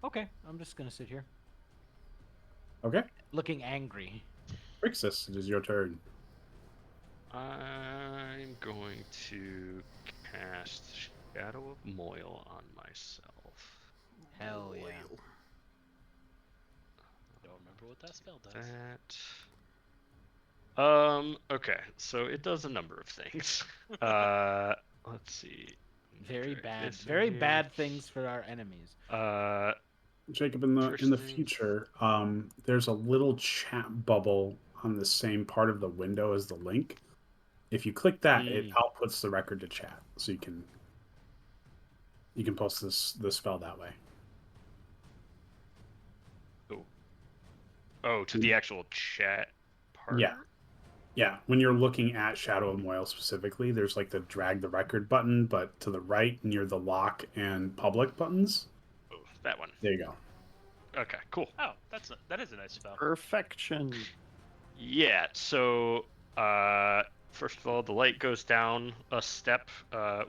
Okay, I'm just gonna sit here, Okay. looking angry. Rixus, it is your turn. I'm going to cast Shadow of Moil on myself. Hell yeah. Don't remember what that spell does. Okay, so it does a number of things. Let's see. Very Drag bad. this in Very here. bad things for our enemies. Jacob, in the First thing- future, there's a little chat bubble on the same part of the window as the link. If you click that, it outputs the record to chat, so you can post the spell that way. Oh, to the actual chat part? Yeah. When you're looking at Shadow of Moil specifically, there's like the drag the record button, but to the right near the lock and public buttons. Oh, that one. There you go. Okay, cool. Oh, that is a nice spell. Perfection. Yeah, so first of all, the light goes down a step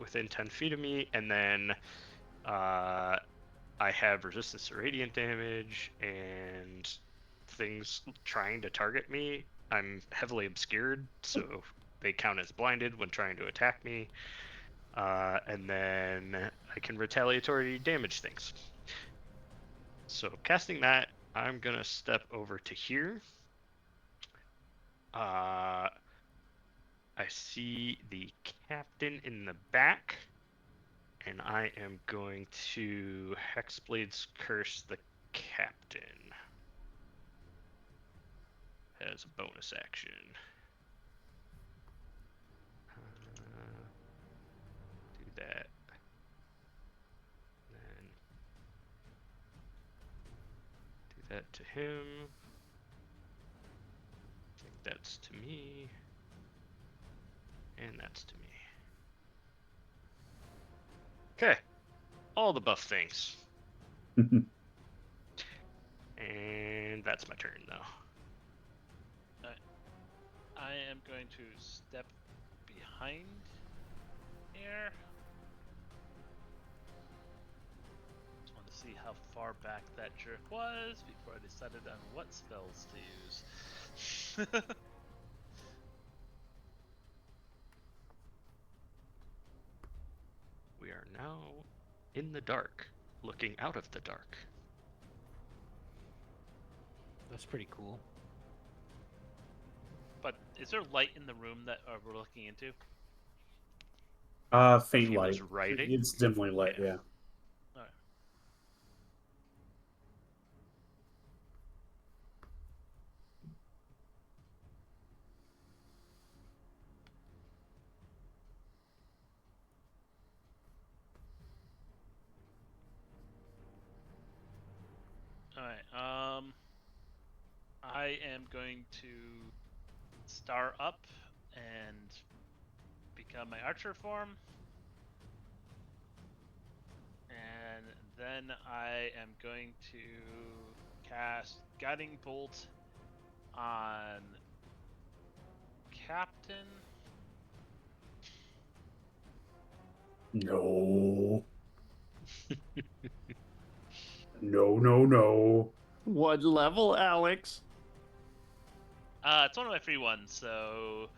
within 10 feet of me, and then I have resistance to radiant damage and things trying to target me. I'm heavily obscured, so they count as blinded when trying to attack me. And then I can retaliatory damage things. So casting that, I'm gonna step over to here. I see the captain in the back, and I am going to Hexblade's Curse the captain as a bonus action. Do that. Then do that to him. I think that's to me. And that's to me. Okay. All the buff things. And that's my turn, though. I am going to step behind here. Just want to see how far back that jerk was before I decided on what spells to use. We are now in the dark, looking out of the dark. That's pretty cool. But is there light in the room that we're looking into? Faint He was light. writing? It's dimly lit, yeah. Alright. Alright, I am going to star up and become my archer form. And then I am going to cast Guiding Bolt on Captain. No. No. What level, Alex? It's one of my free ones, so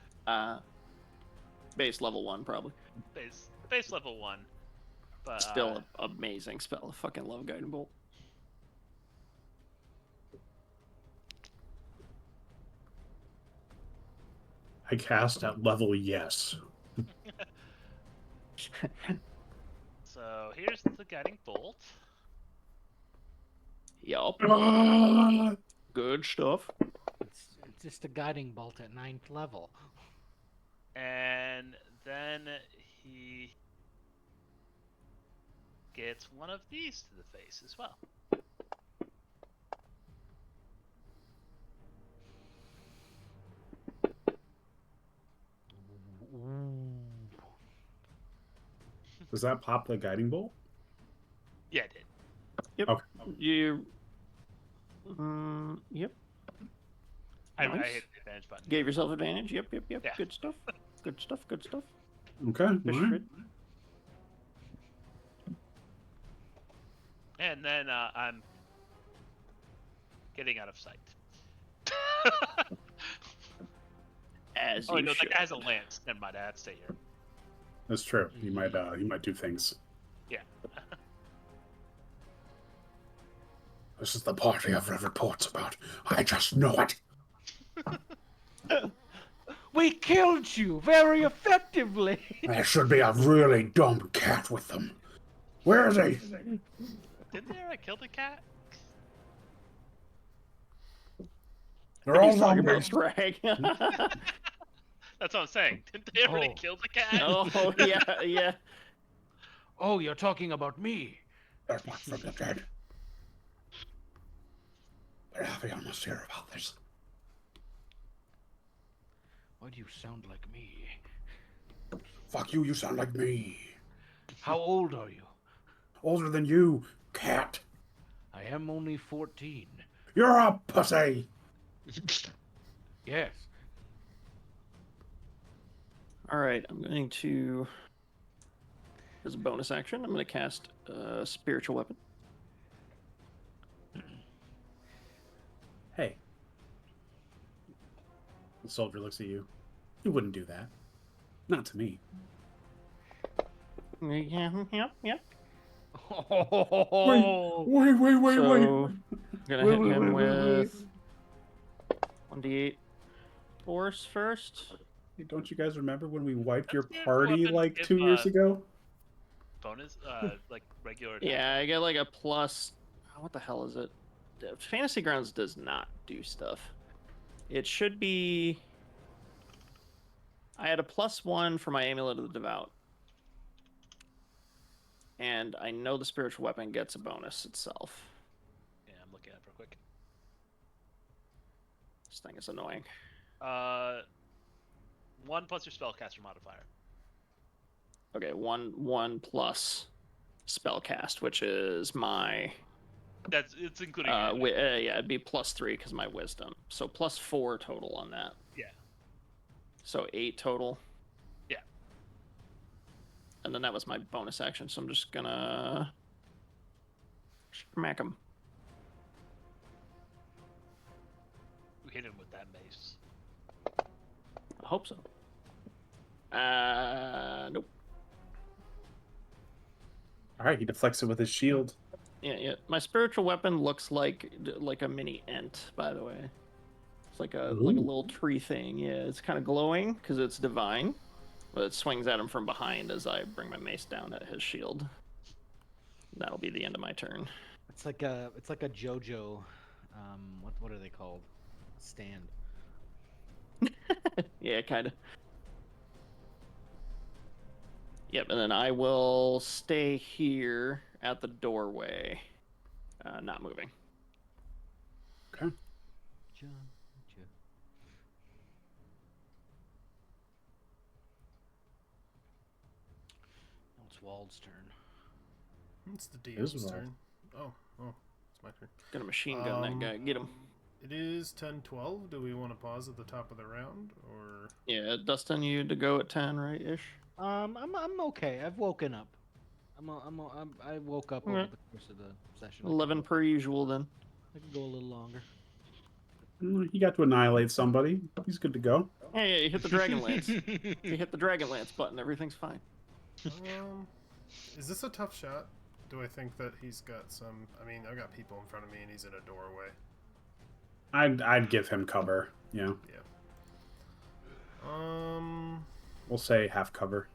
Base level 1, probably. base level 1. But Still an amazing spell. I fucking love Guiding Bolt. I cast at level yes. so here's the Guiding Bolt. Yup. Ah! Good stuff. It's just a guiding bolt at 9th level. And then he gets one of these to the face as well. Does that pop the guiding bolt? Yeah, it did. Yep. Okay. You. Yep. I Nice. hit the advantage button. Gave yourself advantage. Yep. Yeah. Good stuff. Good stuff. Good stuff. Okay. all Fish right. fruit. And then I'm getting out of sight. As Oh, you no, should. that guy has a lance. Never mind, I have to stay here. That's true. You might do things. Yeah. This is the party I've read reports about. I just know it. We killed you very effectively. There should be a really dumb cat with them. Where is he? Didn't they already kill the cat? They're all He's talking about zombies. Drag. That's what I'm saying. Didn't they already Oh. kill the cat? Oh yeah. Oh, you're talking about me. They're back from the dead. But Avion must hear about this. Why do you sound like me? Fuck you, you sound like me. How old are you? Older than you, cat. I am only 14. You're a pussy. Yes. All right. I'm going to. As a bonus action, I'm going to cast a spiritual weapon. Hey. The soldier looks at you. You wouldn't do that. Not to me. Yep. Oh. Wait. So, I'm gonna hit him with 1d8 force first. Hey, don't you guys remember when we wiped your That's party weapons like give, 2 years ago? Bonus, like regular. Yeah, I get like a plus. What the hell is it? Fantasy Grounds does not do stuff. It should be. I had a +1 for my Amulet of the Devout. And I know the spiritual weapon gets a bonus itself. Yeah, I'm looking at it real quick. This thing is annoying. 1 plus your spellcaster modifier. Okay, one plus spellcast, which is my It's including. yeah, it'd be +3 because my wisdom. So +4 total on that. Yeah. So 8 total. Yeah. And then that was my bonus action, so I'm just gonna smack him. We hit him with that mace. I hope so. Nope. All right, he deflects it with his shield. Yeah. My spiritual weapon looks like a mini ent, by the way. It's like a Ooh. little tree thing. Yeah, it's kind of glowing because it's divine, but it swings at him from behind as I bring my mace down at his shield. That'll be the end of my turn. It's like a JoJo. What are they called? Stand. Yeah, kind of. Yep, and then I will stay here at the doorway, not moving. Okay. Now it's Wald's turn. It's the Is DM's Wald. turn. Oh, it's my turn. Gonna machine gun that guy. Get him. It is 10:12. Do we want to pause at the top of the round, or Yeah, Dustin, you to go at 10, right, ish? I'm okay. I've woken up. I woke up over Okay. the course of the session. 11 per usual then. I can go a little longer. He got to annihilate somebody. He's good to go. Hey, you hit the Dragonlance. You hit the Dragonlance button. Everything's fine. is this a tough shot? Do I think that he's got some? I mean, I've got people in front of me, and he's in a doorway. I'd give him cover. Yeah. We'll say half cover.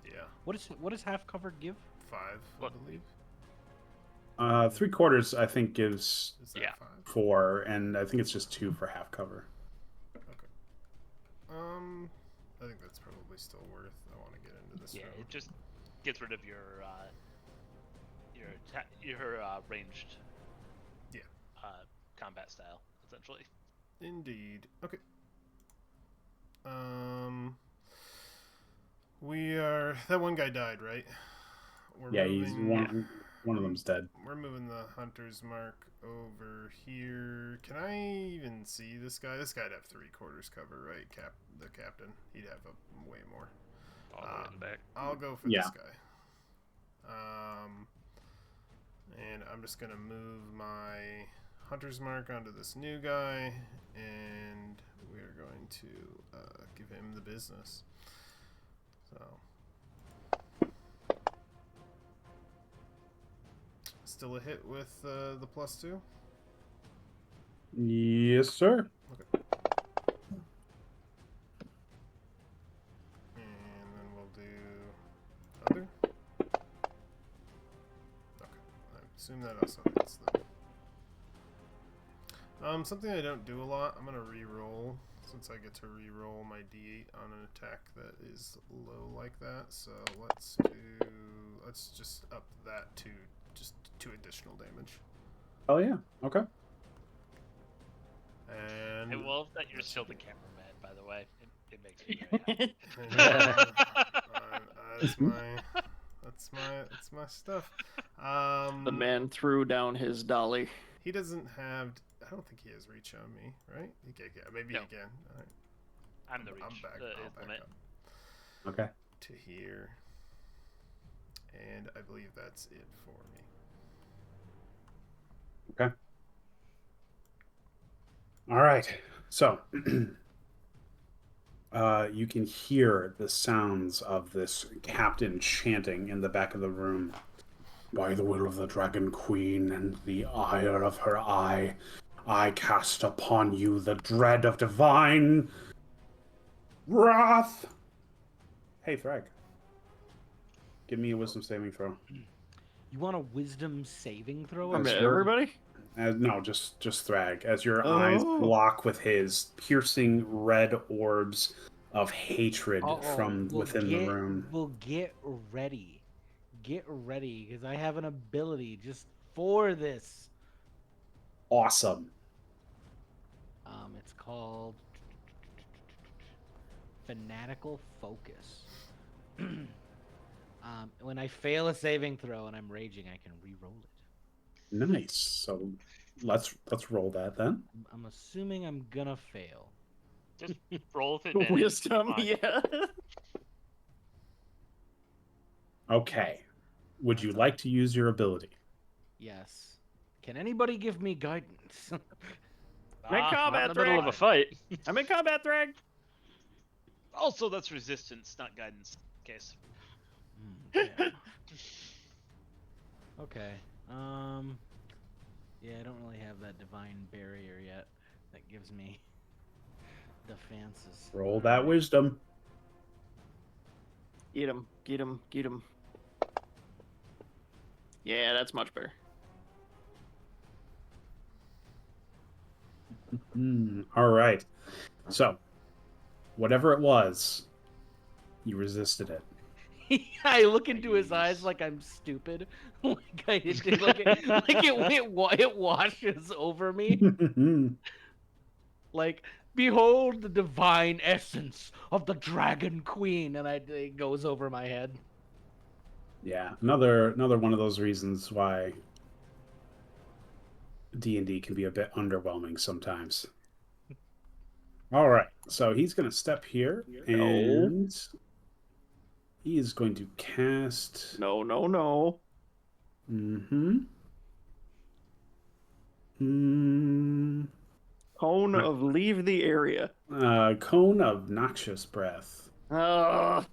Yeah, What does half cover give? 5, What? I believe. 3/4, I think, gives Is that Yeah. 5? 4, and I think it's just 2 for half cover. I think that's probably still worth. I want to get into this Yeah, room. it just gets rid of your ranged Yeah. combat style essentially. Indeed. Okay. We are. That one guy died, right? We're Yeah, he's moving. one of them's dead. We're moving the hunter's mark over here. Can I even see this guy? This guy'd have 3/4 cover, right? The captain. He'd have a way more. All the way in the back. I'll go for Yeah. this guy. And I'm just gonna move my hunter's mark onto this new guy, and we are going to give him the business. So, still a hit with the +2. Yes, sir. And then we'll do other. Okay, I assume that also hits them. Something I don't do a lot. I'm gonna re-roll since I get to re-roll my D8 on an attack that is low like that. So let's just up that to just 2 additional damage. Oh yeah. Okay. And I love that you're that's still it. the cameraman, by the way. It makes me very happy. That's my stuff. The man threw down his dolly. He doesn't have. I don't think he has reach on me, right? Yeah, maybe No. he can. All right. I'm the reach. I'm back. Is I'll back limit. up Okay. to here, and I believe that's it for me. Okay. All right. So, you can hear the sounds of this captain chanting in the back of the room. By the will of the Dragon Queen and the ire of her eye, I cast upon you the dread of divine wrath. Hey, Thrag. Give me a wisdom saving throw. You want a wisdom saving throw? From That's your- everybody? No, just Thrag. As your eyes Oh. lock with his, piercing red orbs of hatred from Well, within the room. Well, get ready. Get ready, because I have an ability just for this. Awesome. It's called Fanatical Focus. When I fail a saving throw and I'm raging, I can re-roll it. Nice. So let's roll that then. I'm assuming I'm gonna fail. Just roll with advantage. Wisdom, Fine. yeah. Okay. Would you like to use your ability? Yes. Can anybody give me guidance? Make Ah, combat, Not in the middle of a fight. I'm in combat, Thrag. Also, that's resistance, not guidance. Case. Yeah. Okay. Yeah, I don't really have that divine barrier yet. That gives me defenses. Roll that wisdom. Get him, get him, get him. Yeah, that's much better. All right. So, whatever it was, you resisted it. I look into his eyes like I'm stupid. Like I did, it washes over me. Like, behold the divine essence of the Dragon Queen, and it goes over my head. Yeah, another one of those reasons why D&D can be a bit underwhelming sometimes. All right, so he's going to step here, and he is going to cast... No, no, no. Cone of leave the area. Cone of Noxious Breath. Let's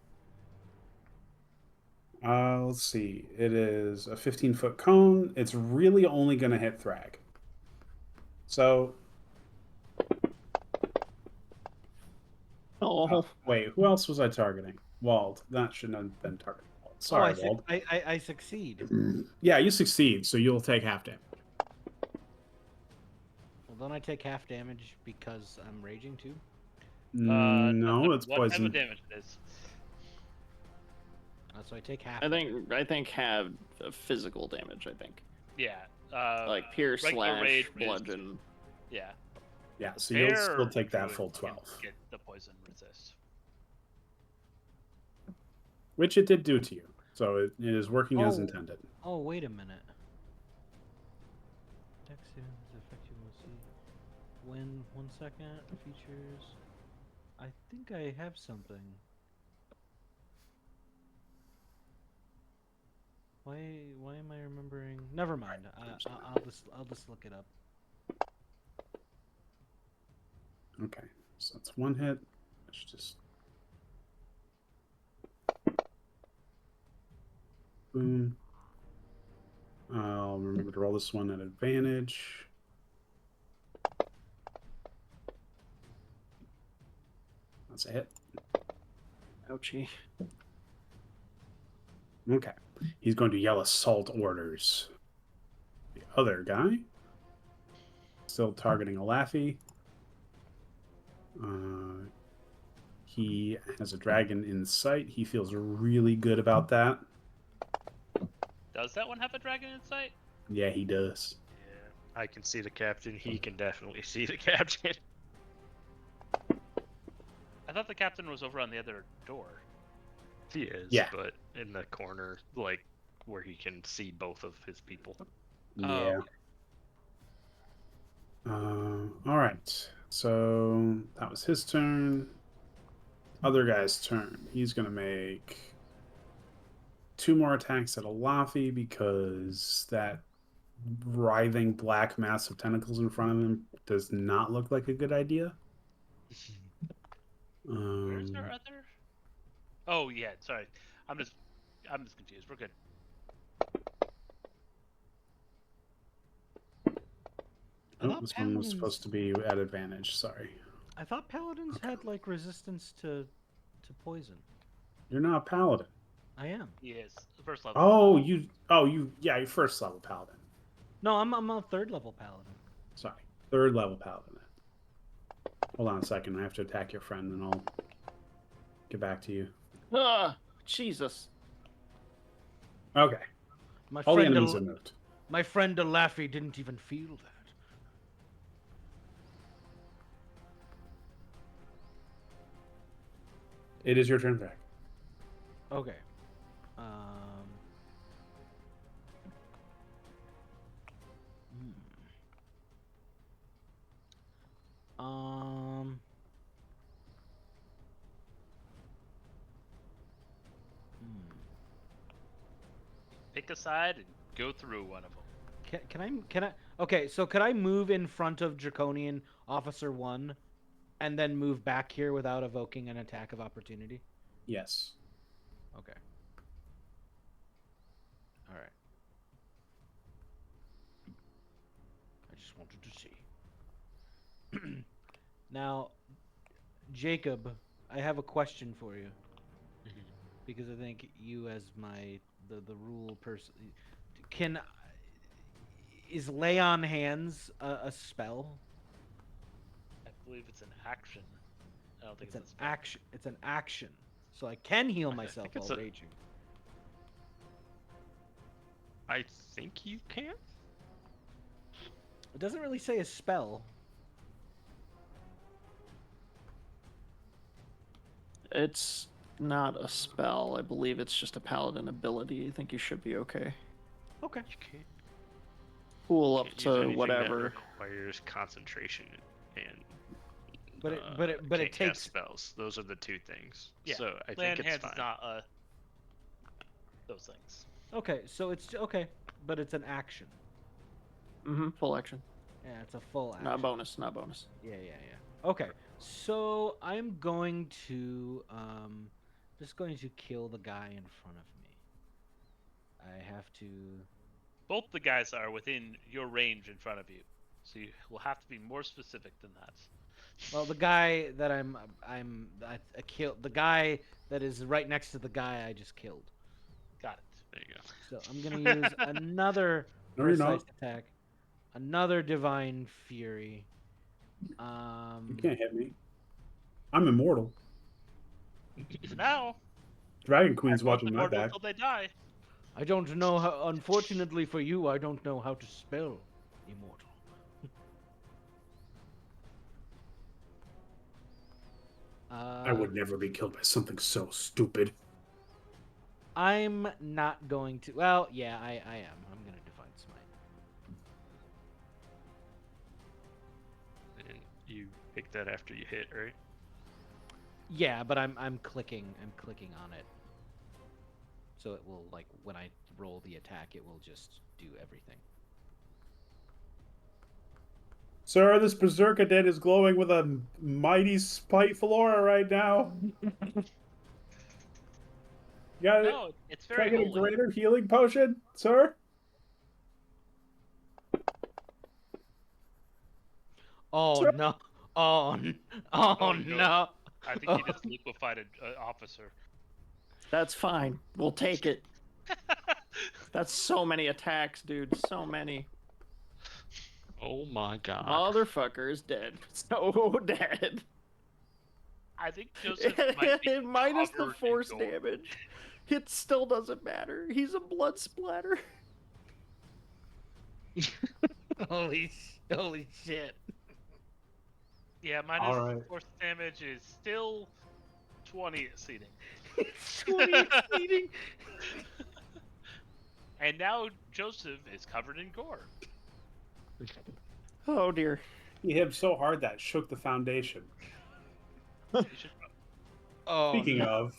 see. It is a 15-foot cone. It's really only going to hit Thrag. So... Oh. Wait, who else was I targeting? Wald. That shouldn't have been targeting Wald. Sorry, Wald. I succeed. Yeah, you succeed, so you'll take half damage. Well, don't I take half damage because I'm raging too? No, matter it's what type poison. of damage it is. So I take half. I think have physical damage. I think Yeah. like pierce, regular slash, rage is- bludgeon. Yeah. Yeah, so you'll still Bear take that druid full can 12, Get the poison resist. which it did do to you. So it is working as intended. Oh, wait a minute. Dex saving is effective. We'll see. When 1 second features. I think I have something. Why am I remembering? Never mind. I'll just look it up. Okay, so that's one hit. Let's just boom. I'll remember to roll this one at advantage. That's a hit. Ouchie. Okay. He's going to yell assault orders. The other guy, still targeting a Laffy. He has a dragon in sight. He feels really good about that. Does that one have a dragon in sight? Yeah, he does. Yeah, I can see the captain. He can definitely see the captain. I thought the captain was over on the other door. He is, Yeah. but in the corner, like where he can see both of his people. Yeah. Oh. All right. So that was his turn. Other guy's turn. He's going to make 2 more attacks at Alafi because that writhing black mass of tentacles in front of him does not look like a good idea. Where's our other? Oh yeah, sorry. I'm just confused. We're good. Oh, this one was supposed to be at advantage. Sorry. I thought paladins had like resistance to poison. You're not a paladin. I am. He is the first level. Yeah, you're first level paladin. No, I'm a 3rd level paladin. Sorry, 3rd level paladin. Hold on a second. I have to attack your friend, and I'll get back to you. Ah, Jesus. Okay. My All the friend enemies have moved. My friend Laffy didn't even feel that. It is your turn back. Okay. Um. Pick a side and go through one of them. Can I? Okay, so could I move in front of Draconian Officer 1 and then move back here without evoking an attack of opportunity? Yes. Okay. All right. I just wanted to see. Now, Jacob, I have a question for you. Because I think you, as the rule person, is lay on hands a spell? I believe it's an action. I don't think It's it's an a spell. action. It's an action, so I can heal I myself think it's while a- raging. I think you can. It doesn't really say a spell. It's not a spell. I believe it's just a paladin ability. I think you should be okay. Okay. You can't. Cool up Can't use to anything whatever. That requires concentration and. But it can't takes cast spells. Those are the 2 things. Yeah. So I Lay on think it's hands fine. is not those things. Okay, so it's okay, but it's an action. Full action. Yeah, it's a full action. Not bonus. Not bonus. Yeah. Okay, so I'm going to just going to kill the guy in front of me. I have to. Both the guys are within your range in front of you, so you will have to be more specific than that. Well, the guy that I killed, the guy that is right next to the guy I just killed. So I'm gonna use another No, you're precise not. attack, another divine fury. You can't hit me. I'm immortal. For now, Dragon Queen's everyone's watching my immortal back. until they die. I don't know how. Unfortunately for you, I don't know how to spell immortal. I would never be killed by something so stupid. I'm not going to. Well, yeah, I am. I'm gonna divine smite. And you pick that after you hit, right? Yeah, but I'm clicking on it. So it will, like, when I roll the attack, it will just do everything. Sir, this Berserker dead is glowing with a mighty spiteful aura right now. You got it? No, it's Can I very get a holy. greater healing potion, sir? Oh Sir? no! Oh, Oh, no! no. I think you just liquefied an officer. That's fine. We'll take it. That's so many attacks, dude. So many. Oh my god. Motherfucker is dead. So dead. I think Joseph might be Minus the covered in force gore. damage. It still doesn't matter. He's a blood splatter. Holy shit! Yeah, minus All right. force damage is still 20 exceeding. 20 exceeding. And now Joseph is covered in gore. Oh dear. He hit him so hard that shook the foundation. You should Oh, Speaking no. of,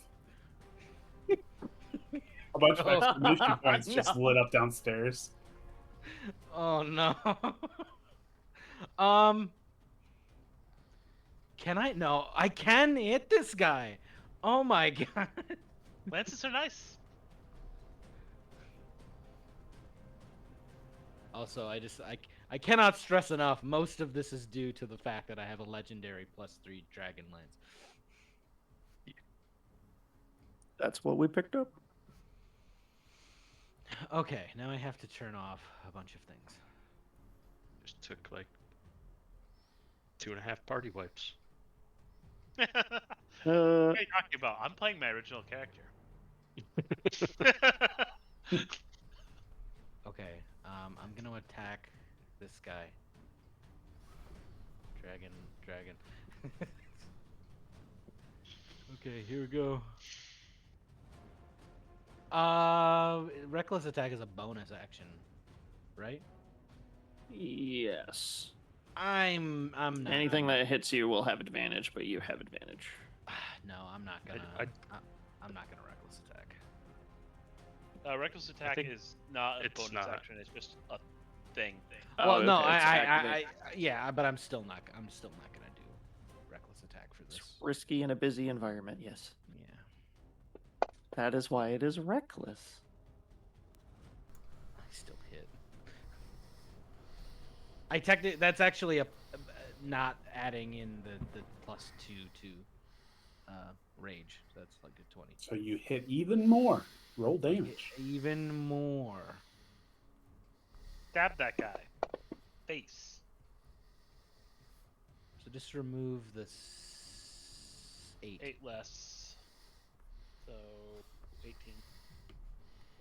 a bunch of Oh, exclamation points just no. lit up downstairs. Oh no. Can I? No, I can hit this guy. Oh my god. Lances are nice. Also, I cannot stress enough. Most of this is due to the fact that I have a legendary +3 Dragonlance. That's what we picked up. Okay, now I have to turn off a bunch of things. Just took like 2.5 party wipes. What Uh, are you talking about? I'm playing my original character. Okay, I'm gonna attack this guy. Dragon. Okay, here we go. Reckless attack is a bonus action, right? yes. I'm not. Anything that hits you will have advantage, but you have advantage. No, I'm not gonna. I'm not gonna reckless attack. Reckless attack think is not a it's bonus not. action. It's just a thing. Well, no, okay, it's I, activate. yeah, but I'm still not gonna do reckless attack for this. It's risky in a busy environment, yes. Yeah, That is why it is reckless. I still hit. That's actually a not adding in the +2 to rage. So that's like a 20. So you hit even more. Roll damage. Even more. Stab that guy. Face. So just remove the 8. 8 less. So 18.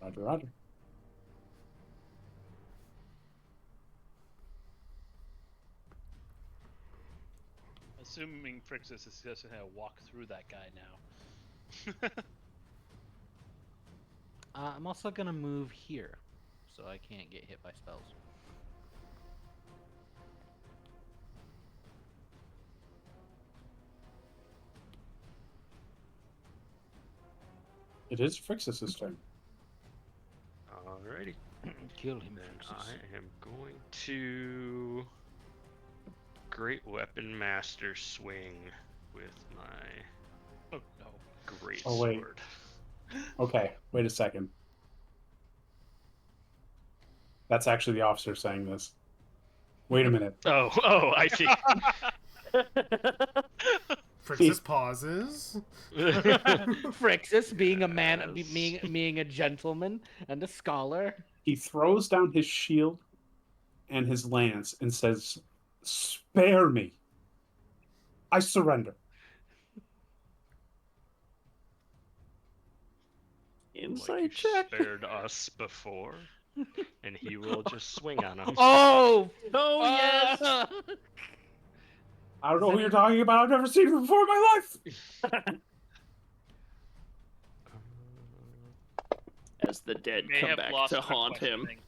Roger, roger. Assuming Frixus is just gonna walk through that guy now. I'm also gonna move here, so I can't get hit by spells. It is Frixus's turn. Alrighty. Kill him, Then Frixus. I am going to Great Weapon Master swing with my Oh no. great Oh, wait. sword. Okay, wait a second. That's actually the officer saying this. Wait a minute. Oh, I see. Frixus pauses. Frixus, being a man, Yes. being a gentleman and a scholar. He throws down his shield and his lance and says, "Spare me. I surrender." Like Inside you check. spared us before, and he will just swing on him. Oh, Oh yes. I don't know who you're talking about. I've never seen him before in my life. As the dead May come have back lost to our haunt him. questioning,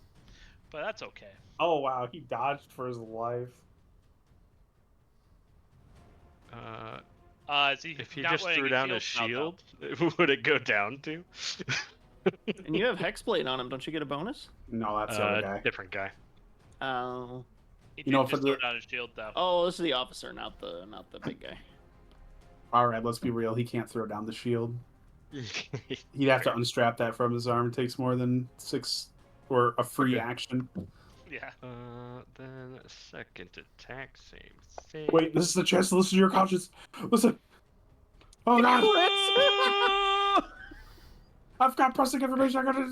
but that's okay. Oh wow, he dodged for his life. Is he If he not just wearing threw a down his shield? shield, would it go down to? And you have Hexblade on him. Don't you get a bonus? No, that's the other guy. Different guy. Oh. He You know, did for just throw the- down his shield though. Oh, this is the officer, not the big guy. All right, let's be real. He can't throw down the shield. He'd have to unstrap that from his arm. It takes more than 6 or a free Okay. action. Yeah. Then second attack, same thing. Wait, this is the chance to listen to your conscience. Listen. Oh god. I've got pressing information. I gotta.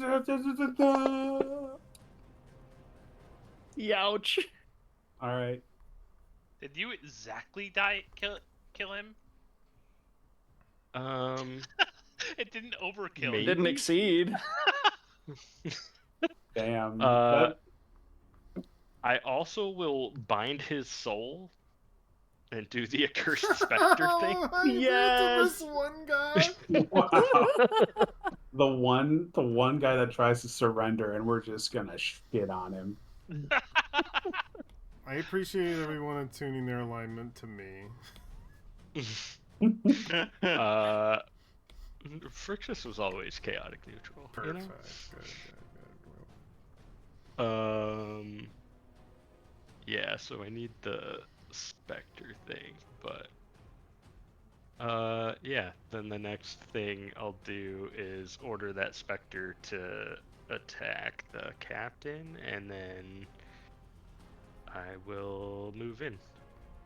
Youch. All right. Did you exactly kill him? It didn't overkill. Maybe. Didn't exceed. Damn. I also will bind his soul and do the accursed specter thing. Yes. This one guy. Wow. The one guy that tries to surrender, and we're just gonna shit on him. I appreciate everyone attuning their alignment to me. Frixus was always chaotic neutral. Perfect. You Good. know? Yeah, so I need the specter thing, but yeah, then the next thing I'll do is order that specter to attack the captain, and then I will move in.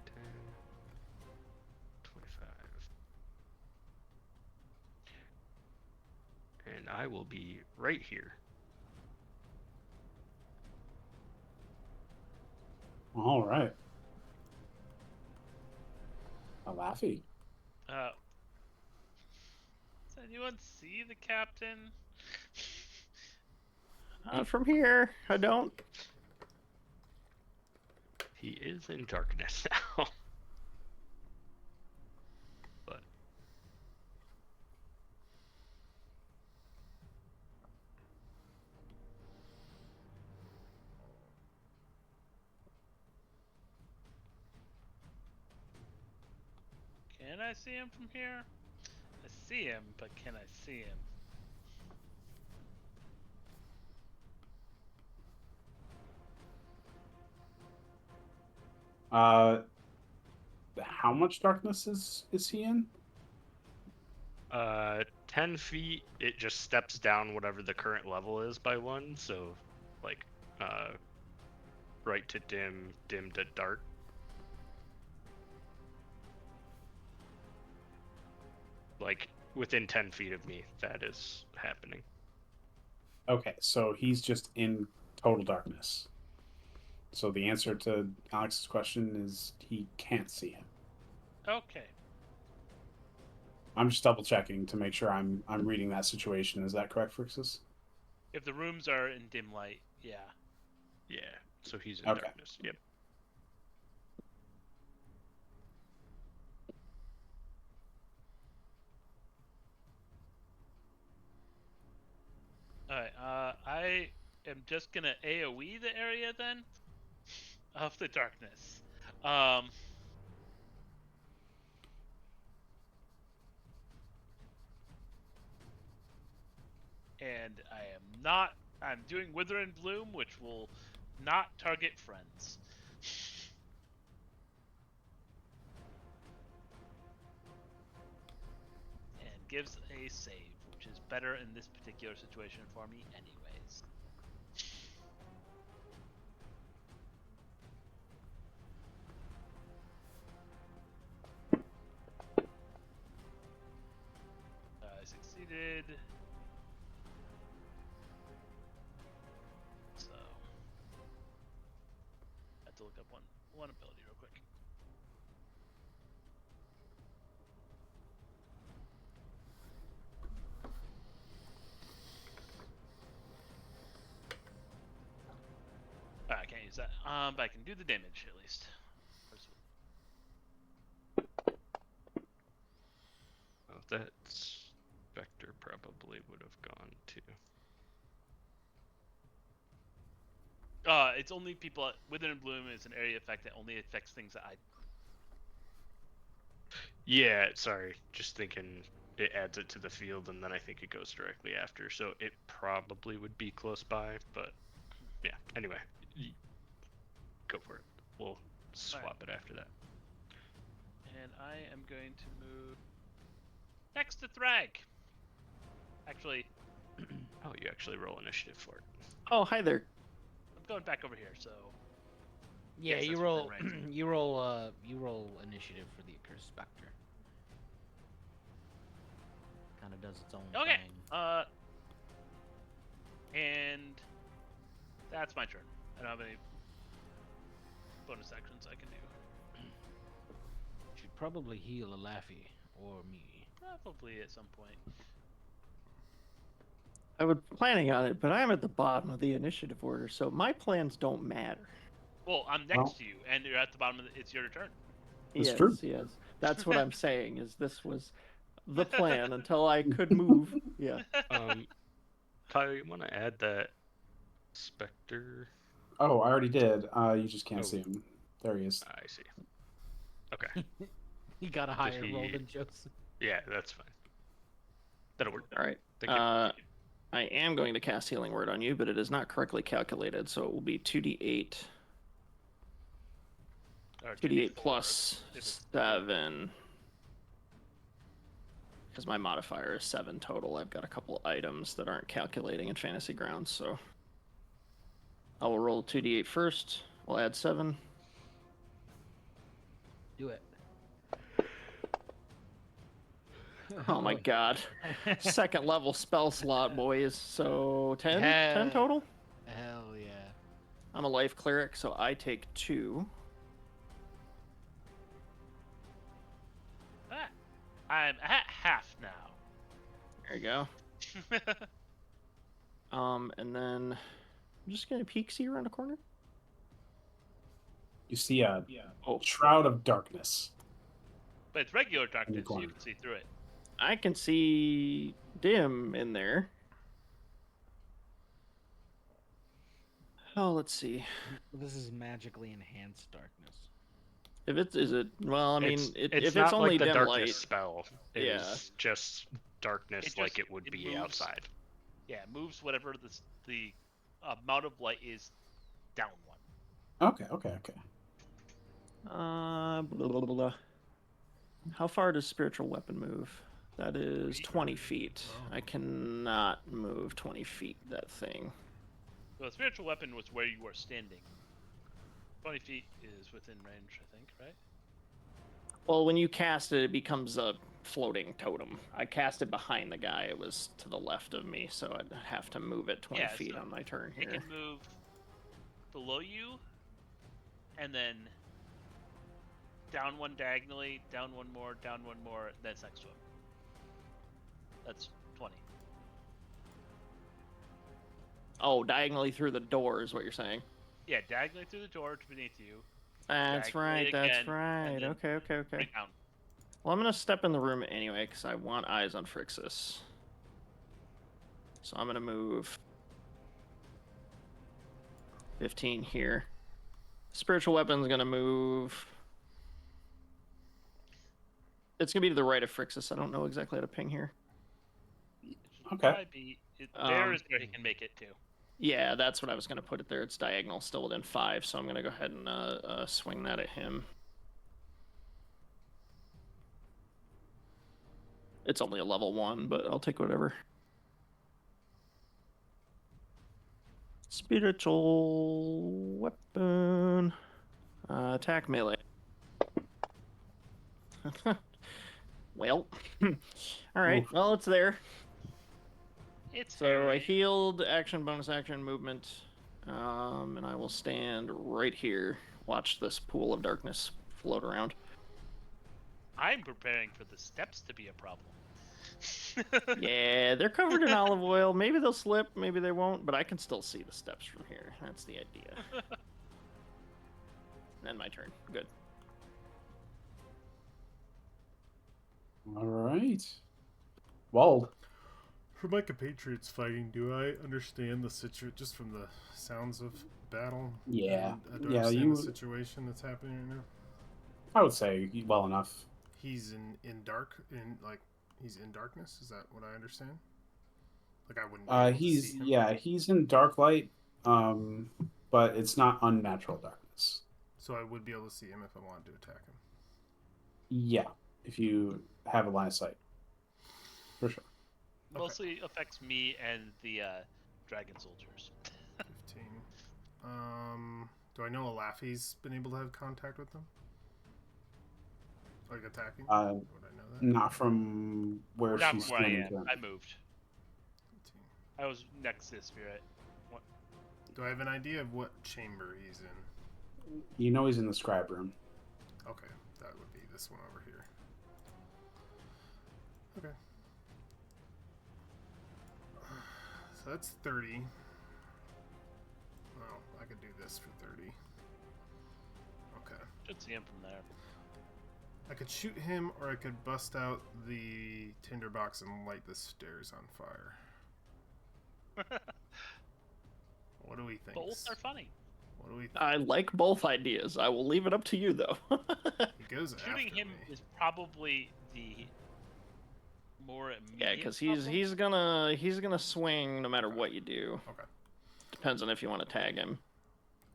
10, 25. And I will be right here. All right. A laughy. Does anyone see the captain? Not from here. I don't. He is in darkness now. But Can I see him from here? I see him, but can I see him? How much darkness is he in? 10 feet, it just steps down whatever the current level is by 1, so like bright to dim, dim to dark. Like within 10 feet of me, that is happening. Okay, so he's just in total darkness. So the answer to Alex's question is he can't see him. Okay. I'm just double checking to make sure I'm reading that situation. Is that correct, Frixus? If the rooms are in dim light, yeah. Yeah, so he's in Okay. darkness. Yep. Alright, I am just gonna AoE the area then of the darkness. And I'm doing Wither and Bloom, which will not target friends. And gives a save, which is better in this particular situation for me anyways. succeeded. So, I have to look up one ability real quick. I can't use that. But I can do the damage at least. Oh, that Spectre probably would have gone too. It's only people Wither and Bloom is an area effect that only affects things that I. Yeah, sorry. Just thinking it adds it to the field, and then I think it goes directly after. So it probably would be close by, but yeah. Anyway, go for it. We'll swap it after that. And I am going to move next to Thrag. Actually, Oh, you actually roll initiative for it. Oh, hi there. I'm going back over here. So Yeah, Yes, you that's roll. within range. You roll initiative for the Accursed Spectre. Kind of does its own okay. thing. And that's my turn. I don't have any bonus actions I can do. Should probably heal a Laffy or me. Probably at some point. I was planning on it, but I'm at the bottom of the initiative order, so my plans don't matter. Well, I'm next to you, and you're at the bottom of it's your turn. That's yes, true. yes. That's what I'm saying. Is this was the plan until I could move? Yeah. Tyler, you want to add that Spectre? Oh, I already did. You just can't Oh. see him. There he is. I see. Okay. He got a higher roll he- than Joseph. Yeah, that's fine. That'll work. All right. Thank you. I am going to cast Healing Word on you, but it is not correctly calculated, so it will be 2d8. Or 2d8 2d4 plus if it's- 7. Because my modifier is 7 total. I've got a couple items that aren't calculating in Fantasy Grounds, so I will roll 2d8 first. We'll add 7. Do it. Oh my god. Second level spell slot, boys. So 10? 10 total? Hell yeah. I'm a life cleric, so I take 2. I'm at half now. There you go. And then I'm just gonna peek see around the corner. You see a Oh, shroud of darkness. But it's regular darkness, so corner. you can see through it. I can see dim in there. Oh, let's see. This is magically enhanced darkness. If it's is it well, I mean, it's if not it's only like the dim darkness light, spell. It's just darkness like just- it would it be moves. outside. Yeah, it moves whatever the amount of light is down one. Okay. blah, blah, blah, blah. How far does spiritual weapon move? That is 20 feet. I cannot move 20 feet. That thing. So the spiritual weapon was where you were standing. 20 feet is within range, I think, right? Well, when you cast it, it becomes a floating totem. I cast it behind the guy. It was to the left of me, so I'd have to move it 20 Yeah, feet so on my turn It here. can move below you, and then down one diagonally, down one more, that's next to him. That's 20. Oh, diagonally through the door is what you're saying. Yeah, diagonally through the door to beneath you. That's Diagonally right. That's again, right. and then Okay. Right down. Well, I'm gonna step in the room anyway because I want eyes on Phrixus. So I'm gonna move 15 here. Spiritual weapon's gonna move. It's gonna be to the right of Phrixus. I don't know exactly how to ping here. It should Okay. probably be, there is where he can make it too. Yeah, that's what I was gonna put it there. It's diagonal, still within 5, so I'm gonna go ahead and swing that at him. It's only a level 1, but I'll take whatever. Spiritual weapon. Attack melee. Well, all right. Oof. Well, it's there. It's So I hairy. healed, action, bonus action, movement, and I will stand right here. Watch this pool of darkness float around. I'm preparing for the steps to be a problem. Yeah, they're covered in olive oil. Maybe they'll slip, maybe they won't, but I can still see the steps from here. That's the idea. And my turn. Good. All right. Wald. For my compatriots fighting, do I understand the situation just from the sounds of battle? Yeah. Do I Yeah, understand the you. situation that's happening right now? I would say well enough. He's in he's in darkness. Is that what I understand? Like I wouldn't be able to see him. He's in dark light, but it's not unnatural darkness. So I would be able to see him if I wanted to attack him. Yeah, if you have a line of sight, for sure. Mostly affects me and the dragon soldiers. 15. Do I know Alafi's been able to have contact with them? Like attacking? Would I know that? Not from where Not she's from where I standing. am. currently. I moved. 15. I was next to the spirit. What? Do I have an idea of what chamber he's in? You know he's in the scribe room. Okay, that would be this one over here. Okay. So that's 30. Well, I could do this for 30. Okay. Should see him from there. I could shoot him, or I could bust out the tinderbox and light the stairs on fire. What do we think? Both are funny. What do we think? I like both ideas. I will leave it up to you, though. He goes Shooting after him me. is probably the more immediate. Yeah, because problem. he's gonna swing no matter what you do. Okay. Depends on if you want to tag him.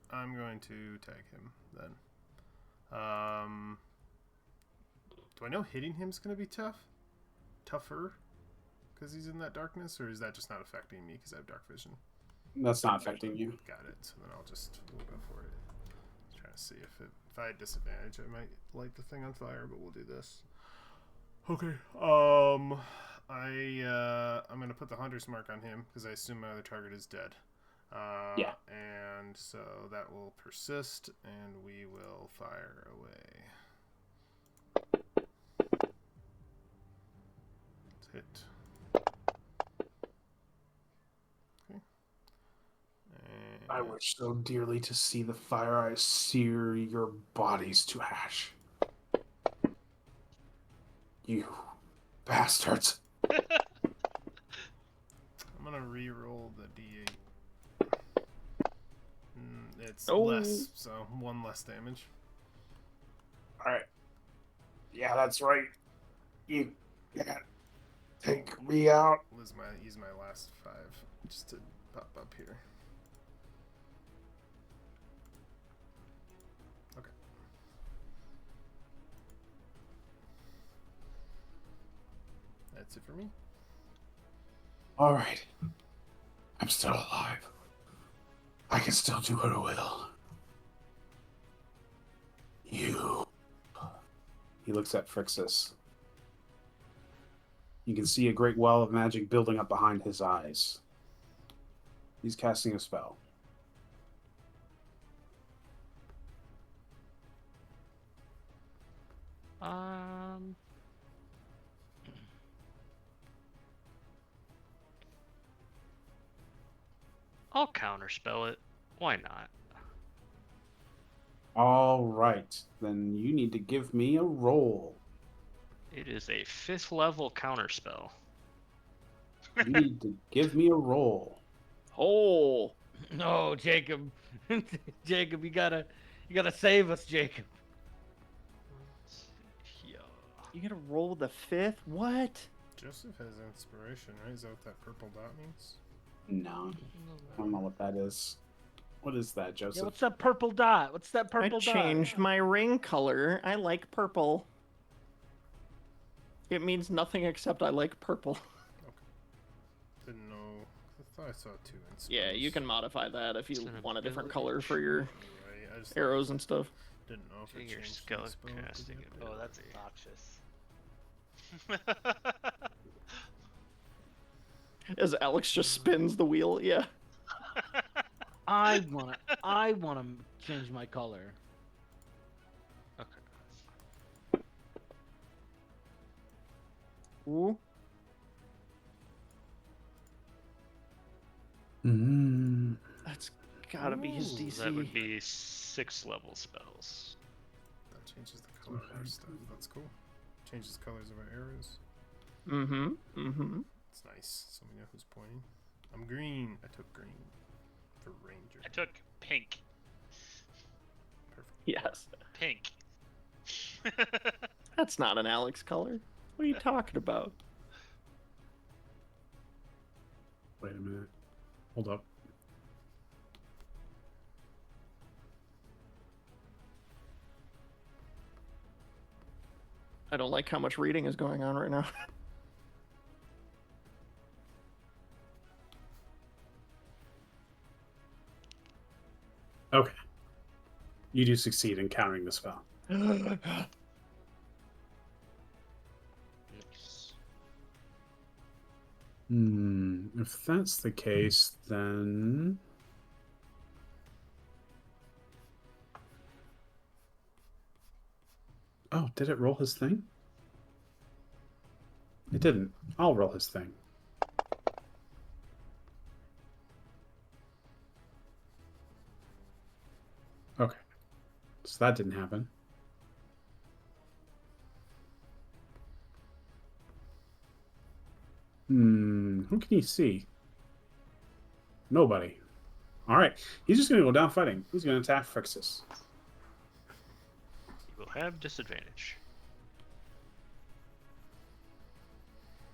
I'm going to tag him then. Do I know hitting him's going to be tougher? Because he's in that darkness? Or is that just not affecting me because I have dark vision? That's not affecting you. Got it. So then we'll go for it. Trying to see if I had disadvantage, I might light the thing on fire, but we'll do this. Okay. I'm going to put the hunter's mark on him because I assume my other target is dead. Yeah. And so that will persist, and we will fire away. Let's hit. Okay. And I wish so dearly to see the fire I sear your bodies to ash. You bastards. I'm gonna re-roll the d8. It's less, so 1 less damage. Alright. Yeah, that's right. You can't take me out. Use my last 5 just to pop up here. Okay. That's it for me. Alright. I'm still alive. I can still do what I will. You. He looks at Phrixus. You can see a great well of magic building up behind his eyes. He's casting a spell. I'll counterspell it. Why not? All right, then you need to give me a roll. It is a 5th level counterspell. You need to give me a roll. Oh, No, Jacob. Jacob, you gotta save us, Jacob. Yeah. you gotta roll the 5th? What? Joseph has inspiration, right? Is that what that purple dot means? No, I don't know what that is. What is that, Joseph? Yeah, what's that purple dot? What's that purple I changed my ring color. I like purple. It means nothing except I like purple. Didn't know. I thought I saw 2 inspirations. Yeah, you can modify that if you It's an want a different ability. color for your Right, I just arrows and stuff. didn't know if it Your changed skill the spell casting to get- Oh, that's ability. obnoxious. As Alex just spins the wheel, yeah. I wanna change my color. Okay. Ooh. Mm. That's gotta be his Ooh, DC. That would be 6 level spells. That changes the color of our stuff. That's cool. Changes the colors of our arrows. It's nice. So we know who's pointing. I'm green. I took green for ranger. I took pink. Perfect. Yes. Pink. That's not an Alex color. What are you talking about? Wait a minute. Hold up. I don't like how much reading is going on right now. Okay. You do succeed in countering the spell. Nice. If that's the case, then... Oh, did it roll his thing? It didn't. I'll roll his thing. Okay. So that didn't happen. Who can he see? Nobody. All right. He's just going to go down fighting. He's going to attack Phrixus. You will have disadvantage.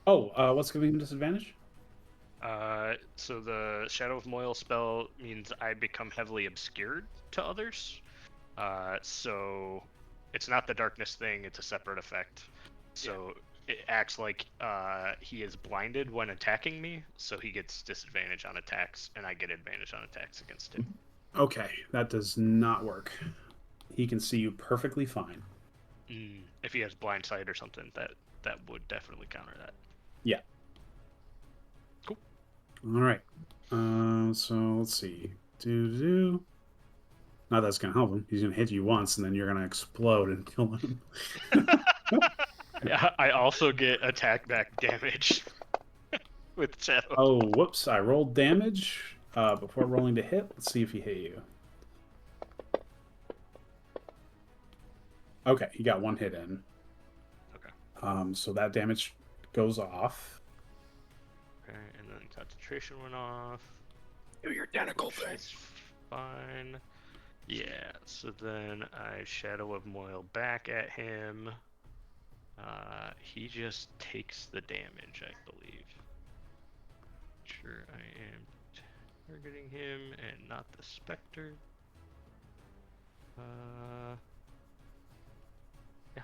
Oh, what's giving him disadvantage? So the Shadow of Moil spell means I become heavily obscured to others. So it's not the darkness thing, it's a separate effect. So it acts like he is blinded when attacking me, so he gets disadvantage on attacks, and I get advantage on attacks against him. Okay, that does not work. He can see you perfectly fine. If he has blind sight or something, that would definitely counter that. Yeah. Cool. All right. So let's see. Not that's gonna help him. He's gonna hit you once, and then you're gonna explode and kill him. Yeah, I also get attack back damage with Shadow. Oh, whoops! I rolled damage before rolling to hit. Let's see if he hit you. Okay, he got one hit in. Okay. So that damage goes off. Okay, and then concentration went off. Do your tentacle Which thing. is fine. Yeah, so then I Shadow of Moil back at him. He just takes the damage, I believe. Sure, I am targeting him and not the Spectre. Yeah.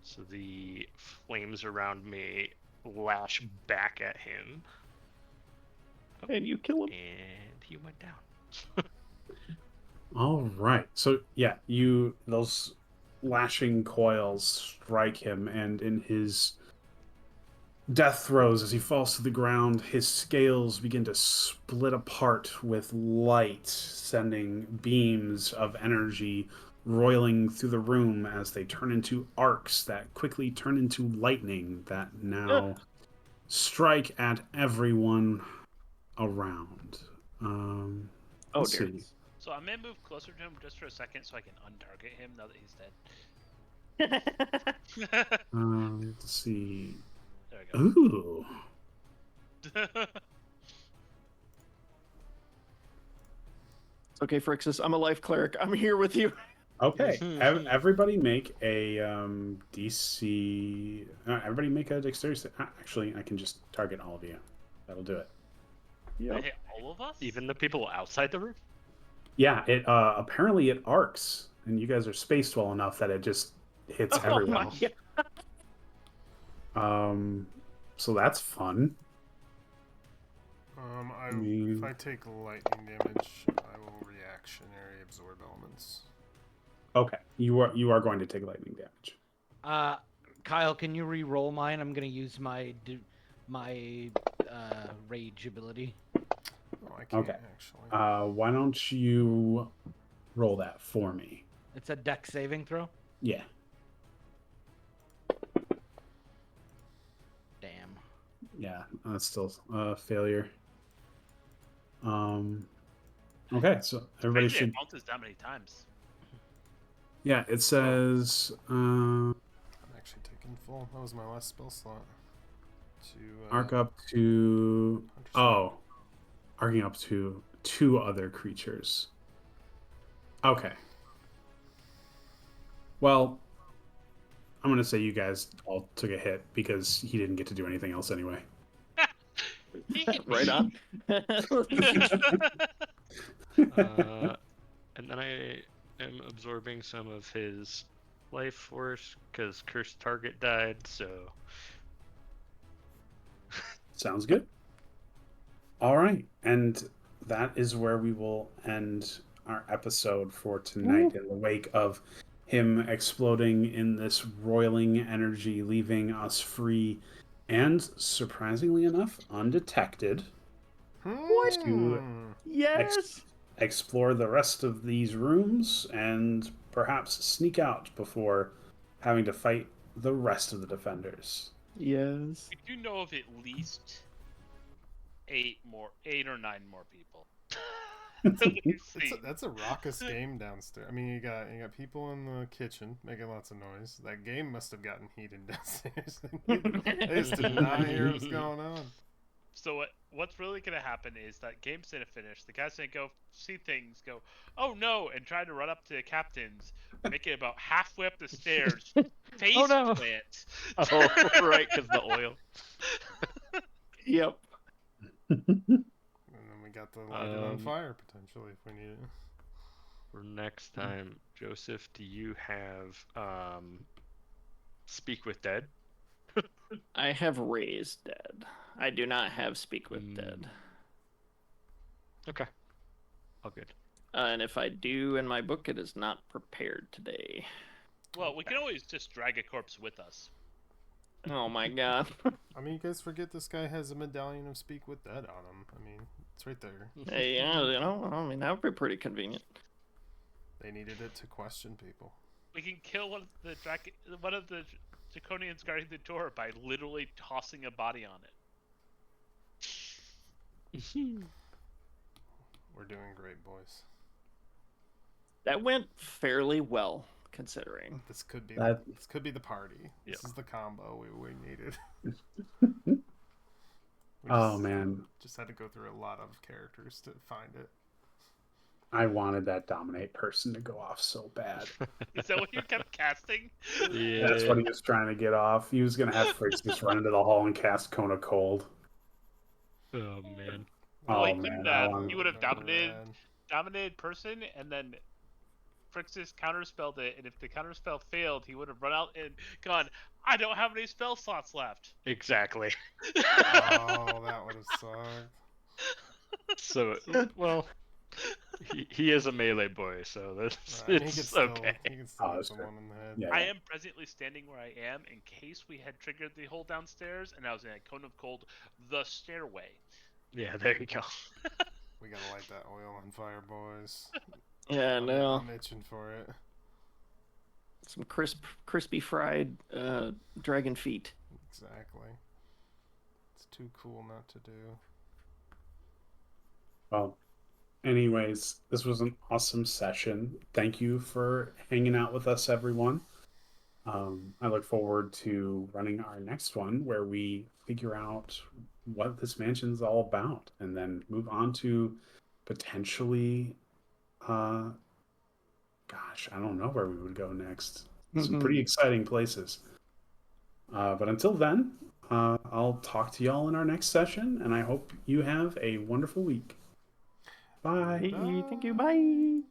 So the flames around me lash back at him, And you kill him. and he went down. All right. So yeah, those lashing coils strike him, and in his death throes as he falls to the ground, his scales begin to split apart with light, sending beams of energy roiling through the room as they turn into arcs that quickly turn into lightning that now strike at everyone around. Oh Let's dear. see. So I'm gonna move closer to him just for a second so I can untarget him now that he's dead. Let's see. There we go. Ooh. It's okay, Phrixus. I'm a life cleric. I'm here with you. Okay. Everybody make a DC. Everybody make a dexterity. Actually, I can just target all of you. That'll do it. They Yep. hit all of us? Even the people outside the room? Yeah. It apparently it arcs, and you guys are spaced well enough that it just hits Oh everyone. my god. So that's fun. If I take lightning damage, I will reactionary absorb elements. Okay. You are going to take lightning damage. Kyle, can you re-roll mine? I'm gonna use my my rage ability. Oh, I can't Okay. actually. Why don't you roll that for me? It's a dex saving throw. Yeah. Damn. Yeah, that's still a failure. Okay, so everybody Crazy it should. bounces that many times. Yeah, it says I'm actually taking full. That was my last spell slot. To arc up to. 100%. Oh, arcing up to 2 other creatures. Okay. Well, I'm gonna say you guys all took a hit because he didn't get to do anything else anyway. He hit Right me. on. And then I am absorbing some of his life force because cursed target died. So Sounds good. All right, and that is where we will end our episode for tonight. In the wake of him exploding in this roiling energy, leaving us free and, surprisingly enough, undetected to Yes. explore the rest of these rooms and perhaps sneak out before having to fight the rest of the defenders. Yes. We do know of at least 8 or 9 more people. That we've seen. That's a raucous game downstairs. I mean, you got people in the kitchen making lots of noise. That game must have gotten heated downstairs. They just did not hear what's going on. So what's really gonna happen is that game's gonna finish. The guy's gonna go see things, go, oh no, and try to run up to the captains, make it about halfway up the stairs, face Oh, no. plant. oh right, because the oil. Yep. And then we got the light it on fire potentially if we need it. For next time, Joseph, do you have Speak with Dead? I have raised dead. I do not have speak with dead. Okay. All good. And if I do in my book, it is not prepared today. Well, we can always just drag a corpse with us. Oh my god. I mean, you guys forget this guy has a medallion of Speak with Dead on him. I mean, it's right there. Hey, yeah, you know, I mean, that would be pretty convenient. They needed it to question people. We can kill one of the Draconians guarding the door by literally tossing a body on it. We're doing great, boys. That went fairly well, considering. This could be That- the party. This is the combo we needed. Oh man, Just had to go through a lot of characters to find it. I wanted that dominate person to go off so bad. Is that what you kept casting? Yeah. That's what he was trying to get off. He was gonna have Fritz just run into the hall and cast Cone of Cold. Oh man. Well, Oh he man, couldn't, I wanted- he would have Remember dominated person, and then Frixus counterspelled it, and if the counterspell failed, he would have run out and gone, I don't have any spell slots left. Exactly. Oh, that would have sucked. So well, he is a melee boy, so that's Right, it's okay. He can still Oh, hit that's someone in the head. Yeah. I am presently standing where I am in case we had triggered the whole downstairs, and I was in a cone of cold, the stairway. Yeah, there you go. We gotta light that oil on fire, boys. Yeah, no. I'm itching for it. Some crispy fried dragon feet. Exactly. It's too cool not to do. Well, anyways, this was an awesome session. Thank you for hanging out with us, everyone. I look forward to running our next one where we figure out what this mansion's all about and then move on to potentially, gosh, I don't know where we would go next. Some pretty exciting places. But until then, I'll talk to y'all in our next session, and I hope you have a wonderful week. Bye. Hey, thank you. Bye.